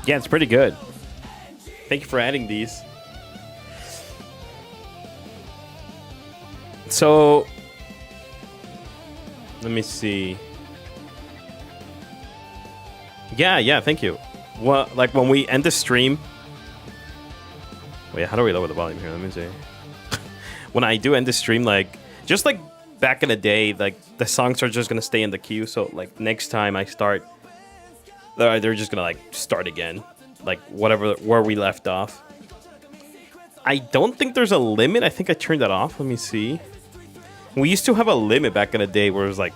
Speaker 1: Yeah, it's pretty good. Thank you for adding these. So, let me see. Yeah, thank you. Well, like when we end the stream. Wait, how do we lower the volume here? Let me see. When I do end the stream, like just like back in the day, like the songs are just gonna stay in the queue. So like next time I start, they're just gonna like start again, like where we left off. I don't think there's a limit. I think I turned that off. Let me see. We used to have a limit back in the day where it was like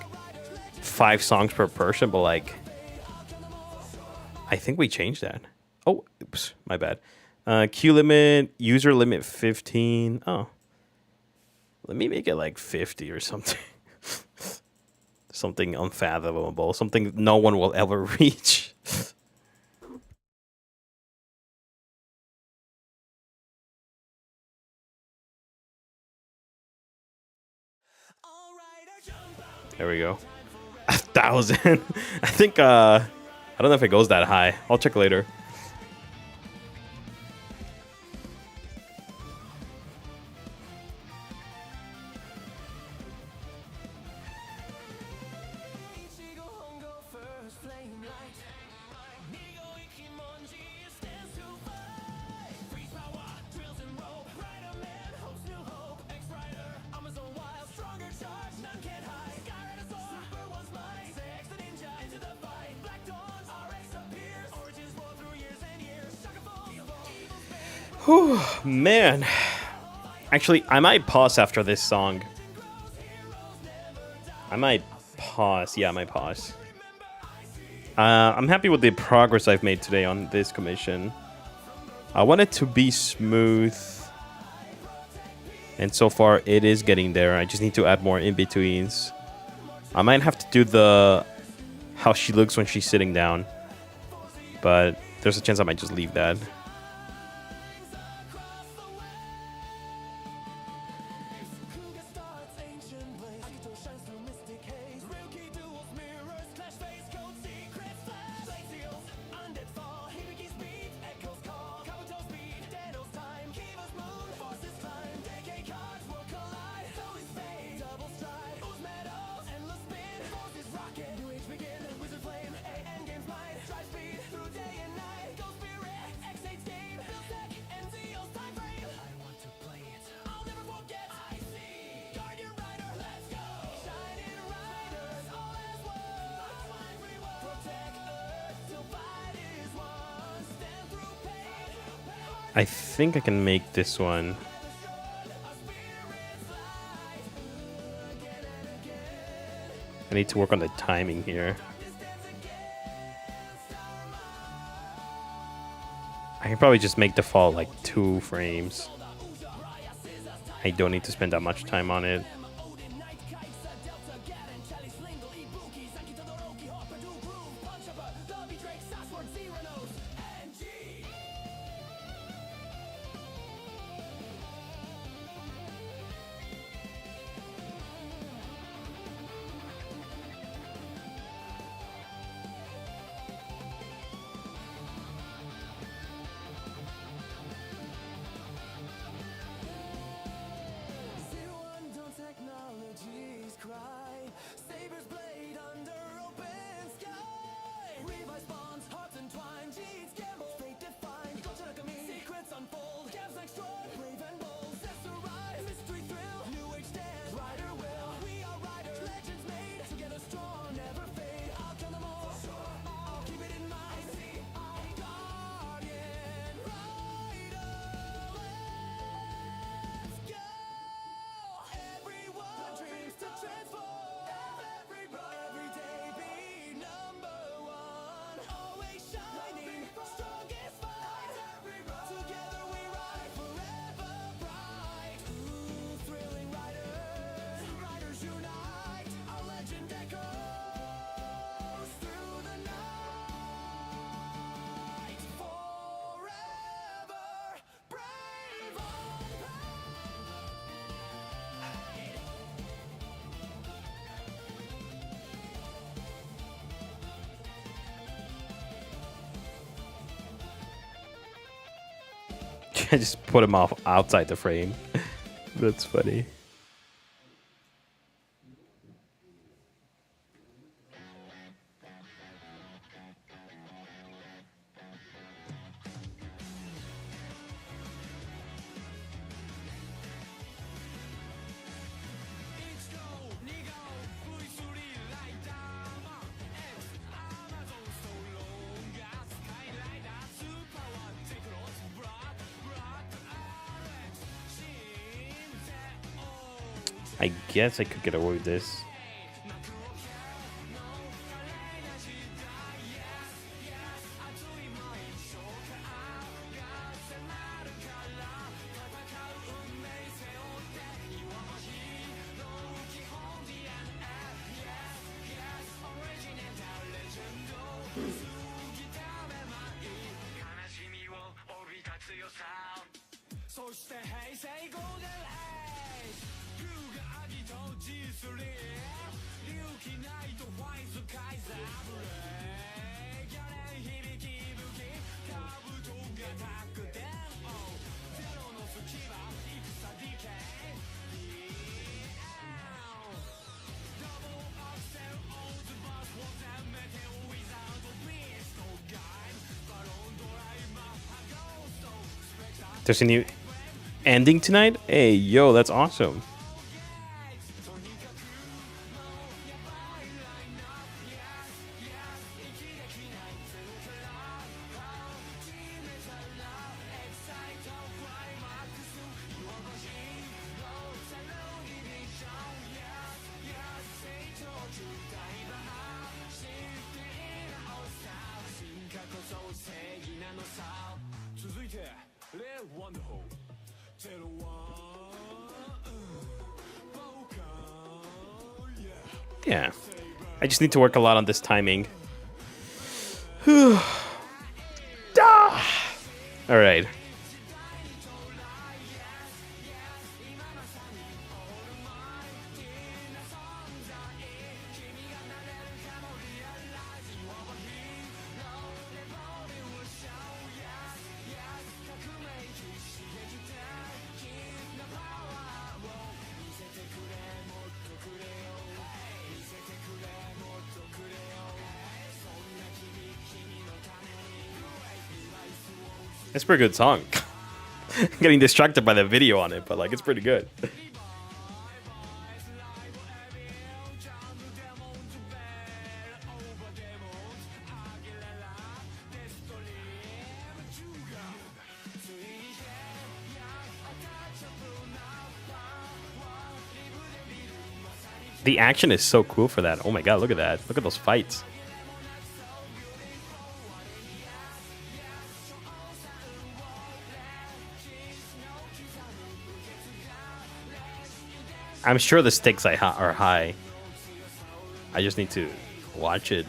Speaker 1: 5 songs per person, but like I think we changed that. Oh, oops, my bad. Queue limit, user limit 15. Oh, let me make it like 50 or something. Something unfathomable. Something no one will ever reach. There we go. 1,000. I think, I don't know if it goes that high. I'll check later. Whew, man. Actually, I might pause after this song. I might pause. Yeah, I might pause. I'm happy with the progress I've made today on this commission. I want it to be smooth. And so far, it is getting there. I just need to add more in-betweens. I might have to do the how she looks when she's sitting down. But there's a chance I might just leave that. I think I can make this one. I need to work on the timing here. I can probably just make the fall like 2 frames. I don't need to spend that much time on it. I just put him off outside the frame. That's funny. I guess I could get away with this. There's a new ending tonight? Hey, yo, that's awesome. Yeah. I just need to work a lot on this timing. Ah! All right. It's a pretty good song. Getting distracted by the video on it, but like it's pretty good. The action is so cool for that. Oh my god, look at that. Look at those fights. I'm sure the stakes are high. I just need to watch it.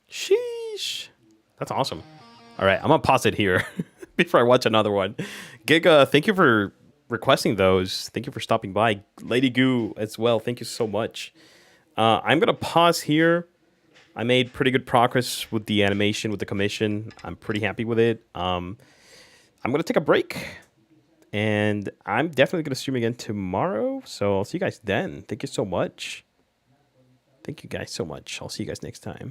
Speaker 1: Sheesh. That's awesome. All right, I'm gonna pause it here before I watch another one. Giga, thank you for requesting those. Thank you for stopping by. Lady Goo as well. Thank you so much. I'm gonna pause here. I made pretty good progress with the animation, with the commission. I'm pretty happy with it. I'm gonna take a break, and I'm definitely gonna stream again tomorrow. So I'll see you guys then. Thank you so much. Thank you guys so much. I'll see you guys next time.